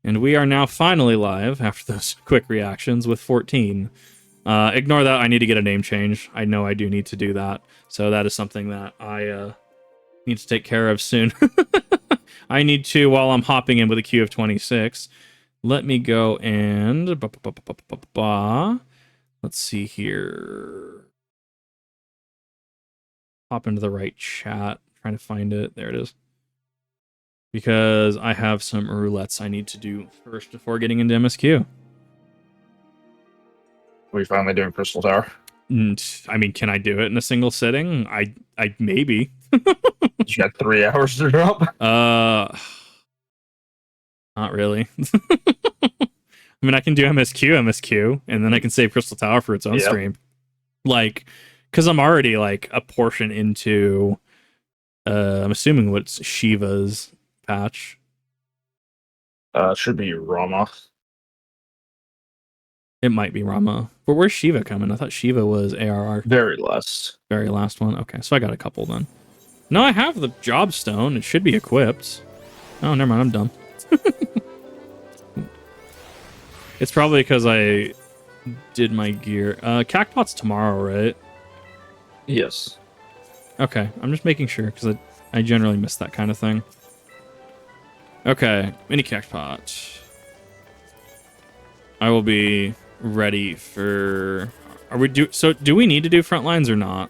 And we are now finally live after those quick reactions with 14. Ignore that. I need to get a name change. I know I do need to do that. So that is something that I need to take care of soon. I need to, while I'm hopping in with a queue of 26, let me go and... Let's see here. Hop into the right chat. Trying to find it. There it is. Because I have some roulettes I need to do first before getting into MSQ. We finally doing Crystal Tower. I mean, can I do it in a single sitting? I maybe. You got 3 hours to drop? Not really. I mean, I can do MSQ, and then I can save Crystal Tower for its own stream. Like, because I'm already, like, a portion into, I'm assuming what's Shiva's patch. Should be Ramuh. It might be Ramuh. But where's Shiva coming? I thought Shiva was ARR. Very last. Very last one. Okay, so I got a couple then. No, I have the job stone. It should be equipped. Oh, never mind. I'm dumb. It's probably because I did my gear. Cactpot's tomorrow, right? Yes. Okay, I'm just making sure because I generally miss that kind of thing. Okay, mini Cactpot. I will be ready for... do we need to do front lines or not?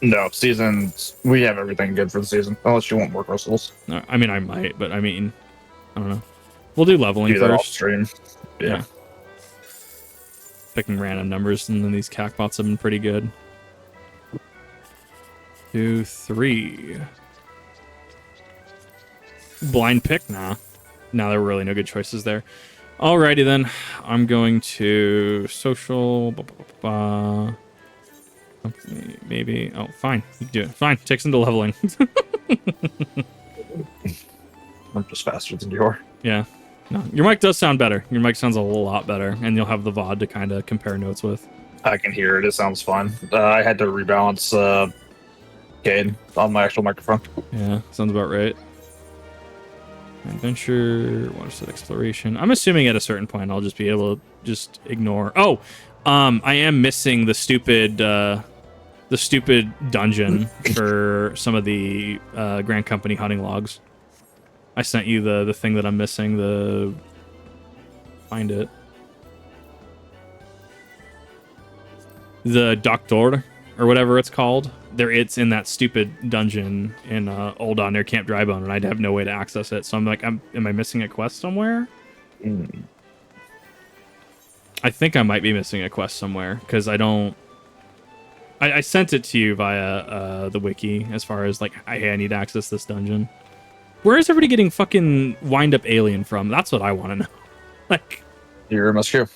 No, seasons. We have everything good for the season. Unless you want more crystals. No, I mean, I might, but I mean, I don't know. We'll do leveling Do that off first. stream. Yeah. Picking random numbers, and then these Cactpots have been pretty good. 2, 3. Blind pick? Nah. Nah, there were really no good choices there. Alrighty then. I'm going to social. Maybe. Oh, fine. You can do it. Fine. Takes into leveling. I'm just faster than you are. Yeah. No, your mic does sound better. Your mic sounds a lot better, and you'll have the VOD to kind of compare notes with. I can hear it. It sounds fine. I had to rebalance gain on my actual microphone. Yeah, sounds about right. Adventure, waterside exploration. I'm assuming at a certain point I'll just be able to just ignore. Oh, I am missing the stupid dungeon for some of the Grand Company hunting logs. I sent you the thing that I'm missing. Find it. The Doctor, or whatever it's called. It's in that stupid dungeon in Ul'dah near Camp Drybone, and I have no way to access it. So I'm like, am I missing a quest somewhere? I think I might be missing a quest somewhere, because I don't... I sent it to you via the wiki, as far as, like, hey, I need to access this dungeon. Where is everybody getting fucking wind-up alien from? That's what I want to know. Like... Your MSQ. Of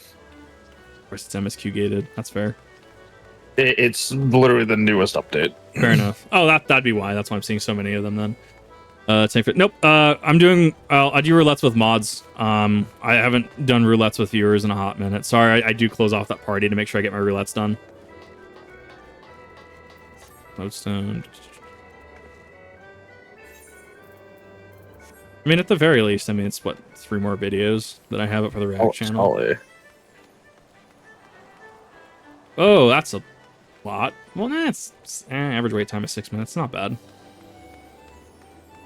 course it's MSQ gated. That's fair. It's literally the newest update. Fair enough. Oh, that'd be why. That's why I'm seeing so many of them then. Nope. I'm doing... I do roulettes with mods. I haven't done roulettes with viewers in a hot minute. Sorry, I do close off that party to make sure I get my roulettes done. Lodestone. I mean, at the very least, I mean, it's, 3 more videos that I have up for the React channel. Oh, that's a lot. Well, that's average wait time is 6 minutes. Not bad.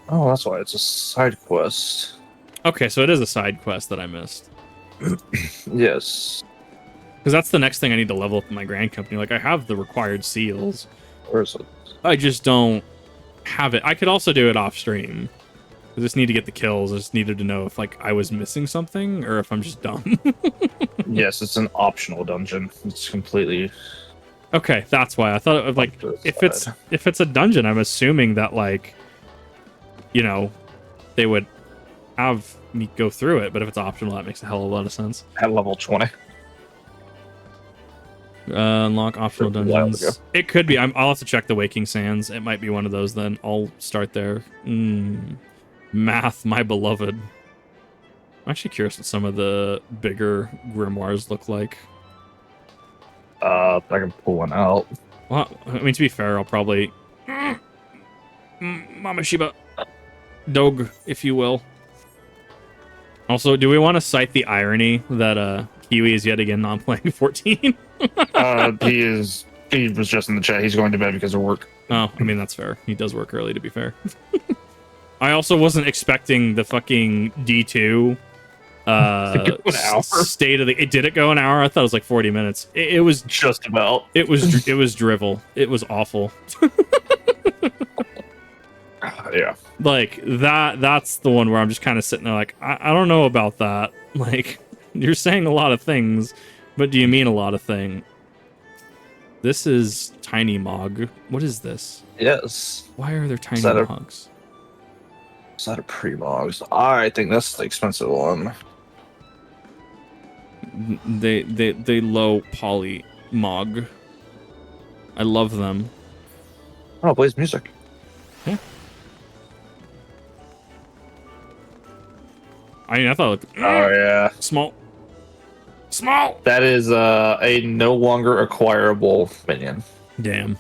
Oh, that's why it's a side quest. Okay, so it is a side quest that I missed. Yes. Because that's the next thing I need to level up in my Grand Company. Like, I have the required seals. Where is it? I just don't have it. I could also do it off stream. I just need to get the kills. I just needed to know if, like, I was missing something or if I'm just dumb. Yes, it's an optional dungeon. It's completely... Okay, that's why. I thought it was, like, if it's a dungeon, I'm assuming that, like, you know, they would have me go through it, but if it's optional, that makes a hell of a lot of sense. At level 20. Unlock optional dungeons. It could be. I'll have to check the Waking Sands. It might be one of those then. I'll start there. Math, my beloved. I'm actually curious what some of the bigger grimoires look like. I can pull one out. Well, I mean, to be fair, I'll probably... Mama Shiba. Dog, if you will. Also, do we want to cite the irony that Kiwi is yet again not playing 14? He was just in the chat. He's going to bed because of work. Oh, I mean, that's fair. He does work early, to be fair. I also wasn't expecting the fucking D2 state of the... Did it go an hour? I thought it was like 40 minutes. It was... Just about. It was drivel. It was awful. Yeah. Like, that's the one where I'm just kind of sitting there like, I don't know about that. Like, you're saying a lot of things, but do you mean a lot of things? This is Tiny Mog. What is this? Yes. Why are there tiny mogs? Is that a pre-mogs? I think that's the expensive one. They low poly mog. I love them. Oh, it plays music. Yeah. I mean, I thought it looked, oh yeah, small. That is a no longer acquirable minion. Damn.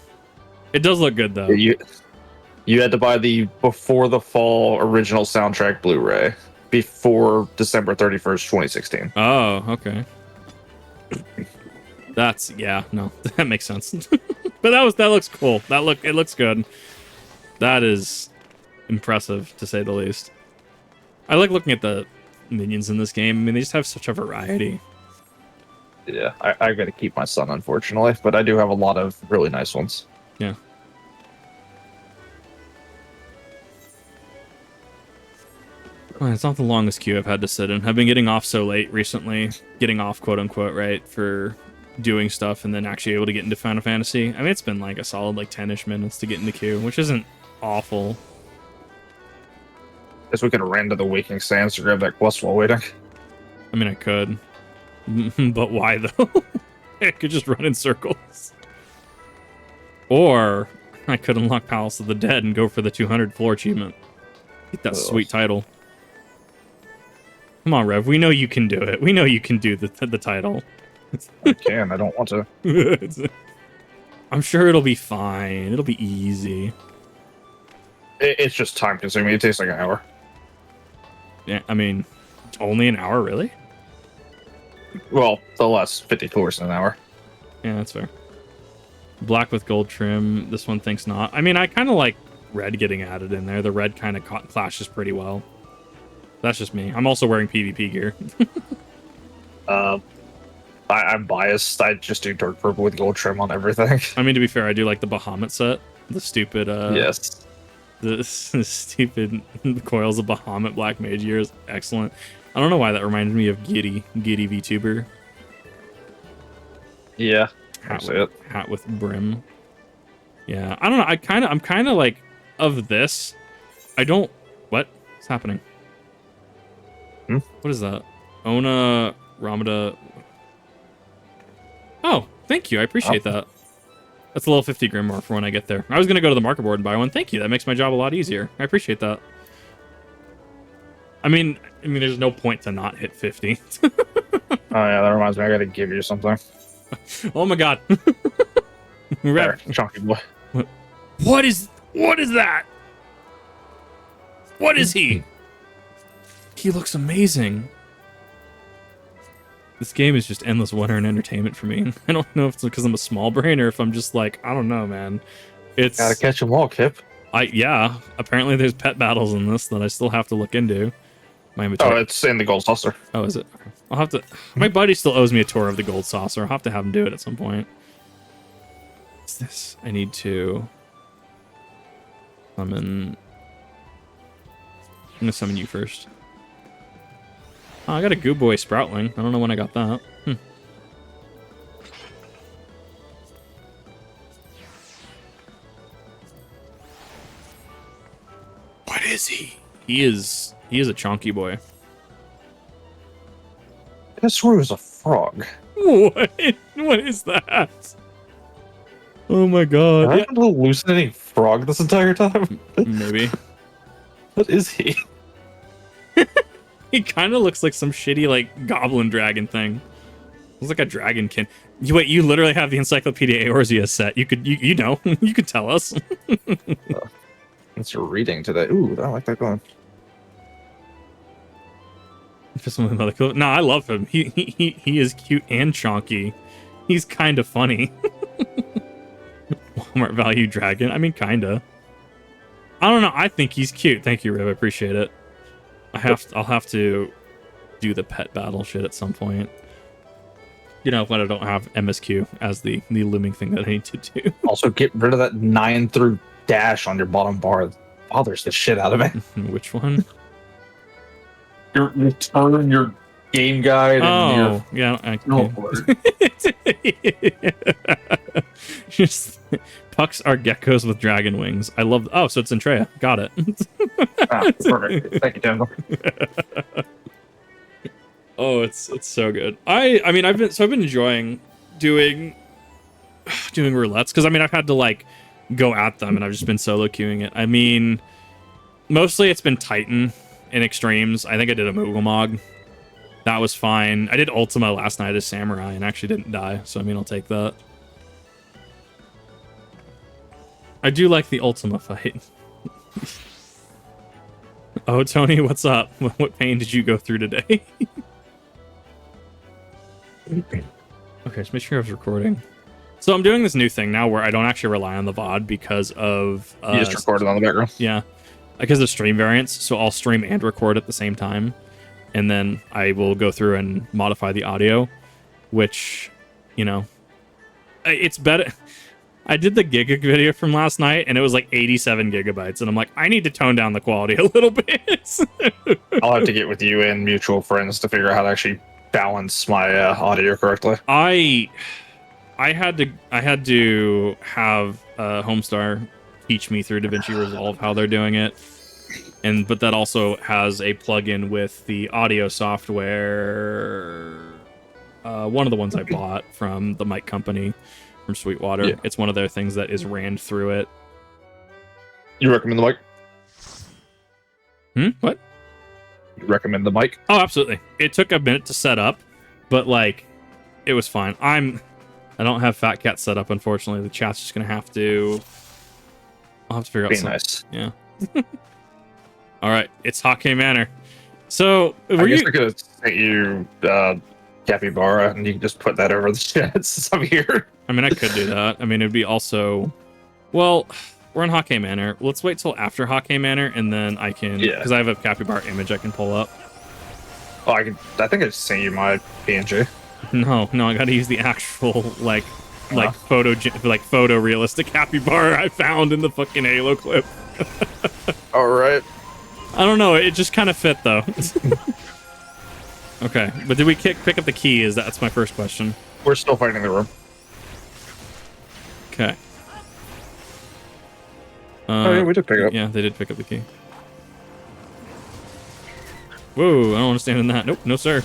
It does look good though. You had to buy the before the fall original soundtrack Blu-ray before December 31st, 2016. Oh, okay. That's no, that makes sense. But that looks cool. It looks good. That is impressive to say the least. I like looking at the minions in this game. I mean, they just have such a variety. Yeah, I got to keep my son, unfortunately, but I do have a lot of really nice ones. Yeah. Well, it's not the longest queue I've had to sit in. I've been getting off so late recently. Getting off, quote unquote, right, for doing stuff and then actually able to get into Final Fantasy. I mean, it's been like a solid like 10-ish minutes to get in the queue, which isn't awful. Guess we could run to the Waking Sands to grab that quest while waiting. I mean, I could. But why, though? I could just run in circles. Or I could unlock Palace of the Dead and go for the 200 floor achievement. Get that sweet title. Come on, Rev. We know you can do it. We know you can do the title. I can. I don't want to. I'm sure it'll be fine. It'll be easy. It's just time consuming. It takes like an hour. Yeah, I mean, only an hour, really? Well, the last 50 floors in an hour. Yeah, that's fair. Black with gold trim. This one thinks not. I mean, I kind of like red getting added in there. The red kind of clashes pretty well. That's just me. I'm also wearing PvP gear. I'm biased. I just do dark purple with gold trim on everything. I mean, to be fair, I do like the Bahamut set. The stupid, yes. The stupid coils of Bahamut Black Mage gear is excellent. I don't know why that reminded me of Giddy VTuber. Yeah. Hat with brim. Yeah, I don't know. I'm kind of like of this. I don't. What's happening? What is that? Ona Ramada. Oh, thank you. I appreciate that. That's a little 50 Grimoire for when I get there. I was gonna go to the market board and buy one. Thank you. That makes my job a lot easier. I appreciate that. I mean, there's no point to not hit 50. Oh yeah, that reminds me. I gotta give you something. Oh my god. There, chunky boy. What is that? What is he? He looks amazing. This game is just endless wonder and entertainment for me. I don't know if it's because I'm a small brain or if I'm just like, I don't know, man. It's gotta catch them all, Kip. Yeah. Apparently there's pet battles in this that I still have to look into. Oh, it's in the gold saucer. Oh, is it? Okay. I'll have to. My buddy still owes me a tour of the gold saucer. I'll have to have him do it at some point. What's this? I need to summon. I'm gonna summon you first. Oh, I got a Goo Boy Sproutling. I don't know when I got that. What is he? He is a chonky boy. I swore it was a frog. What? What is that? Oh my god. Have I been hallucinating frog this entire time? Maybe. What is he? He kind of looks like some shitty, like, goblin dragon thing. Looks like a dragonkin. Wait, you literally have the Encyclopedia Eorzea set. You could, you know, you could tell us. It's reading today. Ooh, I like that going. No, I love him. He is cute and chonky. He's kind of funny. Walmart value dragon. I mean, kinda. I don't know. I think he's cute. Thank you, Rib. I appreciate it. I'll have to do the pet battle shit at some point. You know, when I don't have MSQ as the looming thing that I need to do. Also, get rid of that 9 through dash on your bottom bar. It bothers the shit out of me. Which one? You turn your game guide and yeah. Just pucks are geckos with dragon wings. I love. Oh, so it's Entreya. Got it. Perfect. Thank you, Daniel. Oh, it's so good. I mean I've been enjoying doing roulettes because I mean I've had to like go at them and I've just been solo queuing it. I mean, mostly it's been Titan in extremes. I think I did a Mogulmog. That was fine. I did Ultima last night as Samurai and actually didn't die, so I mean I'll take that. I do like the Ultima fight. Oh, Tony, what's up? What pain did you go through today? Okay, just make sure I was recording. So I'm doing this new thing now where I don't actually rely on the VOD because of... you just recorded on the background? Yeah, because of stream variants. So I'll stream and record at the same time. And then I will go through and modify the audio, which, you know, it's better... I did the Giga video from last night, and it was like 87 gigabytes, and I'm like, I need to tone down the quality a little bit. I'll have to get with you and mutual friends to figure out how to actually balance my audio correctly. I had to have Homestar teach me through DaVinci Resolve how they're doing it, but that also has a plugin with the audio software. One of the ones I bought from the mic company. From Sweetwater. Yeah. It's one of their things that is ran through it. You recommend the mic? What? You recommend the mic? Oh, absolutely. It took a minute to set up, but like, it was fine. I don't have Fat Cat set up, unfortunately. The chat's just gonna have to... I'll have to figure out something. Nice. Yeah. All right, it's Hake Manor. So, I guess I could have sent you Capybara, and you can just put that over the chat since I'm here. I mean, I could do that. I mean, it'd be also... Well, we're in Hake Manor. Let's wait till after Hake Manor, and then I can... Yeah. Because I have a Capybara image I can pull up. Oh, I think I just sent you my PNG. No, I gotta use the actual, photo realistic Capybara I found in the fucking Halo clip. Alright. I don't know, it just kind of fit, though. Okay, but did we pick up the key? That's my first question. We're still fighting the room. Okay. Oh yeah, we did pick it up. Yeah, they did pick up the key. Whoa, I don't want to stand in that. Nope, no sir.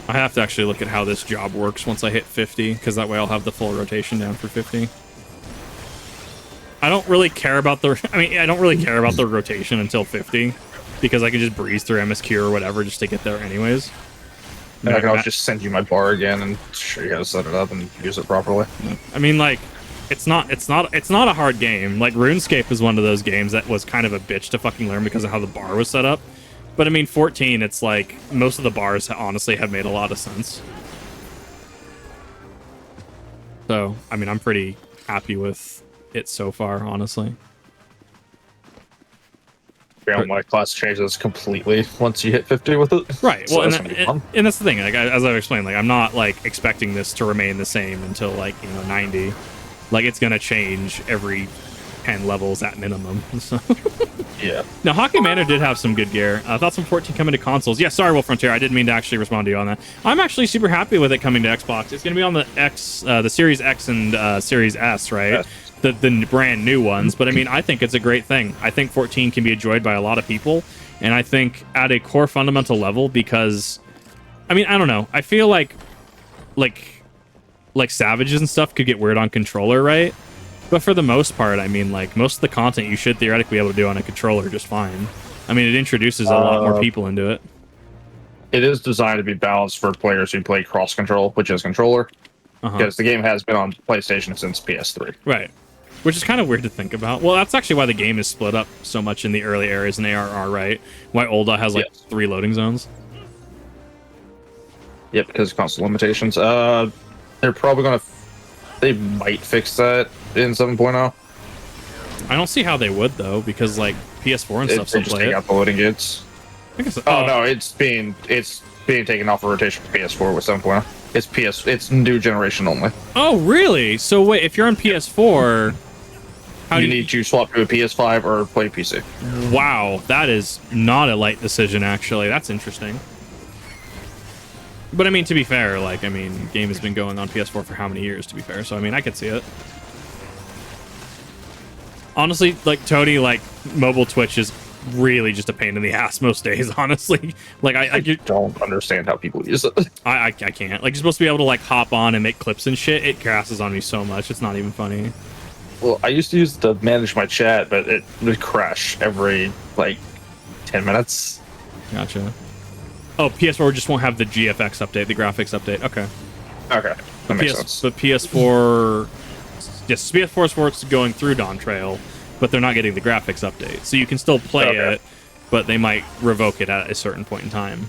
I have to actually look at how this job works once I hit 50, because that way I'll have the full rotation down for 50. I don't really care about the... I don't really care about the rotation until 50. Because I can just breeze through MSQ or whatever just to get there anyways. And I can just send you my bar again and show you how to set it up and use it properly. I mean, like, it's not a hard game. Like, RuneScape is one of those games that was kind of a bitch to fucking learn because of how the bar was set up. But I mean, 14, it's like most of the bars honestly have made a lot of sense. So, I mean, I'm pretty happy with it so far, honestly. Yeah, my class changes completely once you hit 50 with it. Right. So well, and that's the thing. Like, as I've explained, like, I'm not like expecting this to remain the same until like 90. Like, it's gonna change every 10 levels at minimum. So. Yeah. Now, Hake Manor did have some good gear. Thoughts on 14 coming to consoles? Yeah, sorry, Wolf Frontier. I didn't mean to actually respond to you on that. I'm actually super happy with it coming to Xbox. It's gonna be on the Series X and Series S, right? Yes. The brand new ones, but I mean, I think it's a great thing. I think 14 can be enjoyed by a lot of people, and I think at a core fundamental level, because I mean, I don't know, I feel like Savages and stuff could get weird on controller, right? But for the most part, I mean, like, most of the content you should theoretically be able to do on a controller just fine. I mean, it introduces a lot more people into it. It is designed to be balanced for players who play cross control, which is controller, because the game has been on PlayStation since PS3. Right. Which is kind of weird to think about. Well, that's actually why the game is split up so much in the early areas in ARR, right? Why Ul'dah has like 3 loading zones. Yep, because of console limitations. They're probably gonna. They might fix that in 7.0. I don't see how they would though, because like PS4 and stuff They still just play take it. out the loading gates. I guess, Oh no, it's being taken off a rotation for PS4 with 7.0. It's new generation only. Oh really? So wait, if you're on PS4, how You need to swap to a PS5 or play PC. Wow, that is not a light decision actually. That's interesting. But I mean, to be fair, like, I mean, game has been going on PS4 for how many years, to be fair? So, I mean, I could see it. Honestly, like, Tony, like, mobile Twitch is really just a pain in the ass most days, honestly. Like, I don't understand how people use it. I can't. Like, you're supposed to be able to, like, hop on and make clips and shit. It crashes on me so much. It's not even funny. Well, I used to use it to manage my chat, but it would crash every, like, 10 minutes. Gotcha. Oh, PS4 just won't have the GFX update, the graphics update. Okay. Okay, that makes sense. But PS4... Yes, PS4 Sports is going through Dawn Trail, but they're not getting the graphics update. So you can still play it, but they might revoke it at a certain point in time.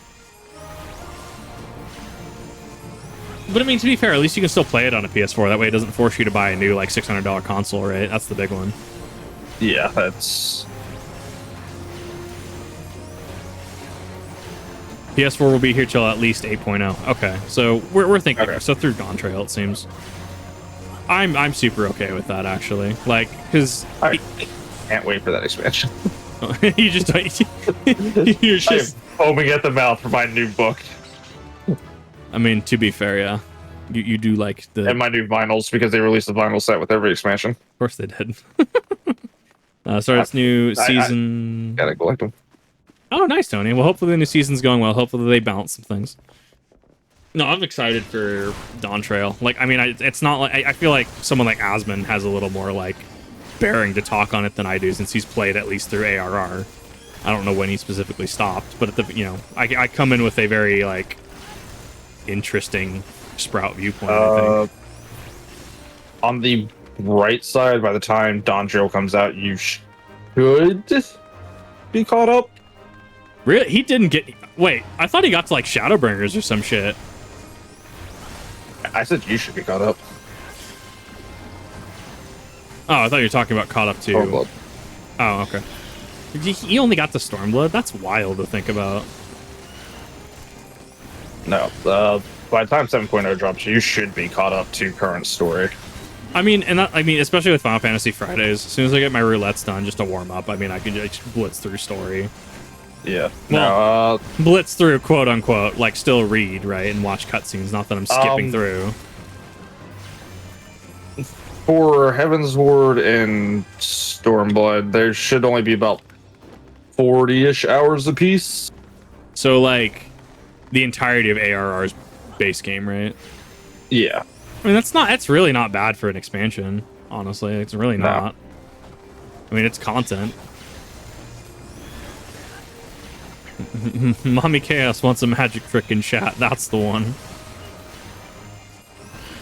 But I mean, to be fair, at least you can still play it on a PS4. That way it doesn't force you to buy a new, like, $600 console, right? That's the big one. Yeah, that's... PS4 will be here till at least 8.0. Okay, so we're thinking... Okay. So through Dawn Trail, it seems. I'm super okay with that, actually. Like, because... I can't wait for that expansion. You just don't... You're just... I'm foaming at the mouth for my new book. I mean, to be fair, yeah. You do like the... And my new vinyls, because they released the vinyl set with every expansion. Of course they did. So it's new season... Gotta collect them. Oh, nice, Tony. Well, hopefully the new season's going well. Hopefully they balance some things. No, I'm excited for Dawn Trail. Like, I mean, it's not like... I feel like someone like Asmon has a little more, like, bearing to talk on it than I do, since he's played at least through ARR. I don't know when he specifically stopped, but at the, you know, I come in with a very, like, interesting Sprout viewpoint, I think. On the right side, by the time Dawn Trail comes out, you should be caught up. Really? He didn't get... Wait, I thought he got to, like, Shadowbringers or some shit. I said you should be caught up. Oh, I thought you were talking about caught up to... Stormblood. Oh, okay. He only got to Stormblood? That's wild to think about. No, by the time 7.0 drops, you should be caught up to current story. I mean, and that, I mean, especially with Final Fantasy Fridays, as soon as I get my roulettes done, just to warm up, I mean, I can just blitz through story. Yeah. Well, blitz through, quote unquote, like still read, right, and watch cutscenes. Not that I'm skipping through. For Heaven's Ward and Stormblood, there should only be about 40-ish hours apiece. So, like, the entirety of ARR's base game, right? Yeah. I mean, that's really not bad for an expansion, honestly. It's really not. I mean, it's content. Mommy Chaos wants a magic frickin' chat. That's the one.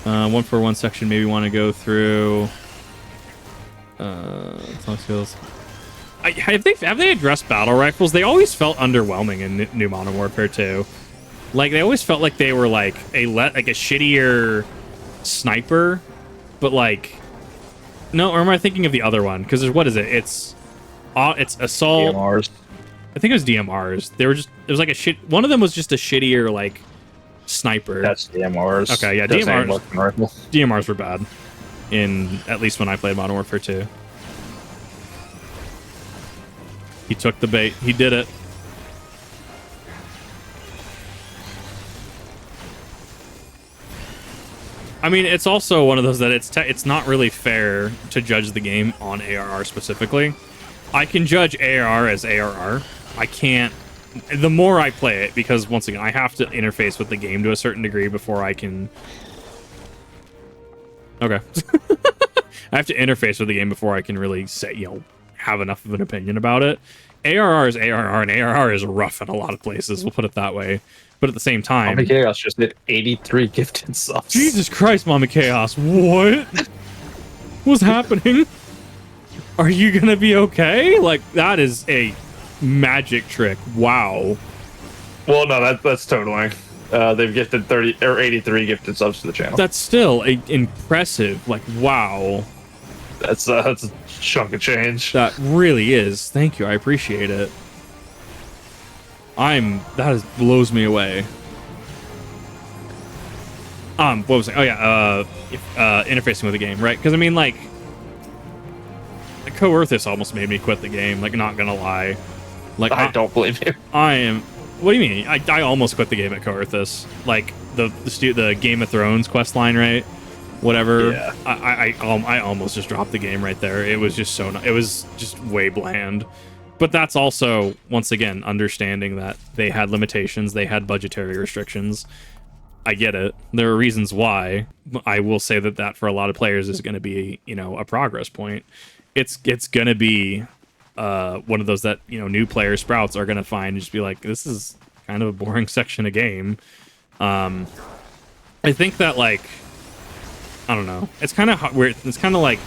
141 section, maybe want to go through. Talk skills. Have they addressed battle rifles? They always felt underwhelming in New Modern Warfare 2. Like, they always felt like they were like a shittier sniper, but like, no, or am I thinking of the other one? Because what is it? It's assault. DMRs. I think it was DMRs. They were just, it was like a shit. One of them was just a shittier like sniper. That's DMRs. Okay, yeah, DMRs were bad. In at least when I played Modern Warfare 2. He took the bait. He did it. I mean, it's also one of those that it's not really fair to judge the game on ARR specifically. I can judge ARR as ARR. I can't... The more I play it, because once again, I have to interface with the game to a certain degree before I can... Okay. I have to interface with the game before I can really say, you know, have enough of an opinion about it. ARR is ARR, and ARR is rough in a lot of places, we'll put it that way. But at the same time... Mommy Chaos just did 83 gifted subs. Jesus Christ, Mommy Chaos, what? What's happening? Are you gonna be okay? Like, that is a magic trick. Wow. Well, no, that's totaling. They've gifted 30 or 83 gifted subs to the channel. That's still impressive. Like, wow. That's a chunk of change. That really is. Thank you. I appreciate it. Blows me away. What was I? Oh yeah, interfacing with the game, right? Because I mean, like, Coerthus almost made me quit the game. Like, not gonna lie. Like, I don't believe you. I am. What do you mean? I almost quit the game at Coerthus. Like the Game of Thrones quest line, right? Whatever. Yeah. I almost just dropped the game right there. It was just it was just way bland. But that's also, once again, understanding that they had limitations, they had budgetary restrictions. I get it. There are reasons why. I will say that for a lot of players is going to be, a progress point. It's going to be one of those that, new player sprouts are going to find and just be like, this is kind of a boring section of game. I think that, like, I don't know. It's kind of weird. It's kind of like,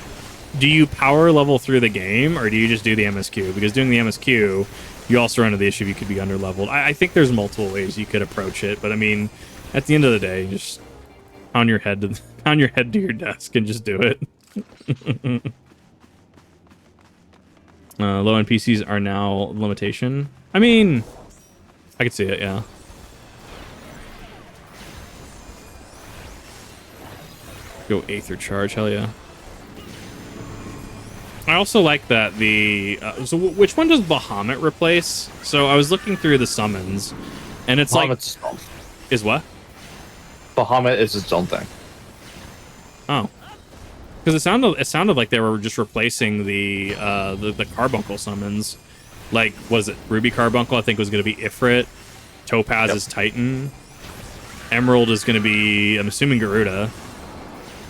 do you power level through the game or do you just do the MSQ? Because doing the MSQ, you also run into the issue of you could be under leveled. I think there's multiple ways you could approach it, but I mean, at the end of the day, just pound your head to your desk and just do it. Low-end PCs are now limitation. I mean, I could see it, yeah. Go Aether Charge, hell yeah. I also like that so which one does Bahamut replace? So I was looking through the summons, and it's Bahamut's like... Is what? Bahamut is its own thing. Oh. Because it sounded like they were just replacing the Carbuncle summons. Like, was it Ruby Carbuncle? I think was going to be Ifrit. Topaz is Titan. Emerald is going to be, I'm assuming, Garuda.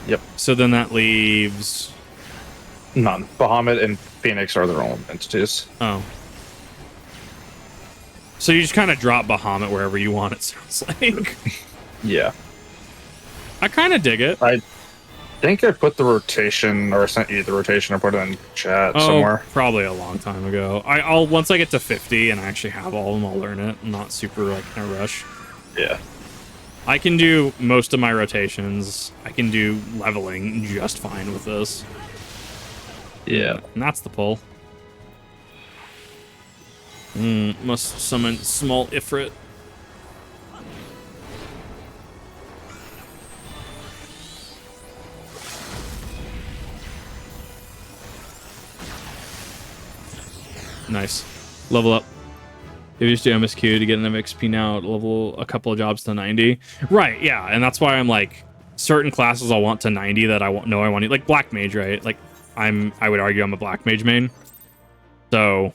Yep. So then that leaves... None. Bahamut and Phoenix are their own entities. Oh. So you just kind of drop Bahamut wherever you want, it sounds like. Yeah. I kind of dig it. I think I put the rotation, or I sent you the rotation, or put it in chat somewhere. Probably a long time ago. I'll once I get to 50 and I actually have all of them, I'll learn it. I'm not super, like, in a rush. Yeah. I can do most of my rotations. I can do leveling just fine with this. Yeah. And that's the pull. Must summon small Ifrit. Nice. Level up. If you just do MSQ to get an MXP now, level a couple of jobs to 90. Right, yeah, and that's why I'm like, certain classes I'll want to 90 that I want to, like Black Mage, right? Like, I would argue I'm a Black Mage main. So,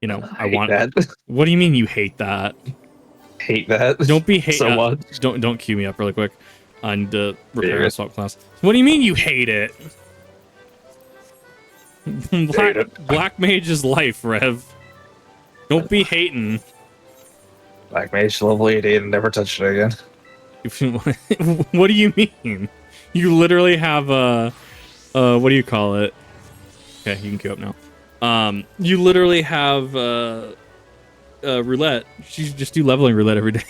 I want that. What do you mean you hate that? Hate that. Don't be hate so much. Don't cue me up really quick on the repair and swap class. What do you mean you hate it? Black Mage is life, Rev. Don't be hating. Black Mage level 88 and never touched it again. What do you mean? You literally have what do you call it? Okay, you can queue up now. You literally have roulette. You just do leveling roulette every day.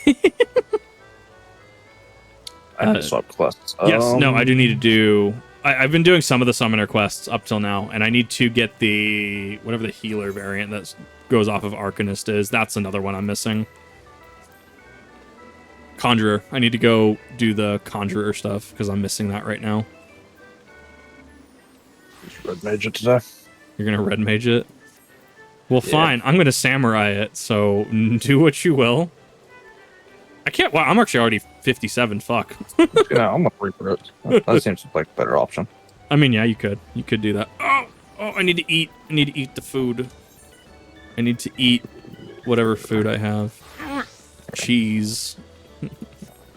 I have to swap quests. Yes, no, I do need to do... I've been doing some of the summoner quests up till now, and I need to get the... whatever the healer variant that goes off of Arcanist is. That's another one I'm missing. Conjurer. I need to go do the Conjurer stuff, because I'm missing that right now. Red Mage it today. You're going to Red Mage it? Well, fine. I'm going to Samurai it, so do what you will. I can't... Wow, I'm actually already 57. Fuck. Yeah, I'm going to Reaper it. That seems like a better option. I mean, yeah, you could. You could do that. Oh, I need to eat. I need to eat the food. I need to eat whatever food I have. Cheese.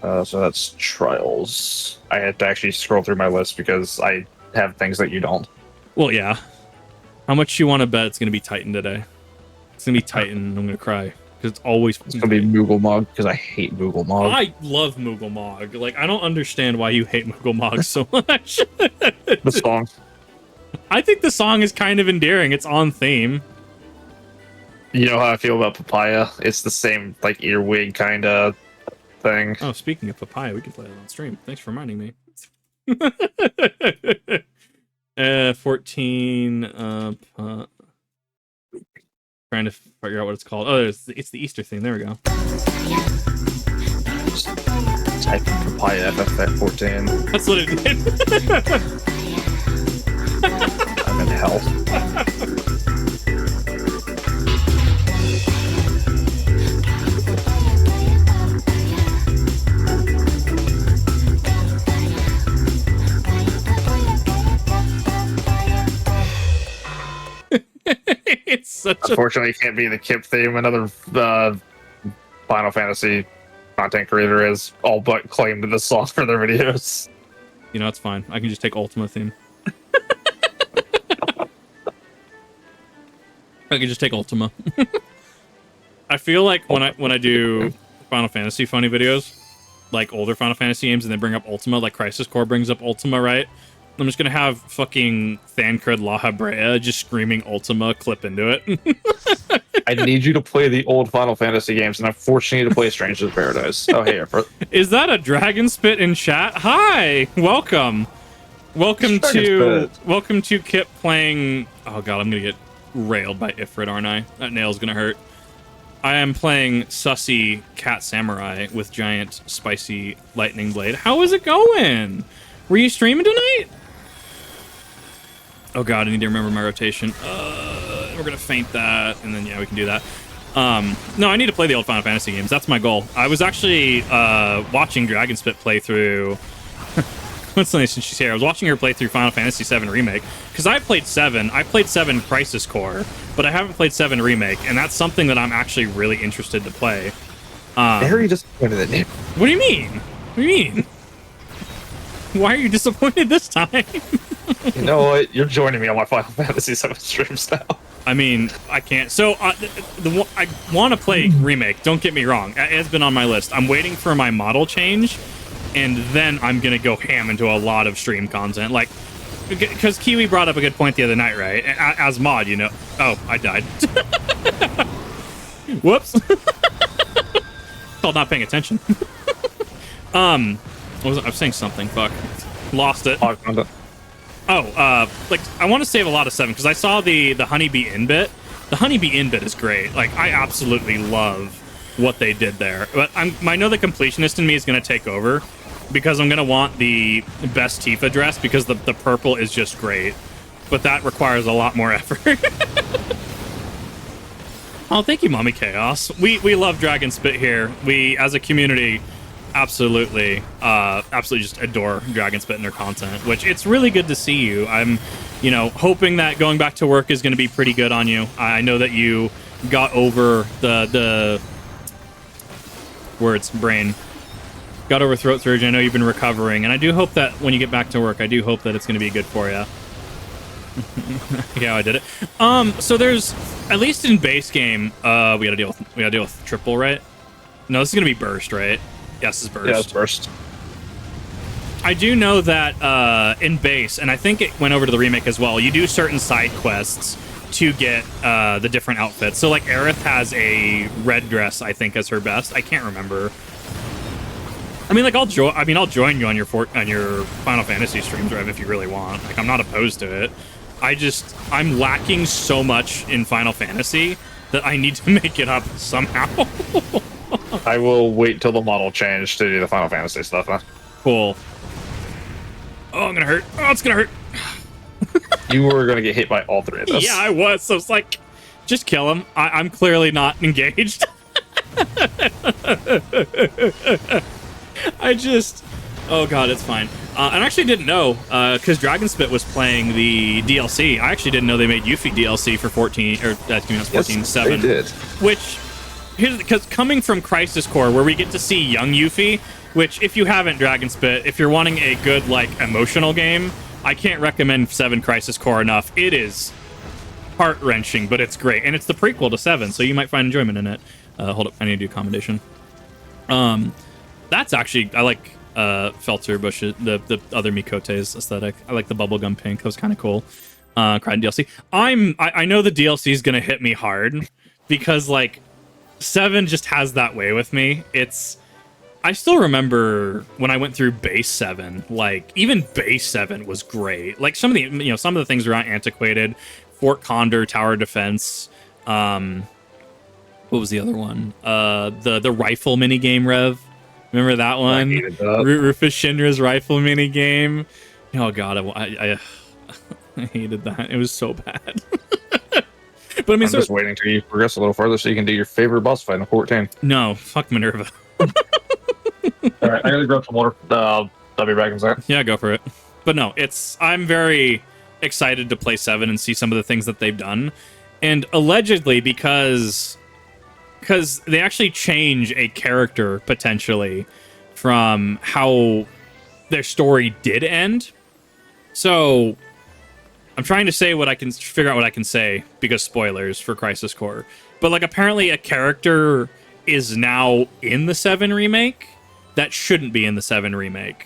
So that's Trials. I had to actually scroll through my list because I have things that you don't. Well, yeah. How much you want to bet it's going to be Titan today? It's going to be Titan, and I'm going to cry. Because it's always... It's going to be Moogle Mog, because I hate Moogle Mog. I love Moogle Mog. Like, I don't understand why you hate Moogle Mog so much. The song. I think the song is kind of endearing. It's on theme. You know how I feel about Papaya? It's the same like earwig kind of thing. Oh, speaking of Papaya, we can play it on stream. Thanks for reminding me. 14. Trying to figure out what it's called. Oh, it's the Easter thing. There we go. Type in Papaya FFF14. That's what it did. I'm in hell. It's such Unfortunately, it can't be the Kip theme. Another Final Fantasy content creator has all but claimed this song for their videos. You know, it's fine. I can just take Ultima theme. I can just take Ultima. I feel like when I do Final Fantasy funny videos, like older Final Fantasy games, and they bring up Ultima, like Crisis Core brings up Ultima, right? I'm just gonna have fucking Thancred La Habrea just screaming Ultima clip into it. I need you to play the old Final Fantasy games, and I'm forcing you to play Strangers Paradise. Oh, hey, Is that a dragon spit in chat? Hi, welcome to Kip playing. Oh god, I'm gonna get railed by Ifrit, aren't I? That nail's gonna hurt. I am playing Sussy Cat Samurai with giant spicy lightning blade. How is it going? Were you streaming tonight? Oh god, I need to remember my rotation. We're gonna feint that, and then yeah, we can do that. No, I need to play the old Final Fantasy games. That's my goal. I was actually watching Dragonspit play through. What's the name since she's here? I was watching her play through Final Fantasy VII Remake because I played 7. I played 7 Crisis Core, but I haven't played 7 Remake, and that's something that I'm actually really interested to play. Very disappointed in you. What do you mean? What do you mean? Why are you disappointed this time? You know what? You're joining me on my Final Fantasy VII streams now. I mean, I can't. So, I want to play Remake. Don't get me wrong. It has been on my list. I'm waiting for my model change, and then I'm going to go ham into a lot of stream content. Like, because Kiwi brought up a good point the other night, right? As mod, you know. Oh, I died. Whoops. Called not paying attention. I was saying something. Fuck. Lost it. Like, I want to save a lot of 7 because I saw the Honeybee in bit. The Honeybee in bit is great. Like, I absolutely love what they did there. But I know the completionist in me is going to take over because I'm going to want the best Tifa dress because the purple is just great. But that requires a lot more effort. Oh, thank you, Mommy Chaos. We love Dragon Spit here. We, as a community, absolutely just adore Dragon Spit and their content, which it's really good to see you. I'm, hoping that going back to work is going to be pretty good on you. I know that you got over the brain. Got over throat surgery. I know you've been recovering, and I do hope that when you get back to work, I do hope that it's going to be good for you. Yeah, I did it. So there's, at least in base game, we gotta deal with triple, right? No, this is gonna be burst, right? Yes, it's burst. Yeah, it's burst. I do know that in base, and I think it went over to the remake as well, you do certain side quests to get the different outfits. So like Aerith has a red dress, I think, as her best. I can't remember. I mean, like I'll join you on your Final Fantasy streams, Rev, if you really want. Like, I'm not opposed to it. I'm lacking so much in Final Fantasy that I need to make it up somehow. I will wait till the model change to do the Final Fantasy stuff, huh? Cool. Oh, I'm gonna hurt. Oh, it's gonna hurt. You were gonna get hit by all 3 of us. Yeah, I was. So it's like, just kill him. I'm clearly not engaged. Oh god, it's fine. And I actually didn't know, because Dragonspit was playing the DLC. I actually didn't know they made Yuffie DLC for 14, or that's 14, yes, 7. They did. Which, because coming from Crisis Core, where we get to see young Yuffie, which, if you haven't Dragonspit, if you're wanting a good, like, emotional game, I can't recommend 7 Crisis Core enough. It is heart-wrenching, but it's great. And it's the prequel to 7, so you might find enjoyment in it. Hold up, I need to do commendation. That's actually, I like Felter Bush, the other miqo'te's aesthetic. I like the bubblegum pink. That was kind of cool. Cried DLC. I know the DLC is gonna hit me hard because like 7 just has that way with me. I still remember when I went through base 7, like even base 7 was great. Like some of the things were antiquated. Fort Condor, Tower Defense. What was the other one? The rifle mini game, Rev. Remember that one? I hated that. Rufus Shinra's rifle mini game. Oh god, I hated that. It was so bad. But I mean, I'm just waiting till you progress a little further so you can do your favorite boss fight in 14. No, fuck Minerva. All right, I gotta grab some water. I'll be back in a second. Yeah, go for it. But no, I'm very excited to play 7 and see some of the things that they've done. And allegedly, because they actually change a character potentially from how their story did end. So I'm trying to say figure out what I can say because spoilers for Crisis Core. But like apparently a character is now in the 7 remake that shouldn't be in the 7 remake.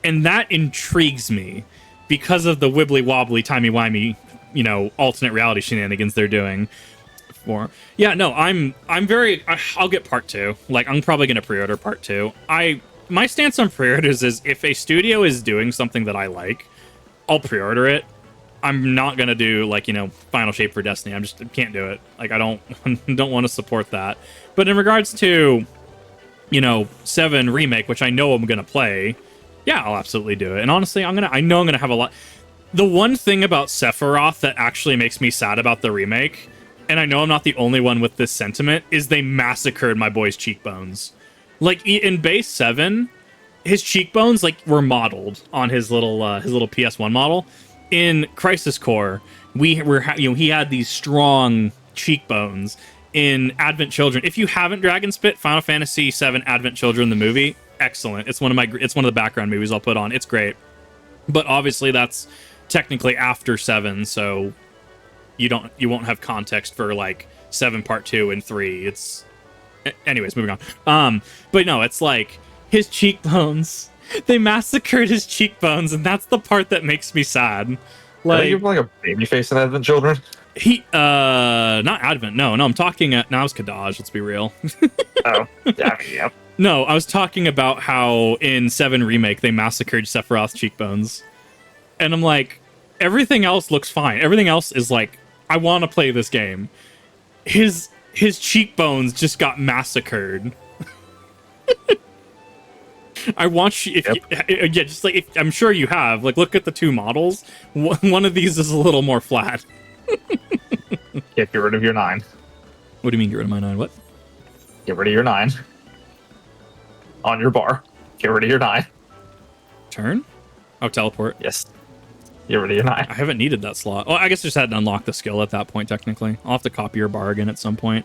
And that intrigues me because of the wibbly wobbly, timey wimey, alternate reality shenanigans they're doing. I'll get part 2. Like I'm probably gonna pre-order part 2. My stance on pre-orders is if a studio is doing something that I like, I'll pre-order it. I'm not gonna do Final Shape for Destiny. I can't do it. Like I don't want to support that. But in regards to 7 remake, which I know I'm gonna play, yeah, I'll absolutely do it. And honestly, I know I'm gonna have a lot. The one thing about Sephiroth that actually makes me sad about the remake, and I know I'm not the only one with this sentiment, is they massacred my boy's cheekbones. Like in base 7, his cheekbones were modeled on his little PS1 model. In Crisis Core, he had these strong cheekbones. In Advent Children, if you haven't Dragon Spit, Final Fantasy VII Advent Children, the movie, excellent. It's one of the background movies I'll put on. It's great, but obviously that's technically after 7, so you won't have context for 7 part 2 and 3. Anyways, moving on. But no, it's his cheekbones. They massacred his cheekbones, and that's the part that makes me sad. Like you have a baby face in Advent Children. Not Advent. No, I'm talking. Now it's Kadaj. Let's be real. Oh, yeah. No, I was talking about how in 7 remake they massacred Sephiroth's cheekbones, and I'm like, everything else looks fine. Everything else is I want to play this game. His cheekbones just got massacred. I want you, I'm sure you have. Look at the 2 models. One of these is a little more flat. Get rid of your 9. What do you mean, get rid of my 9? What? Get rid of your 9. On your bar. Get rid of your 9. Turn? Oh, teleport. Yes. Get rid of your 9. I haven't needed that slot. Oh, I guess I just hadn't unlocked the skill at that point, technically. I'll have to copy your bar again at some point.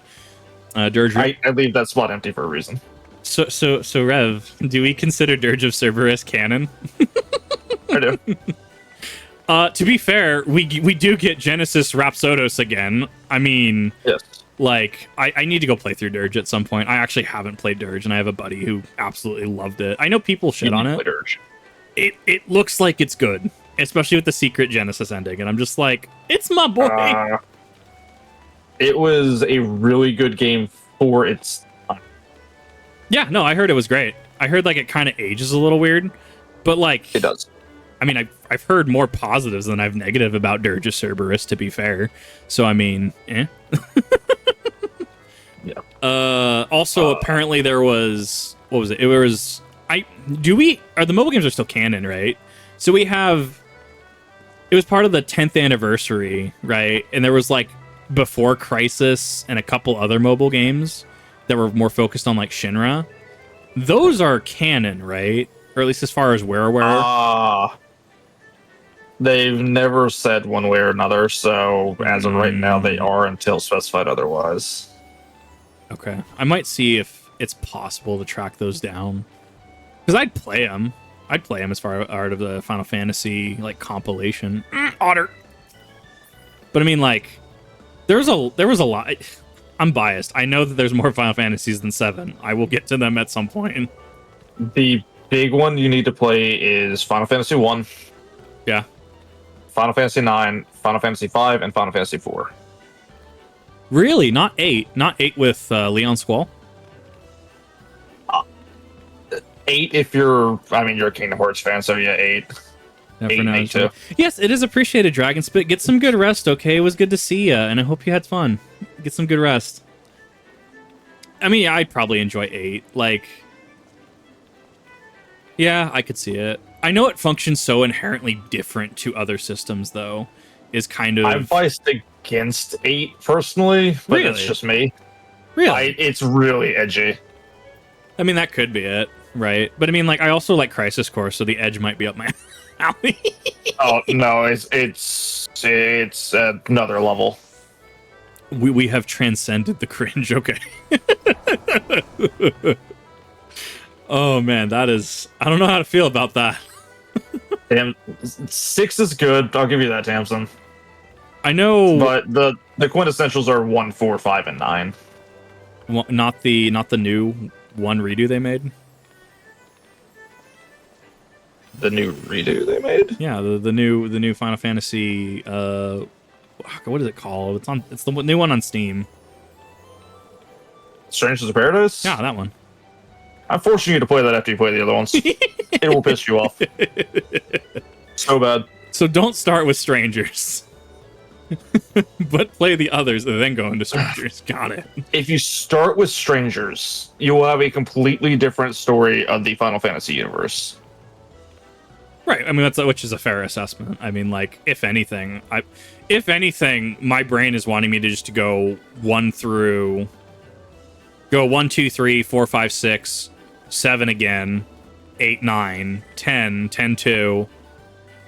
Dirge. I leave that slot empty for a reason. So Rev, do we consider Dirge of Cerberus canon? I do. To be fair, we do get Genesis Rhapsodos again. I mean, yes. I need to go play through Dirge at some point. I actually haven't played Dirge, and I have a buddy who absolutely loved it. I know people shit on it. Dirge. It looks like it's good, especially with the secret Genesis ending, and I'm just like, it's my boy. It was a really good game for its time. Yeah, no, I heard it was great. I heard it kind of ages a little weird, but it does. I mean, I've heard more positives than I've negative about Dirge of Cerberus, to be fair. So I mean, Yeah. Also, apparently there was, what was it? It was the mobile games are still canon, right? So it was part of the 10th anniversary, right? And there was before Crisis and a couple other mobile games that were more focused on Shinra. Those are canon, right? Or at least as far as WarioWare. They've never said one way or another, so as of right now, they are until specified otherwise. Okay. I might see if it's possible to track those down. Because I'd play them. I'd play them as far as part of the Final Fantasy compilation. Otter. But I mean, there was a lot. I'm biased. I know that there's more Final Fantasies than 7. I will get to them at some point. The big one you need to play is Final Fantasy 1. Yeah. Final Fantasy 9, Final Fantasy V, and Final Fantasy IV. Really? Not 8? Not 8 with Leon Squall? 8 if you're a Kingdom Hearts fan, so yeah, 8. Yeah, 8 and 8 too. Yes, it is appreciated, Dragon Spit. Get some good rest, okay? It was good to see you, and I hope you had fun. Get some good rest. I mean, I'd probably enjoy 8. Like, yeah, I could see it. I know it functions so inherently different to other systems, though. Is kind of... I'm biased against 8 personally, but Really? it's just me. Really? It's really edgy. I mean, that could be it, right? But I mean, like, I also like Crisis Core, so the edge might be up my alley. Oh no, it's another level. We have transcended the cringe, okay. Oh man, that is... I don't know how to feel about that. Damn, 6 is good. I'll give you that, Tamsin. I know... But the quintessentials are 1, 4, 5, and 9. Well, not the new one redo they made? The new redo they made? Yeah, the new Final Fantasy... what is it called? It's the new one on Steam. Strangers of Paradise? Yeah, that one. I'm forcing you to play that after you play the other ones. It will piss you off. So bad. So don't start with Strangers. But play the others and then go into Strangers. Got it. If you start with Strangers, you will have a completely different story of the Final Fantasy universe. Right. I mean, which is a fair assessment. I mean, like, if anything, my brain is wanting me to just go 1, 2, 3, 4, 5, 6, 7 again, 8, 9, 10, 10, 2.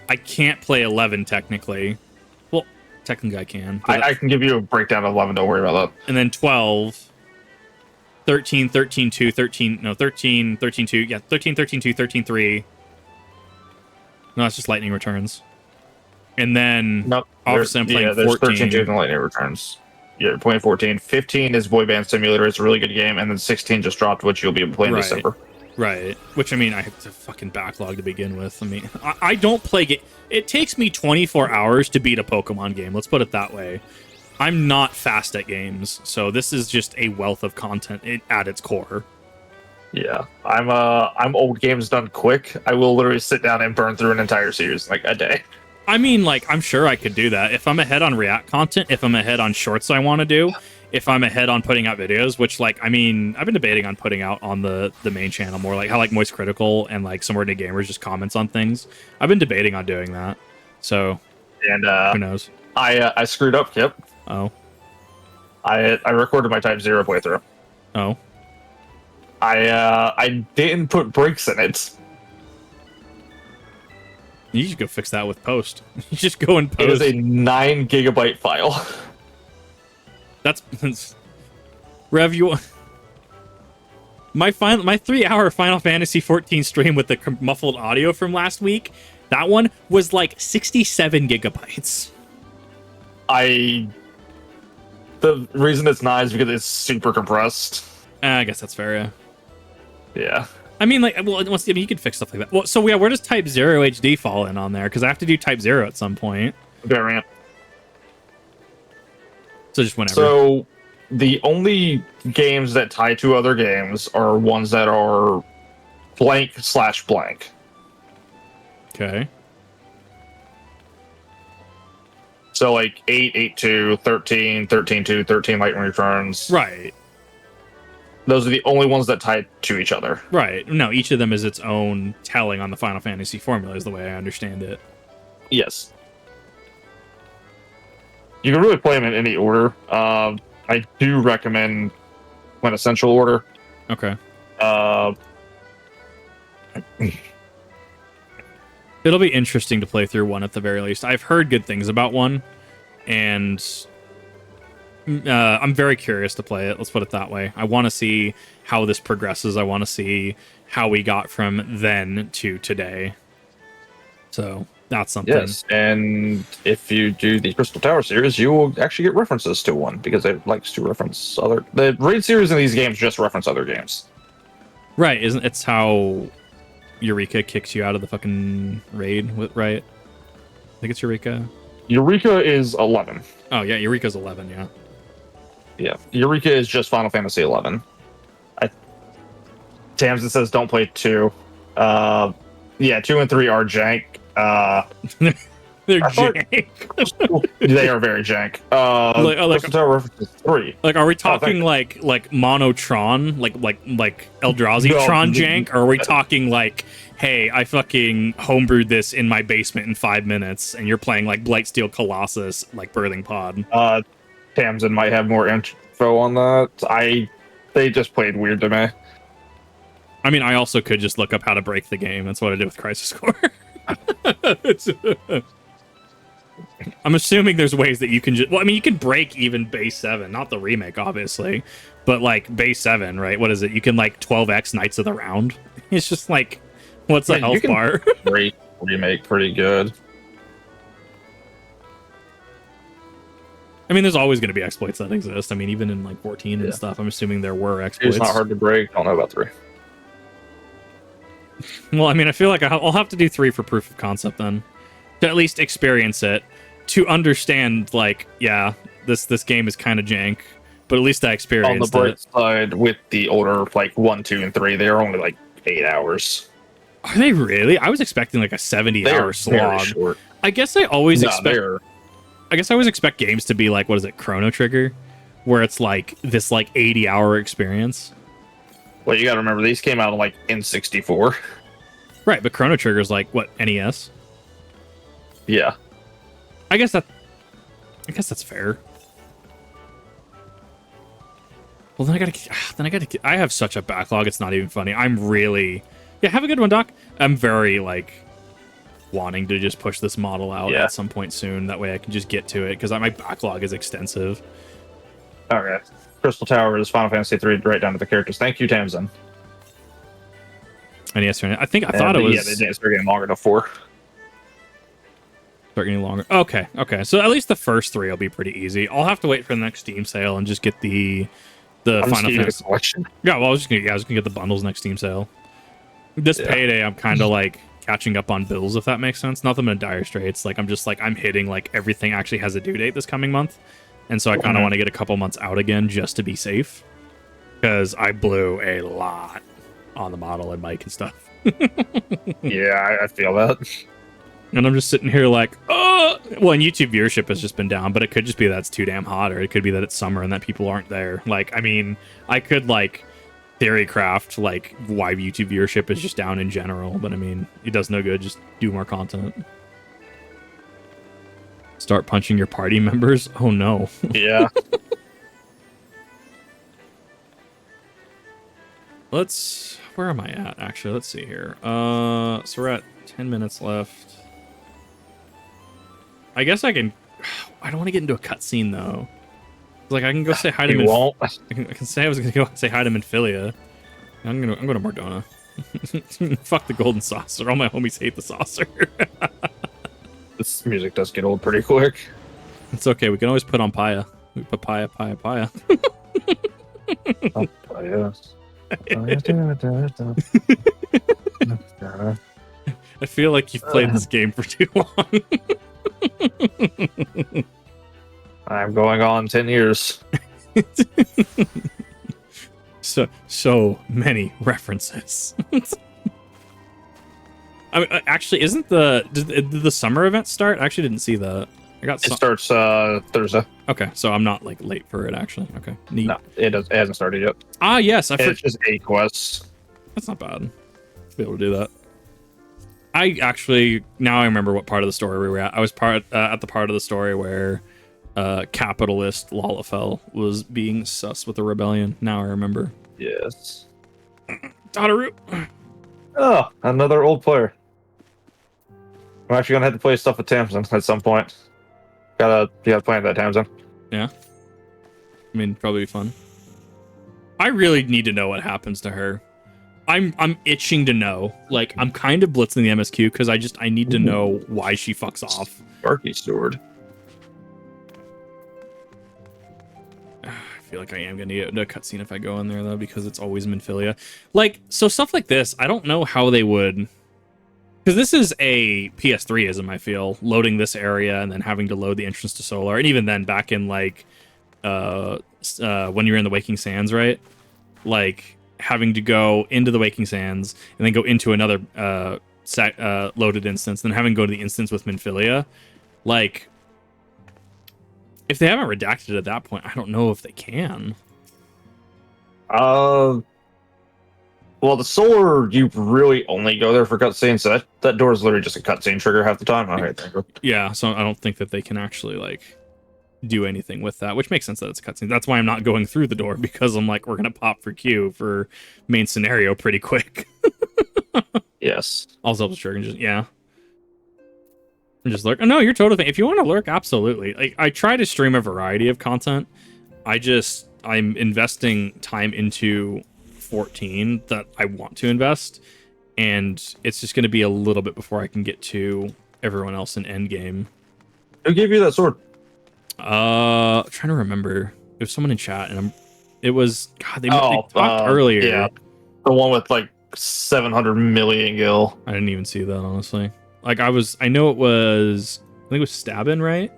I can't play 11 technically. Well, technically I can. I can give you a breakdown of 11, don't worry about that. And then 12, 13, 13, 2, 13, no, 13, 13, 2, yeah, 13, 13, 2, 13, 3. No, that's just Lightning Returns. And then, nope, obviously I'm playing there's 14. 13, 2, and Lightning Returns. Yeah, playing 14. 15 is Boy Band Simulator. It's a really good game. And then 16 just dropped, which you'll be able to play in December. Right. Which, I mean, I have a fucking backlog to begin with. I mean, I don't play it. It takes me 24 hours to beat a Pokemon game. Let's put it that way. I'm not fast at games, so this is just a wealth of content at its core. Yeah, I'm old games done quick. I will literally sit down and burn through an entire series in like a day. I mean, like, I'm sure I could do that if I'm ahead on React content, if I'm ahead on shorts I want to do, if I'm ahead on putting out videos, which, like, I mean, I've been debating on putting out on the main channel more, like how like Moist Critical and like Somewhere New Gamers just comments on things. I've been debating on doing that. So, and who knows? I screwed up, Kip. Oh. I recorded my Type 0 playthrough. Oh. I didn't put breaks in it. You just go fix that with post. You just go and post. It is a 9 gigabyte file. That's Rev, my 3-hour Final Fantasy XIV stream with the muffled audio from last week, that one was like 67 gigabytes. The reason it's 9 is because it's super compressed. I guess that's fair, yeah. Yeah. I mean, like, well, you could fix stuff like that. Well, so yeah, where does Type 0 HD fall in on there? Because I have to do Type 0 at some point. Variant. So just whenever. So the only games that tie to other games are ones that are blank/blank. Okay. So like 8, 8-2, 13, 13-2, 13 Lightning Returns. Right. Those are the only ones that tie to each other. Right. No, each of them is its own telling on the Final Fantasy formula, is the way I understand it. Yes. You can really play them in any order. I do recommend Quintessential order. Okay. It'll be interesting to play through one at the very least. I've heard good things about one, and I'm very curious to play it. Let's put it that way. I want to see how this progresses. I want to see how we got from then to today. So that's something. Yes, and if you do the Crystal Tower series, you will actually get references to one because it likes to reference other. The raid series in these games just reference other games. Right? Isn't it's how Eureka kicks you out of the fucking raid? Right? I think it's Eureka. Eureka is 11. Oh yeah, Eureka's 11. Yeah. Yeah, Eureka is just Final Fantasy 11. Tamsin says don't play 2. Yeah, 2 and 3 are jank. They're thought- jank. They are very jank. Crystal Tower references 3. Like, are we talking like Monotron, like Eldrazi Tron jank, or are we talking like, hey, I fucking homebrewed this in my basement in 5 minutes, and you're playing like Blightsteel Colossus, like Birthing Pod? Tamsin might have more info on that. They just played weird to me. I mean, I also could just look up how to break the game. That's what I did with Crisis Core. I'm assuming there's ways that you can just... Well, I mean, you can break even base 7. Not the remake, obviously. But, like, base 7, right? What is it? You can, like, 12x Knights of the Round. It's just, like, what's the health bar? Break remake pretty good. I mean, there's always going to be exploits that exist. I mean, even in, like, 14 and stuff, I'm assuming there were exploits. It's not hard to break. I don't know about 3. Well, I mean, I feel like I'll have to do 3 for proof of concept, then. To at least experience it. To understand, like, yeah, this game is kind of jank, but at least I experienced it. On the bright side, with the older, like, 1, 2, and 3, they are only, like, 8 hours. Are they really? I was expecting, like, a 70-hour slog. Short. I guess I always expect games to be like, what is it, Chrono Trigger? Where it's, like, this, like, 80-hour experience. Well, you gotta remember, these came out, like, in 64. Right, but Chrono Trigger's like, what, NES? Yeah. I guess that's fair. Well, then I have such a backlog, it's not even funny. I'm really... Yeah, have a good one, Doc. I'm very, like, wanting to just push this model out at some point soon. That way I can just get to it, because my backlog is extensive. Okay. Crystal Tower is Final Fantasy 3 right down to the characters. Thank you, Tamsin. And yes, I thought it was... Yeah, they didn't start getting longer to 4. Start getting longer. Okay. So at least the first 3 will be pretty easy. I'll have to wait for the next Steam sale and just get the Final Fantasy collection. Yeah, well, I was gonna get the bundles next Steam sale. This payday, I'm kind of like catching up on bills, if that makes sense. Not that I'm in dire straits. Like, I'm hitting like everything actually has a due date this coming month, and so I kind of want to get a couple months out again just to be safe, because I blew a lot on the model and mic and stuff. Yeah, I feel that. And I'm just sitting here like, oh! Well, and YouTube viewership has just been down, but it could just be that it's too damn hot, or it could be that it's summer and that people aren't there. Like, I mean, I could, like, theory craft, like, why YouTube viewership is just down in general, but I mean, it does no good. Just do more content. Start punching your party members? Oh, no. Yeah. Where am I at, actually? Let's see here. So we're at 10 minutes left. I guess I can... I don't want to get into a cutscene, though. Like, I can go say hi to... You won't? I can say I was going to go say hi to Minfilia. I'm going to Mardona. Fuck the golden saucer. All my homies hate the saucer. This music does get old pretty quick. It's okay. We can always put on Paya. We put Paya. Oh, yes. I feel like you've played this game for too long. I'm going on 10 years. So many references. I mean, actually, did the summer event start? I actually didn't see that. It starts Thursday. Okay, so I'm not like late for it actually. Okay, neat. No, it hasn't started yet. Ah, yes, It's just 8 quests. That's not bad. To be able to do that. I actually now I remember what part of the story we were at. I was at the part of the story where capitalist Lalafell was being sus with the rebellion. Now I remember. Yes. Dadaru. Oh, another old player. I'm actually gonna have to play stuff with Tamsin at some point. You gotta play that, Tamsin. Yeah. I mean, probably be fun. I really need to know what happens to her. I'm itching to know. Like, I'm kind of blitzing the MSQ because I need to know why she fucks off. Sparky Sword. I feel like I am gonna get a cutscene if I go in there though, because it's always Minfilia. Like, so stuff like this, I don't know how they would Because this is a PS3ism, I feel, loading this area and then having to load the entrance to Solar, and even then, back in like when you were in the Waking Sands, right? Like having to go into the Waking Sands and then go into another loaded instance, then having to go to the instance with Minfilia. Like, if they haven't redacted it at that point, I don't know if they can. Well, the Solar, you really only go there for cutscenes, so that door is literally just a cutscene trigger half the time. Okay, thank you. Yeah, so I don't think that they can actually, like, do anything with that, which makes sense that it's a cutscene. That's why I'm not going through the door, because I'm like, we're going to pop for Q for main scenario pretty quick. Yes. Also, the trigger, just, yeah. And just lurk. Oh, no, you're totally. If you want to lurk, absolutely. Like, I try to stream a variety of content. I'm investing time into 14 that I want to invest, and it's just going to be a little bit before I can get to everyone else in Endgame. Who gave you that sword? I'm trying to remember. It was someone in chat, and it was God. They talked earlier. Yeah, the one with like 700 million gil. I didn't even see that, honestly. Like I know it was. I think it was Stabin, right?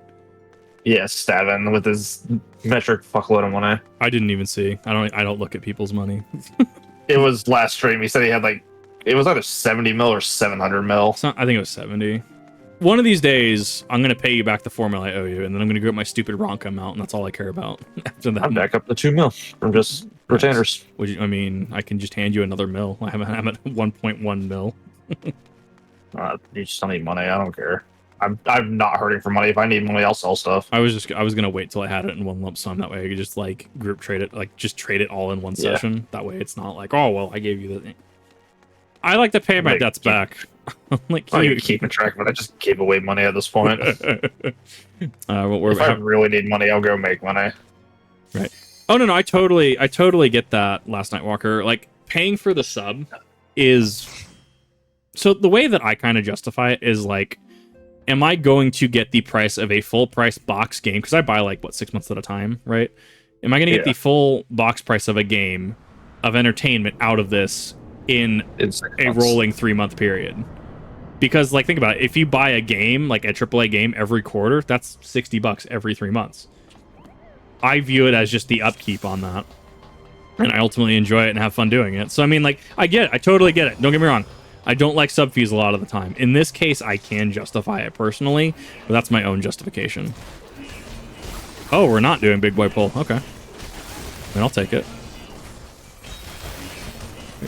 Yeah, Stabin with his metric fuckload of money. I didn't even see. I don't look at people's money. It was last stream. He said he had like, it was either 70 mil or 700 mil. I think it was 70. One of these days, I'm gonna pay you back the 4 mil I owe you, and then I'm gonna get my stupid Ronka amount, and that's all I care about. After that, I'm back up to 2 mil from just retainers. I mean, I can just hand you another mil. I'm at 1.1 mil. You just don't need money. I don't care. I'm not hurting for money. If I need money, I'll sell stuff. I was gonna wait till I had it in one lump sum. That way I could just like group trade it, like just trade it all in one session. That way it's not like, oh well, I gave you the. I like to pay my debts back. Like you keeping track of it. I just gave away money at this point. If I really need money, I'll go make money. Right. Oh no, I totally get that, Last Night Walker. Like, paying for the sub is, so the way that I kind of justify it is like, am I going to get the price of a full price box game? Because I buy like 6 months at a time, right? Am I going to get the full box price of a game of entertainment out of this in a rolling 3-month period? Because, like, think about it. If you buy a game, like a AAA game every quarter, that's $60 every 3 months. I view it as just the upkeep on that. And I ultimately enjoy it and have fun doing it. So, I mean, like, I get it. I totally get it. Don't get me wrong. I don't like sub fees a lot of the time. In this case, I can justify it personally, but that's my own justification. Oh, we're not doing big boy pull. Okay. Then I'll take it.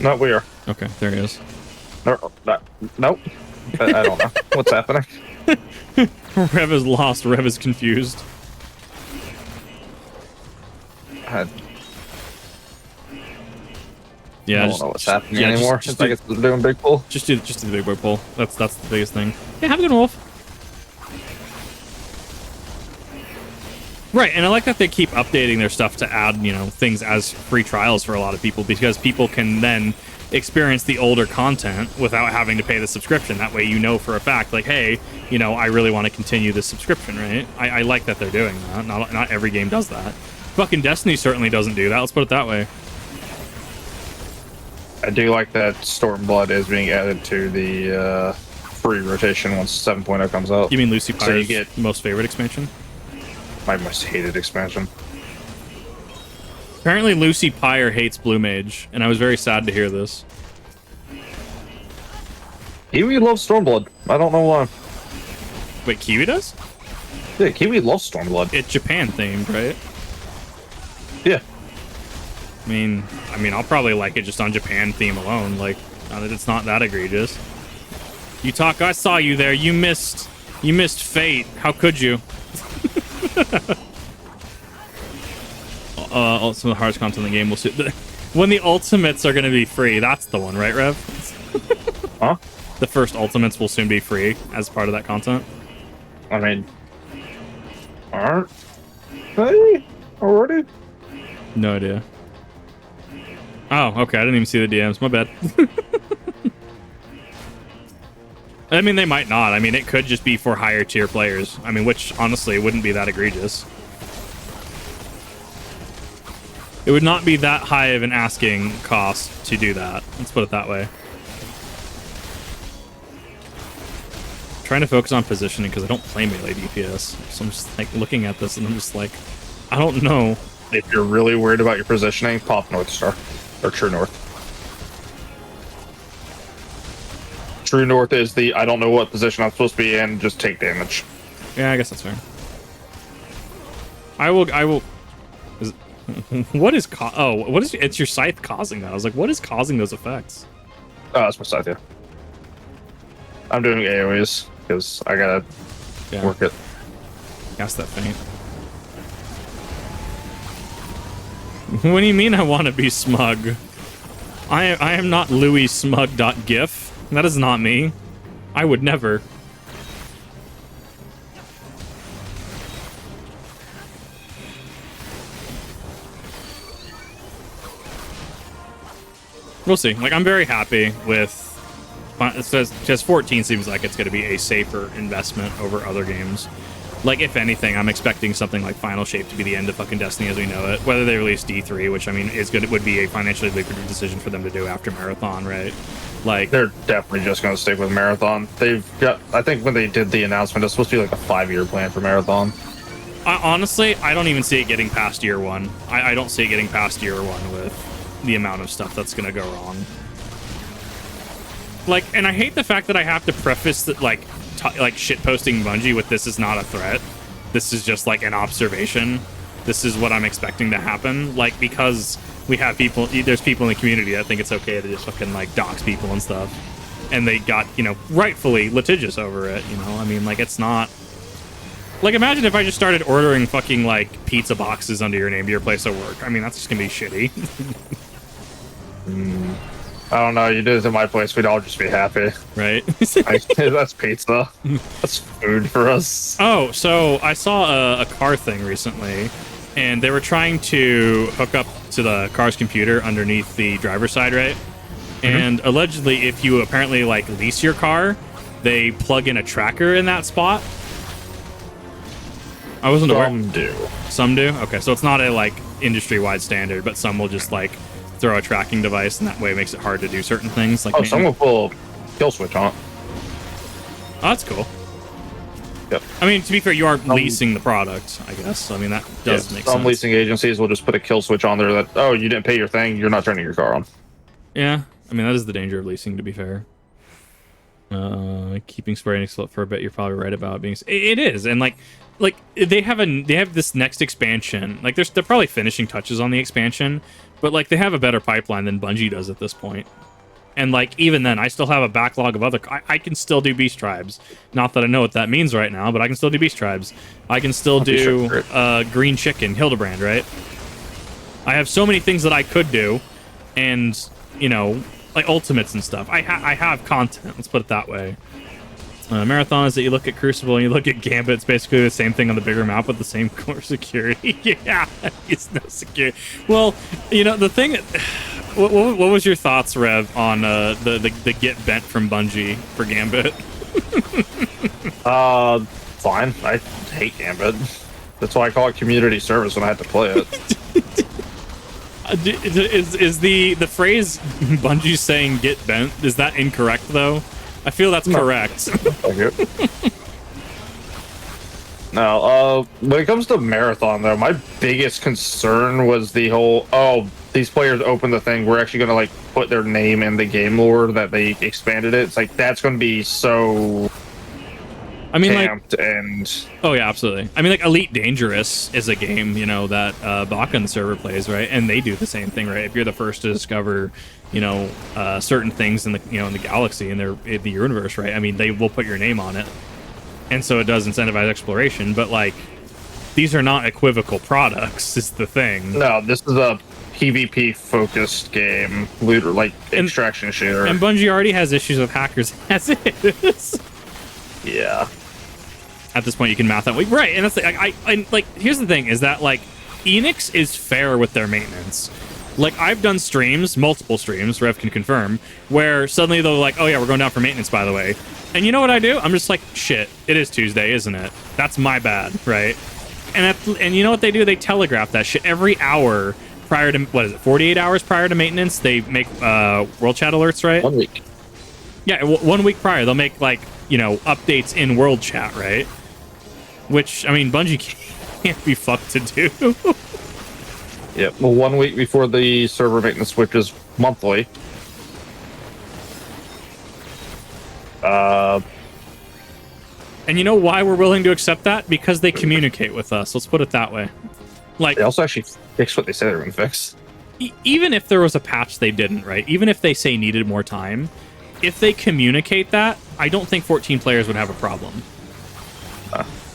No, we are. Okay, there he is. Nope. I don't know. What's happening? Rev is lost. Rev is confused. Yeah, I don't know what's happening anymore. Just like it's doing big pull. Just do the big boy pull. That's the biggest thing. Yeah, have a good one, Wolf. Right, and I like that they keep updating their stuff to add, things as free trials for a lot of people, because people can then experience the older content without having to pay the subscription. That way, for a fact, like, hey, I really want to continue this subscription, right? I like that they're doing that. Not every game does that. Fucking Destiny certainly doesn't do that. Let's put it that way. I do like that Stormblood is being added to the free rotation once 7.0 comes out. You mean Lucy Pyre's so you get most favorite expansion? My most hated expansion. Apparently Lucy Pyre hates Blue Mage, and I was very sad to hear this. Kiwi loves Stormblood. I don't know why. Wait, Kiwi does? Yeah, Kiwi loves Stormblood. It's Japan themed, right? Yeah. I mean, I'll probably like it just on Japan theme alone. Like, it's not that egregious. You talk. I saw you there. You missed Fate. How could you? Some of the hardest content in the game will see. When the ultimates are going to be free, that's the one, right, Rev? Huh? The first ultimates will soon be free as part of that content. I mean, aren't they already? No idea. Oh, okay. I didn't even see the DMs. My bad. I mean, they might not. I mean, it could just be for higher tier players. I mean, which honestly wouldn't be that egregious. It would not be that high of an asking cost to do that. Let's put it that way. trying to focus on positioning because I don't play melee DPS. So I'm just like looking at this and I'm just like, I don't know. If you're really worried about your positioning, pop North Star or True North. True North is the I don't know what position I'm supposed to be in, just take damage. Yeah, I guess that's fair. I will. What is what is it's your scythe causing that? I was like, what is causing those effects? Oh, that's my side, yeah. I'm doing AoEs because I gotta work it. Gas that feint. What do you mean I want to be smug? I am not Louis Smug.gif. That is not me. I would never. We'll see. Like, I'm very happy with... It says 14 seems like it's going to be a safer investment over other games. Like, if anything, I'm expecting something like Final Shape to be the end of fucking Destiny as we know it. Whether they release D3, which, I mean, is good, it would be a financially lucrative decision for them to do after Marathon, right? Like, they're definitely just going to stick with Marathon. They've got... I think when they did the announcement, it's supposed to be like a 5-year plan for Marathon. Honestly, I don't even see it getting past year one. I don't see it getting past year one with the amount of stuff that's gonna go wrong. Like, and I hate the fact that I have to preface that, like shit posting Bungie with this is not a threat. This is just like an observation. This is what I'm expecting to happen. Like, because we have people, there's people in the community that think it's okay to just fucking like dox people and stuff, and they got, you know, rightfully litigious over it. You know, I mean, like, it's not. Like, imagine if I just started ordering fucking like pizza boxes under your name to your place of work. I mean, that's just gonna be shitty. I don't know. You did it to my place, we'd all just be happy. Right? That's pizza. That's food for us. Oh, so I saw a car thing recently, and they were trying to hook up to the car's computer underneath the driver's side, right? And allegedly, if you apparently like lease your car, they plug in a tracker in that spot. I wasn't aware. Some do. Some do? Okay, so it's not a like industry-wide standard, but some will just like throw a tracking device, and that way it makes it hard to do certain things. Like, oh, some will pull kill switch on it. Oh, that's cool. Yep. I mean, to be fair, you are leasing the product, I guess. So, I mean, that does make sense. Some leasing agencies will just put a kill switch on there that, oh, you didn't pay your thing, you're not turning your car on. Yeah, I mean, that is the danger of leasing, to be fair. Keeping Square Enix afloat for a bit, you're probably right about being... It is, and like they have this next expansion. Like, they're probably finishing touches on the expansion, but like they have a better pipeline than Bungie does at this point. And like, even then, I still have a backlog of other... I can still do Beast Tribes. Not that I know what that means right now, but I can still do Beast Tribes. I can still do Green Chicken, Hildebrand, right? I have so many things that I could do, and, you know, like ultimates and stuff. I have content, let's put it that way. Marathon is that you look at Crucible and you look at Gambit. It's basically the same thing on the bigger map with the same core security. Yeah, it's no security. Well, you know, the thing... What was your thoughts, Rev, on the get bent from Bungie for Gambit? Fine. I hate Gambit. That's why I call it community service when I have to play it. Is the phrase Bungie saying get bent, is that incorrect though? I feel that's correct. No, when it comes to Marathon though, my biggest concern was the whole, oh, these players open the thing, we're actually going to like put their name in the game lore that they expanded it. It's like, that's going to be so... I mean, camped and... Oh yeah, absolutely. I mean, like, Elite Dangerous is a game, you know, that Baka on the server plays, right? And they do the same thing, right? If you're the first to discover, you know, certain things in the, you know, in the galaxy and in the universe, right? I mean, they will put your name on it. And so it does incentivize exploration, but like, these are not equivocal products, is the thing. No, this is a PvP focused game, looter, like extraction shooter. And Bungie already has issues with hackers as it is. Yeah. At this point, you can math that way, right? And that's the, I like. Here's the thing: is that like Enix is fair with their maintenance. Like, I've done streams, multiple streams, Rev can confirm, where suddenly they're like, "Oh yeah, we're going down for maintenance, by the way." And you know what I do? I'm just like, "Shit, it is Tuesday, isn't it? That's my bad, right?" And you know what they do? They telegraph that shit every hour prior to, what is it, 48 hours prior to maintenance. They make world chat alerts, right? 1 week. Yeah, 1 week prior, they'll make, like, you know, updates in world chat, right? Which, I mean, Bungie can't be fucked to do. Yeah, well, 1 week before the server maintenance switches monthly. And you know why we're willing to accept that? Because they communicate with us. Let's put it that way. Like, they also actually fixed what they said they were going to fix. Even if there was a patch they didn't, right? Even if they say needed more time, if they communicate that, I don't think 14 players would have a problem.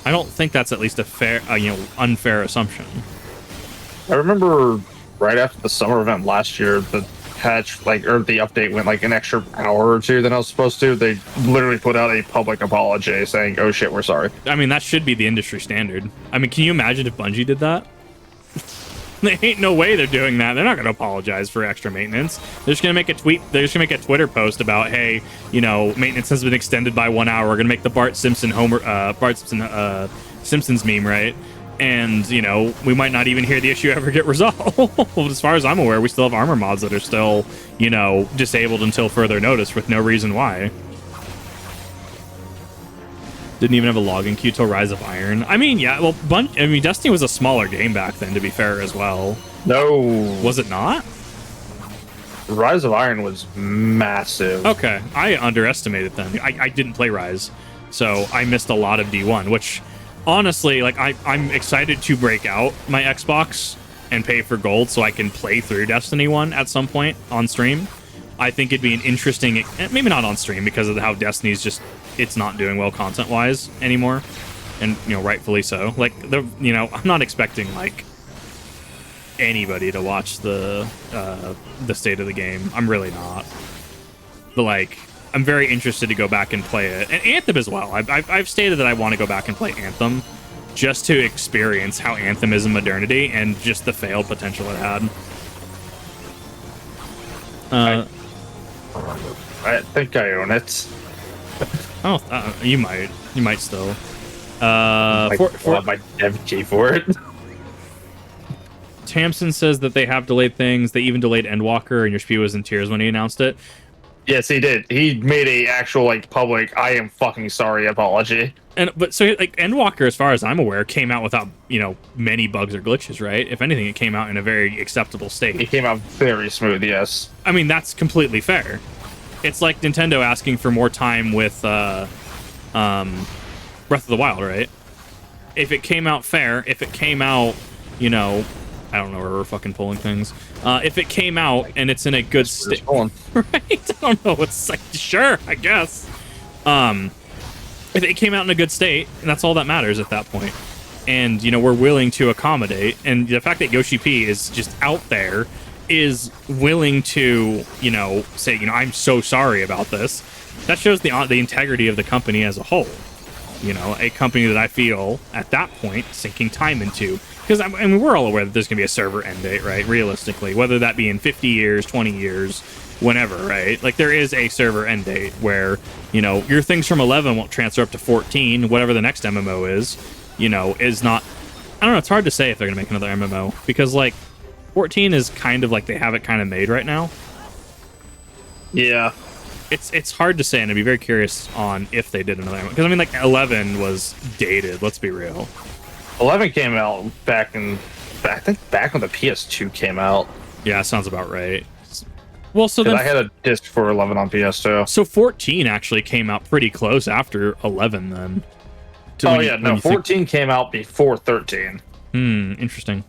I don't think that's at least a fair, unfair assumption. I remember right after the summer event last year, the patch, or the update went like an extra hour or two than I was supposed to. They literally put out a public apology saying, "Oh shit, we're sorry." I mean, that should be the industry standard. I mean, can you imagine if Bungie did that? There ain't no way they're doing that. They're not going to apologize for extra maintenance. They're just going to make a tweet. They're just going to make a Twitter post about, hey, maintenance has been extended by 1 hour. We're going to make the Bart Simpsons meme, right? And, we might not even hear the issue ever get resolved. As far as I'm aware, we still have armor mods that are still, disabled until further notice with no reason why. Didn't even have a login queue till Rise of Iron. I mean, yeah, well, Destiny was a smaller game back then, to be fair, as well. No. Was it not? Rise of Iron was massive. Okay, I underestimated them. I didn't play Rise, so I missed a lot of D1, which, honestly, I'm excited to break out my Xbox and pay for gold so I can play through Destiny 1 at some point on stream. I think it'd be an interesting, maybe not on stream because of how Destiny's just, it's not doing well content-wise anymore, and rightfully so. Like, I'm not expecting anybody to watch the state of the game. I'm really not. But I'm very interested to go back and play it, and Anthem as well. I've stated that I want to go back and play Anthem just to experience how Anthem is in modernity and just the failed potential it had. I think I own it. Oh, you might still. My dev key for it. Tamsin says that they have delayed things. They even delayed Endwalker, and your spew was in tears when he announced it. Yes, he did. He made a actual public "I am fucking sorry" apology. But Endwalker, as far as I'm aware, came out without many bugs or glitches, right? If anything, it came out in a very acceptable state. It came out very smooth. Yes. I mean, that's completely fair. It's like Nintendo asking for more time with Breath of the Wild, right? If it came out fair, if it came out, I don't know where we're fucking pulling things. If it came out and it's in a good state, right? I don't know. It's sure, I guess. If it came out in a good state, and that's all that matters at that point. And we're willing to accommodate. And the fact that Yoshi P is just out there is willing to, say, I'm so sorry about this. That shows the integrity of the company as a whole. A company that I feel at that point sinking time into. Because, I mean, we're all aware that there's going to be a server end date, right? Realistically, whether that be in 50 years, 20 years, whenever, right? There is a server end date where, your things from 11 won't transfer up to 14, whatever the next MMO is, is not... I don't know, it's hard to say if they're going to make another MMO. Because, 14 is kind of they have it kind of made right now. Yeah. It's hard to say, and I'd be very curious on if they did another MMO. Because, I mean, 11 was dated, let's be real. 11 came out back when the PS2 came out. Yeah, sounds about right. Well, so then I had a disc for 11 on PS2. So 14 actually came out pretty close after 11 then. 14 came out before 13. Interesting.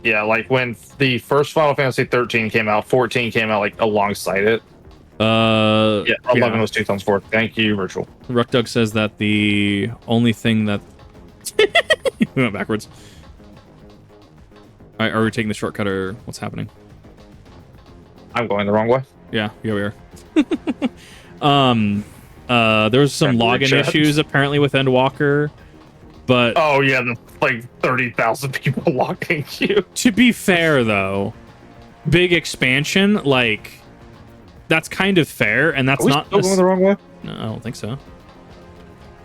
Yeah, when the first Final Fantasy 13 came out, 14 came out alongside it. 11 was 2004. Thank you, Virtual. Ruckdug says that the only thing that we went backwards. All right, are we taking the shortcut or what's happening? I'm going the wrong way. Yeah, we are. There was some login issues apparently with Endwalker, but oh yeah, the 30,000 people logging you. To be fair though, big expansion, that's kind of fair, and that's not still going the wrong way. No, I don't think so.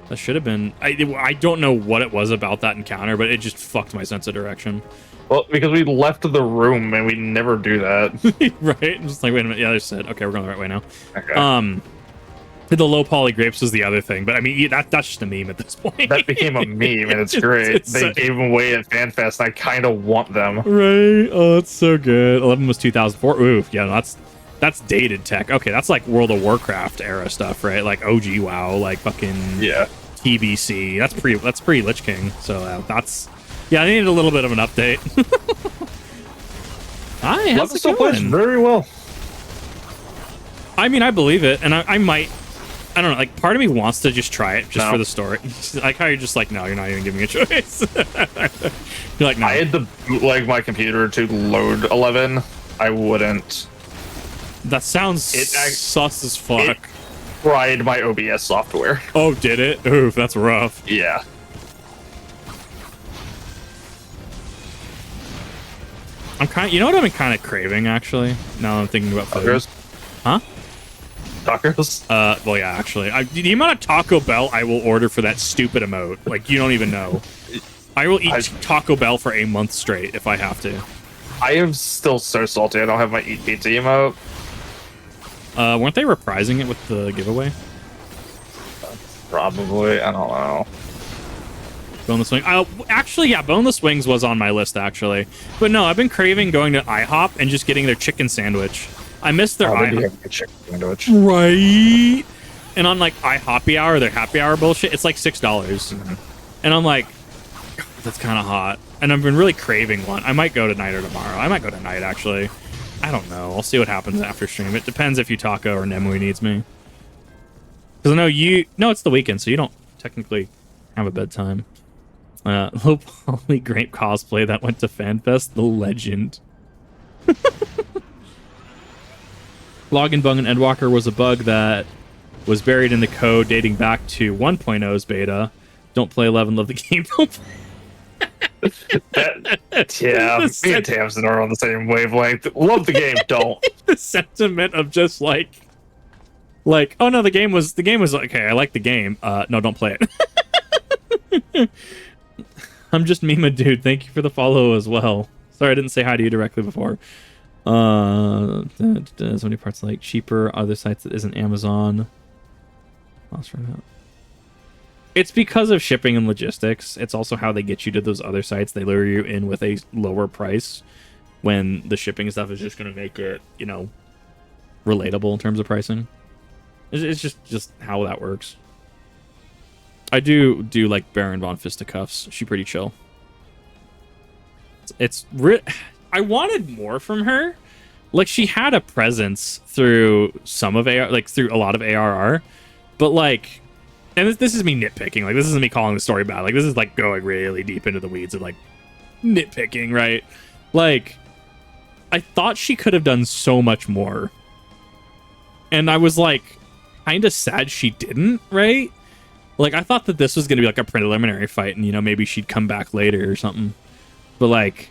That should have been. I don't know what it was about that encounter, but it just fucked my sense of direction. Well, because we left the room and we never do that. Right? I'm just wait a minute. Yeah, there's it. Okay, we're going the right way now. Okay. The low poly grapes was the other thing, but I mean that's just a meme at this point. That became a meme, and it's great. They gave them away at FanFest, and I kind of want them. Right? Oh, that's so good. 11 was 2004. Ooh, yeah, that's dated tech. Okay, that's like World of Warcraft era stuff, right? Like OG WoW, like fucking TBC. That's pre Lich King. So I needed a little bit of an update. Hi, how's it still going? plays very well. I mean, I believe it, and I might. I don't know. Like, part of me wants to just try it just for the story. Like how you're just like, no, you're not even giving me a choice. You're like, no. I had to bootleg my computer to load 11. I wouldn't. That sounds sus as fuck. It fried my OBS software. Oh, did it? Oof, that's rough. Yeah. You know what I've been kind of craving, actually? Now I'm thinking about food. Tacos? Huh? Tacos? Well, yeah, actually. The amount of Taco Bell I will order for that stupid emote, like, you don't even know. I will eat Taco Bell for a month straight if I have to. I am still so salty I don't have my Eat Pizza emote. Weren't they reprising it with the giveaway? Probably. I don't know. Boneless wing. Actually, yeah, boneless wings was on my list, actually. But no, I've been craving going to IHOP and just getting their chicken sandwich. I miss their IHOP chicken sandwich. Right. And on like IHOppy hour, their happy hour bullshit, it's like $6. Mm-hmm. And I'm like, God, that's kind of hot. And I've been really craving one. I might go tonight or tomorrow. I might go tonight, actually. I don't know. I'll see what happens after stream. It depends if Yutaka or Nemui needs me. Because I know no, it's the weekend, so you don't technically have a bedtime. Low poly grape cosplay that went to FanFest, the legend. Login bug in Endwalker was a bug that was buried in the code dating back to 1.0's beta. Don't play 11, love the game. Yeah, me and Tamsin are on the same wavelength. Love the game, don't. The sentiment of just like, oh no, the game was okay. I like the game. No, don't play it. I'm just Mima dude. Thank you for the follow as well. Sorry I didn't say hi to you directly before. So many parts like cheaper other sites that isn't Amazon. Lost right now. It's because of shipping and logistics. It's also how they get you to those other sites. They lure you in with a lower price when the shipping stuff is just going to make it, you know, relatable in terms of pricing. It's just how that works. I do like Baron von Fisticuffs. She's pretty chill. I wanted more from her. Like, she had a presence through some of AR, like through a lot of ARR, but like, and this is me nitpicking. Like, this isn't me calling the story bad. Like, this is like going really deep into the weeds of like nitpicking, right? Like, I thought she could have done so much more, and I was like, kind of sad she didn't, right? Like, I thought that this was going to be like a preliminary fight and, you know, maybe she'd come back later or something. But, like,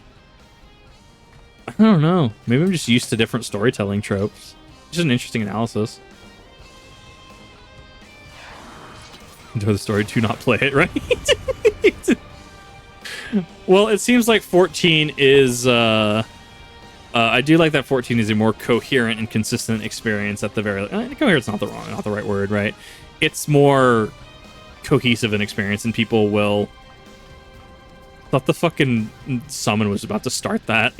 I don't know. Maybe I'm just used to different storytelling tropes. Just an interesting analysis. Enjoy the story, do not play it, right? Well, it seems like 14 is... I do like that 14 is a more coherent and consistent experience at the very... coherent's not the right word, right? It's more cohesive an experience, and people will... Thought the fucking summon was about to start that.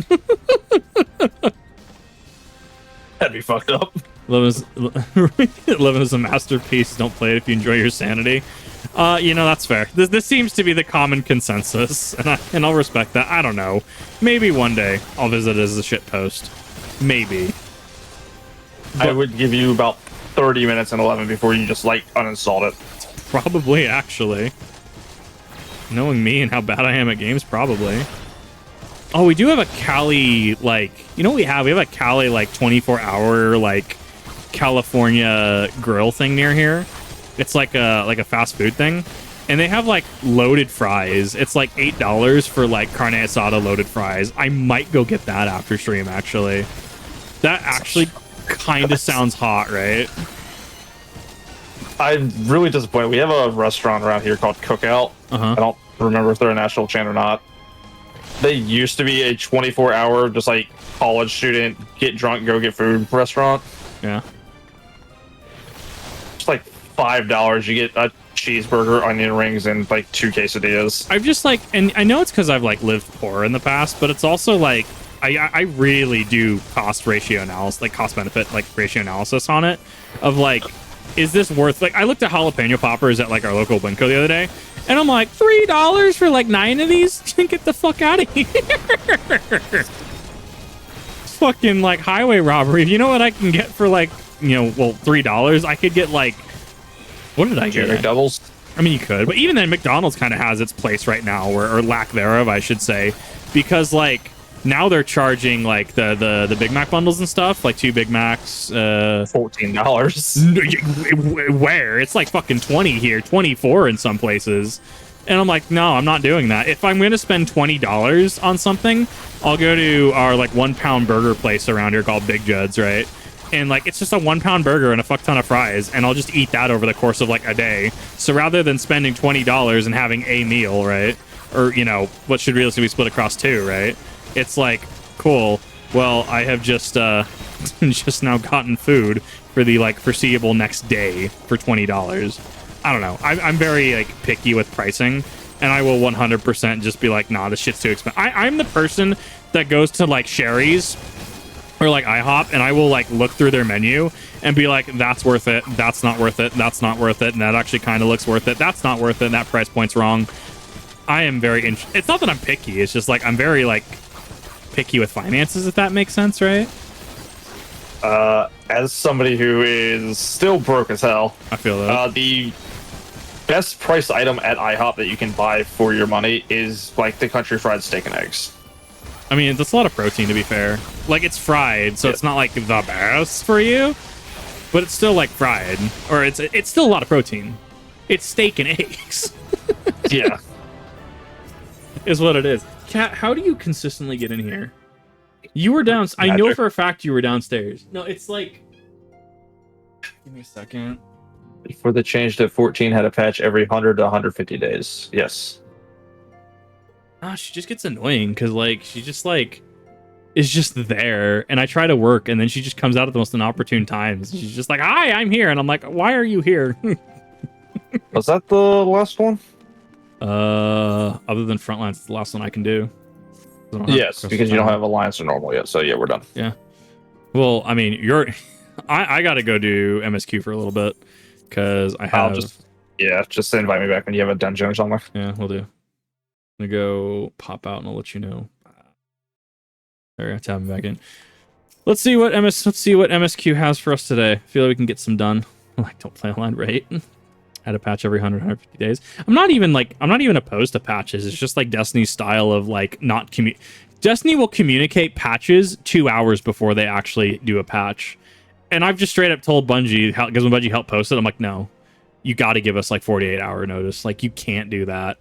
That'd be fucked up. 11 is a masterpiece. Don't play it if you enjoy your sanity. You know, that's fair. This seems to be the common consensus, and I'll respect that. I don't know. Maybe one day I'll visit it as a shit post. Maybe. But I would give you about 30 minutes in 11 before you just, like, uninstalled it. Probably, actually. Knowing me and how bad I am at games, probably. Oh, we do have a Cali, like... You know what we have? We have a Cali, like, 24-hour, like, California grill thing near here. It's like a fast food thing. And they have, like, loaded fries. It's, like, $8 for, like, carne asada loaded fries. I might go get that after stream, actually. That actually kind of sounds hot, right? I'm really disappointed. We have a restaurant around here called Cookout. I don't remember if they're a national chain or not. They used to be a 24-hour, just like college student, get drunk, go get food restaurant. Yeah. Just like $5, you get a cheeseburger, onion rings, and like 2 quesadillas. I've just like, and I know it's because I've like lived poor in the past, but it's also like I really do cost ratio analysis, like cost benefit like ratio analysis on it, of like, is this worth, like I looked at jalapeno poppers at like our local Winco the other day, and I'm like, $3 for like 9 of these? Get the fuck out of here. Fucking like highway robbery. You know what I can get for like, you know, well, $3? I could get like, what did I get? McDoubles. I mean, you could, but even then, McDonald's kind of has its place right now, or lack thereof, I should say, because like now they're charging like the Big Mac bundles and stuff, like 2 Big Macs, $14. Where it's like fucking 20 here, 24 in some places, and I'm like, no, I'm not doing that. If I'm gonna spend $20 on something, I'll go to our like 1 pound burger place around here called Big Judd's, right? And like it's just a 1 pound burger and a fuck ton of fries, and I'll just eat that over the course of like a day. So rather than spending $20 and having a meal, right, or you know what should realistically be split across 2, right? It's like, cool. Well, I have just just now gotten food for the like foreseeable next day for $20. I don't know. I'm very like picky with pricing, and I will 100% just be like, nah, this shit's too expensive. I'm the person that goes to like Sherry's or like IHOP, and I will like look through their menu and be like, that's worth it, that's not worth it, that's not worth it, and that actually kind of looks worth it, that's not worth it, and that price point's wrong. I am very it's not that I'm picky, it's just like I'm very like picky with finances, if that makes sense, right? As somebody who is still broke as hell, I feel that. The best priced item at IHOP that you can buy for your money is like the country fried steak and eggs. I mean, that's a lot of protein, to be fair. Like, it's fried, so it's not like the best for you, but it's still like fried, or it's still a lot of protein. It's steak and eggs. Yeah, is what it is. Kat, how do you consistently get in here? You were down. I know for a fact you were downstairs. No, it's like. Give me a second. Before the change to 14 had a patch every 100 to 150 days. Yes. Ah, she just gets annoying because like she just like is just there, and I try to work, and then she just comes out at the most inopportune times. She's just like, "Hi, I'm here," and I'm like, "Why are you here?" Was that the last one? Other than Frontlines, it's the last one I can do. Yes, because you don't have Alliance or normal yet. So yeah, we're done. Yeah. Well, I mean, I got to go do MSQ for a little bit because I have. Just invite me back when you have a dungeon or something. Yeah, we'll do. I'm gonna go pop out and I'll let you know. There, I have to have him back in. Let's see what MSQ has for us today. I feel like we can get some done. Like, don't play online, right? Add a patch every 150 days. I'm not even opposed to patches. It's just like Destiny's style of like not Destiny will communicate patches 2 hours before they actually do a patch. And I've just straight up told Bungie, because when Bungie helped post it, I'm like, no, you got to give us like 48-hour notice. Like, you can't do that.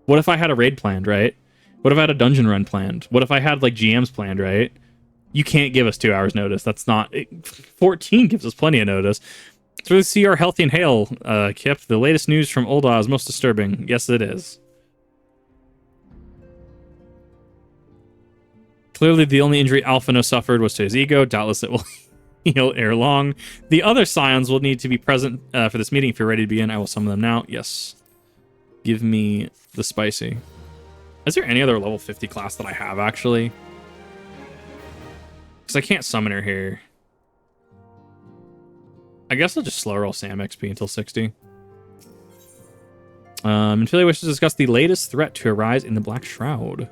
What if I had a raid planned, right? What if I had a dungeon run planned? What if I had like GMs planned, right? You can't give us 2 hours notice. That's not 14 gives us plenty of notice. So let's see our healthy and hail, Kip. The latest news from Ul'dah is most disturbing. Yes, it is. Clearly, the only injury Alphino suffered was to his ego. Doubtless it will heal ere long. The other scions will need to be present for this meeting. If you're ready to begin, I will summon them now. Yes. Give me the spicy. Is there any other level 50 class that I have, actually? Because I can't summon her here. I guess I'll just slow roll Sam XP until 60. Until he wishes to discuss the latest threat to arise in the Black Shroud.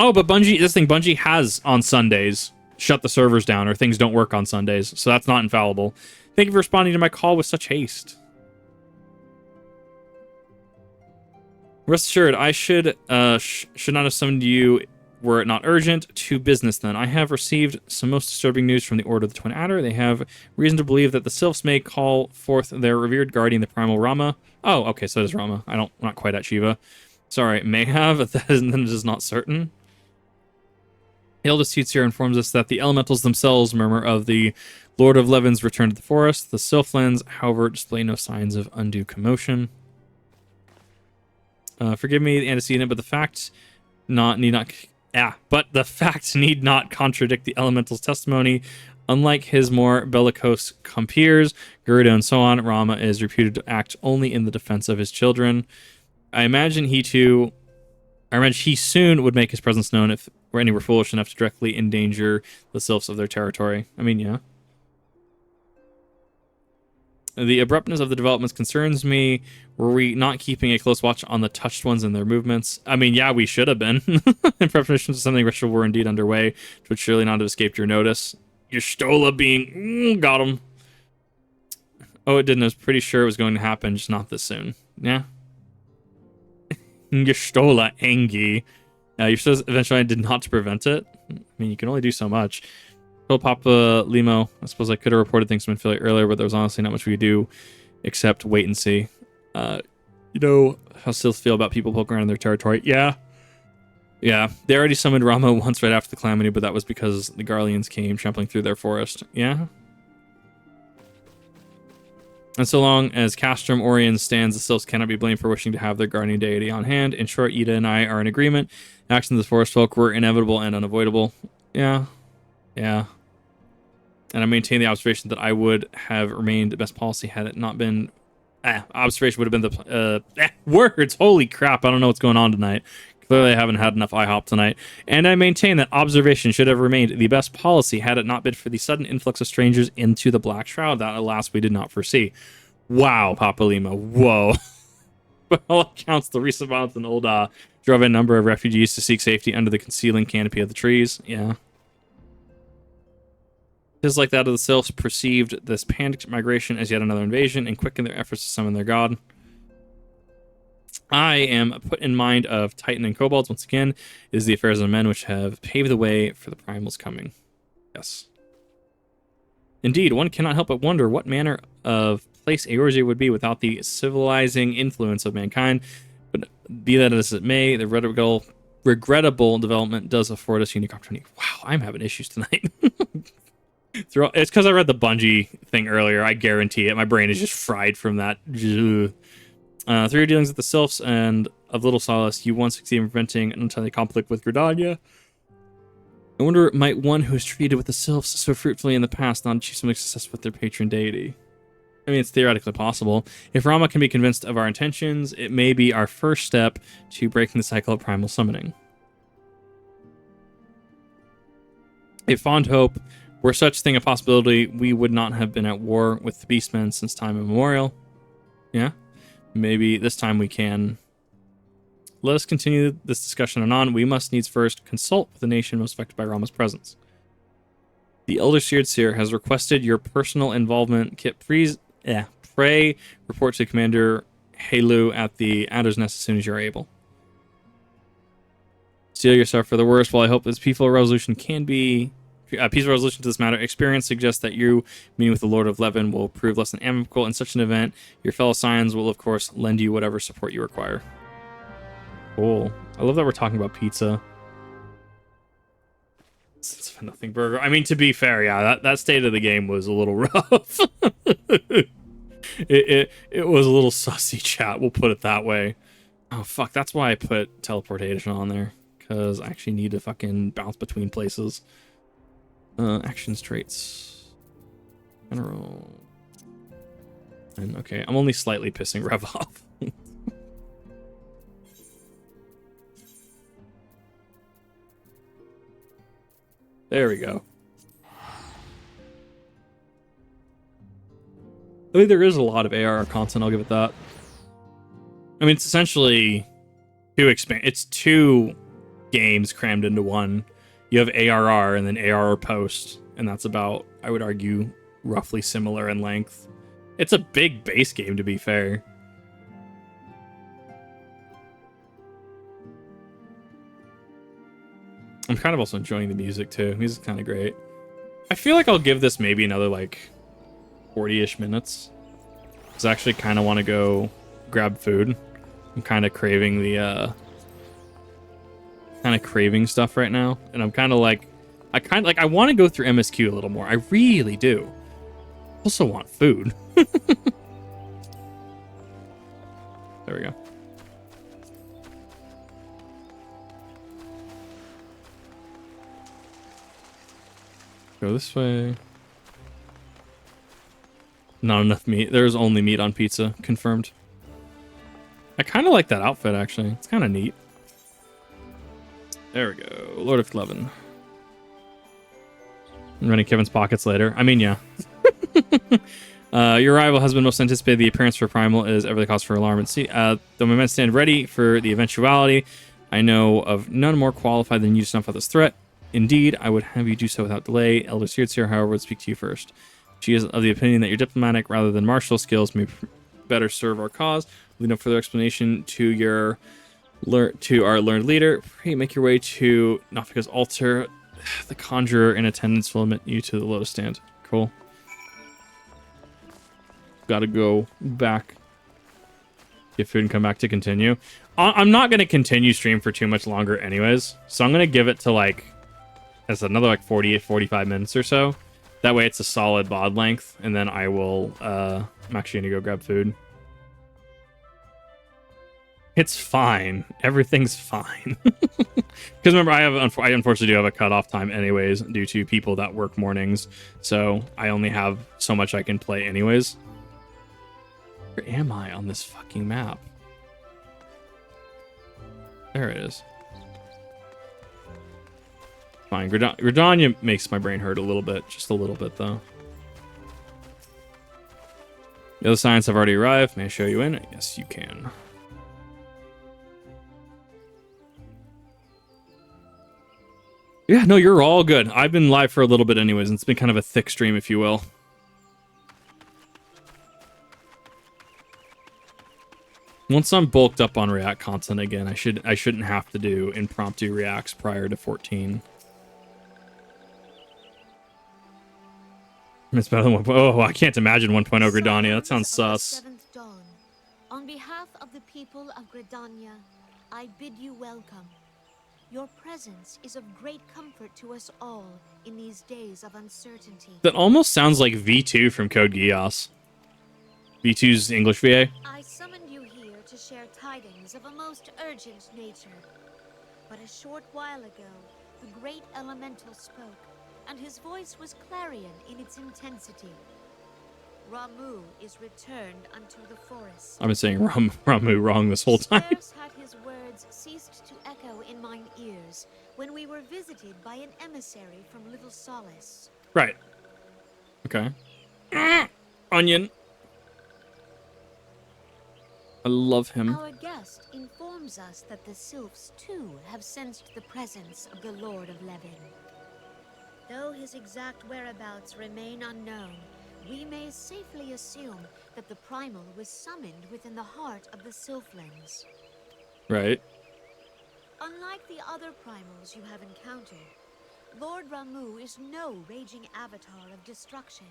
Oh, but Bungie has on Sundays shut the servers down, or things don't work on Sundays, so that's not infallible. Thank you for responding to my call with such haste. Rest assured, I should not have summoned you were it not urgent. To business, then. I have received some most disturbing news from the Order of the Twin Adder. They have reason to believe that the Sylphs may call forth their revered guardian, the primal Ramuh. Oh, okay, so it is Ramuh. I'm not quite at Shiva. Sorry, may have, but that is not certain. The eldest Teacher informs us that the elementals themselves murmur of the Lord of Levin's return to the forest. The Sylphlands, however, display no signs of undue commotion. Forgive me the antecedent, but the fact need not contradict the elemental's testimony. Unlike his more bellicose compeers, Gerudo and so on, Ramuh is reputed to act only in the defense of his children. I imagine he soon would make his presence known if any were foolish enough to directly endanger the sylphs of their territory. I mean, yeah. The abruptness of the developments concerns me. Were we not keeping a close watch on the touched ones and their movements? I mean, yeah, we should have been. In preparation to something retro were indeed underway, which would surely not have escaped your notice. Yustola being... got him. Oh, it didn't. I was pretty sure it was going to happen, just not this soon. Yeah. Yustola Engi. You says eventually I did not to prevent it. I mean, you can only do so much. Told Papa Limo, I suppose I could have reported things from Philly earlier, but there was honestly not much we could do except wait and see. You know how Sylphs feel about people poking around in their territory? Yeah. Yeah. They already summoned Ramuh once right after the calamity, but that was because the Garleans came trampling through their forest. Yeah. And so long as Castrum Orion stands, the Sylphs cannot be blamed for wishing to have their guardian deity on hand. In short, Ida and I are in agreement. Actions of the forest folk were inevitable and unavoidable. Yeah. Yeah. And I maintain the observation that I would have remained the best policy had it not been... observation would have been the... words! Holy crap, I don't know what's going on tonight. Clearly I haven't had enough IHOP tonight. And I maintain that observation should have remained the best policy had it not been for the sudden influx of strangers into the Black Shroud that, alas, we did not foresee. Wow, Papa Lima. Whoa. By all accounts, the recent violence in Ul'dah drove a number of refugees to seek safety under the concealing canopy of the trees. Yeah. Tis like that of the Sylphs perceived this panicked migration as yet another invasion and quickened their efforts to summon their god. I am put in mind of Titan and Kobolds once again. It is the affairs of men which have paved the way for the Primal's coming. Yes. Indeed, one cannot help but wonder what manner of place Eorzea would be without the civilizing influence of mankind. But be that as it may, the regrettable development does afford us unique opportunity. Wow, I'm having issues tonight. It's because I read the Bungie thing earlier. I guarantee it. My brain is just fried from that. Through your dealings with the Sylphs and of Little Solace, you once succeeded in preventing an untimely conflict with Gridania. I wonder, might one who has treated with the Sylphs so fruitfully in the past not achieve some success with their patron deity? I mean, it's theoretically possible. If Ramuh can be convinced of our intentions, it may be our first step to breaking the cycle of primal summoning. A fond hope, were such thing a possibility, we would not have been at war with the Beastmen since time immemorial. Yeah, maybe this time we can. Let us continue this discussion anon. We must needs first consult with the nation most affected by Ramuh's presence. The Elder Seared Seer has requested your personal involvement. Pray report to Commander Halu at the Adder's Nest as soon as you're able. Steel yourself for the worst. While I hope this peaceful resolution can be... peaceful resolution to this matter. Experience suggests that you, meeting with the Lord of Levin, will prove less than amicable. In such an event, your fellow Scions will, of course, lend you whatever support you require. Cool. I love that we're talking about pizza. It's a nothing burger. I mean, to be fair, yeah, that state of the game was a little rough. it was a little sussy, chat. We'll put it that way. Oh, fuck. That's why I put teleportation on there. Because I actually need to fucking bounce between places. Actions, traits. General. And okay, I'm only slightly pissing Rev off. There we go. I think there is a lot of ARR content, I'll give it that. I mean, it's essentially it's two games crammed into one. You have ARR and then ARR post, and that's about, I would argue, roughly similar in length. It's a big base game, to be fair. I'm kind of also enjoying the music, too. Music's kind of great. I feel like I'll give this maybe another, like, 40-ish minutes. Because I actually kind of want to go grab food. I'm kind of craving the, stuff right now. And I'm kind of like... I want to go through MSQ a little more. I really do. I also want food. There we go. Go this way. Not enough meat. There's only meat on pizza. Confirmed. I kind of like that outfit, actually. It's kind of neat. There we go. Lord of Clevin. I'm running Kevin's pockets later. I mean, yeah. Your arrival has been most anticipated. The appearance for Primal is ever the cause for alarm. And see, though my men stand ready for the eventuality, I know of none more qualified than you to snuff out this threat. Indeed, I would have you do so without delay. Elder Sears here, however, would speak to you first. She is of the opinion that your diplomatic rather than martial skills may better serve our cause. With no further explanation to our learned leader, pray make your way to Nafika's altar. The conjurer in attendance will admit you to the lotus stand. Cool. Gotta go back, get food, and come back to continue. I'm not gonna continue stream for too much longer anyways, so I'm gonna give it to like, that's another like 45 minutes or so. That way it's a solid bod length, and then I will, I'm actually gonna go grab food. It's fine. Everything's fine. Because remember, I unfortunately do have a cutoff time anyways due to people that work mornings, so I only have so much I can play anyways. Where am I on this fucking map? There it is. Fine. Gridania makes my brain hurt a little bit. Just a little bit, though. The other signs have already arrived. May I show you in? Yes, you can. Yeah, no, you're all good. I've been live for a little bit anyways, and it's been kind of a thick stream, if you will. Once I'm bulked up on React content again, I shouldn't have to do impromptu reacts prior to 14. It's better than 1.0. Oh, I can't imagine 1.0 Gridania. That sounds sus. Dawn, on behalf of the people of Gridania, I bid you welcome. Your presence is of great comfort to us all in these days of uncertainty. That almost sounds like V2 from Code Geass. V2's English VA. I summoned you here to share tidings of a most urgent nature. But a short while ago, the great elemental spoke, and his voice was clarion in its intensity. Ramuh is returned unto the forest. I've been saying Ramuh wrong this whole time. Scarce had his words ceased to echo in mine ears when we were visited by an emissary from Little Solace. Right. Okay. Onion. I love him. Our guest informs us that the sylphs too have sensed the presence of the Lord of Levin. Though his exact whereabouts remain unknown, we may safely assume that the primal was summoned within the heart of the sylphlings. Right. Unlike the other primals you have encountered, Lord Ramuh is no raging avatar of destruction.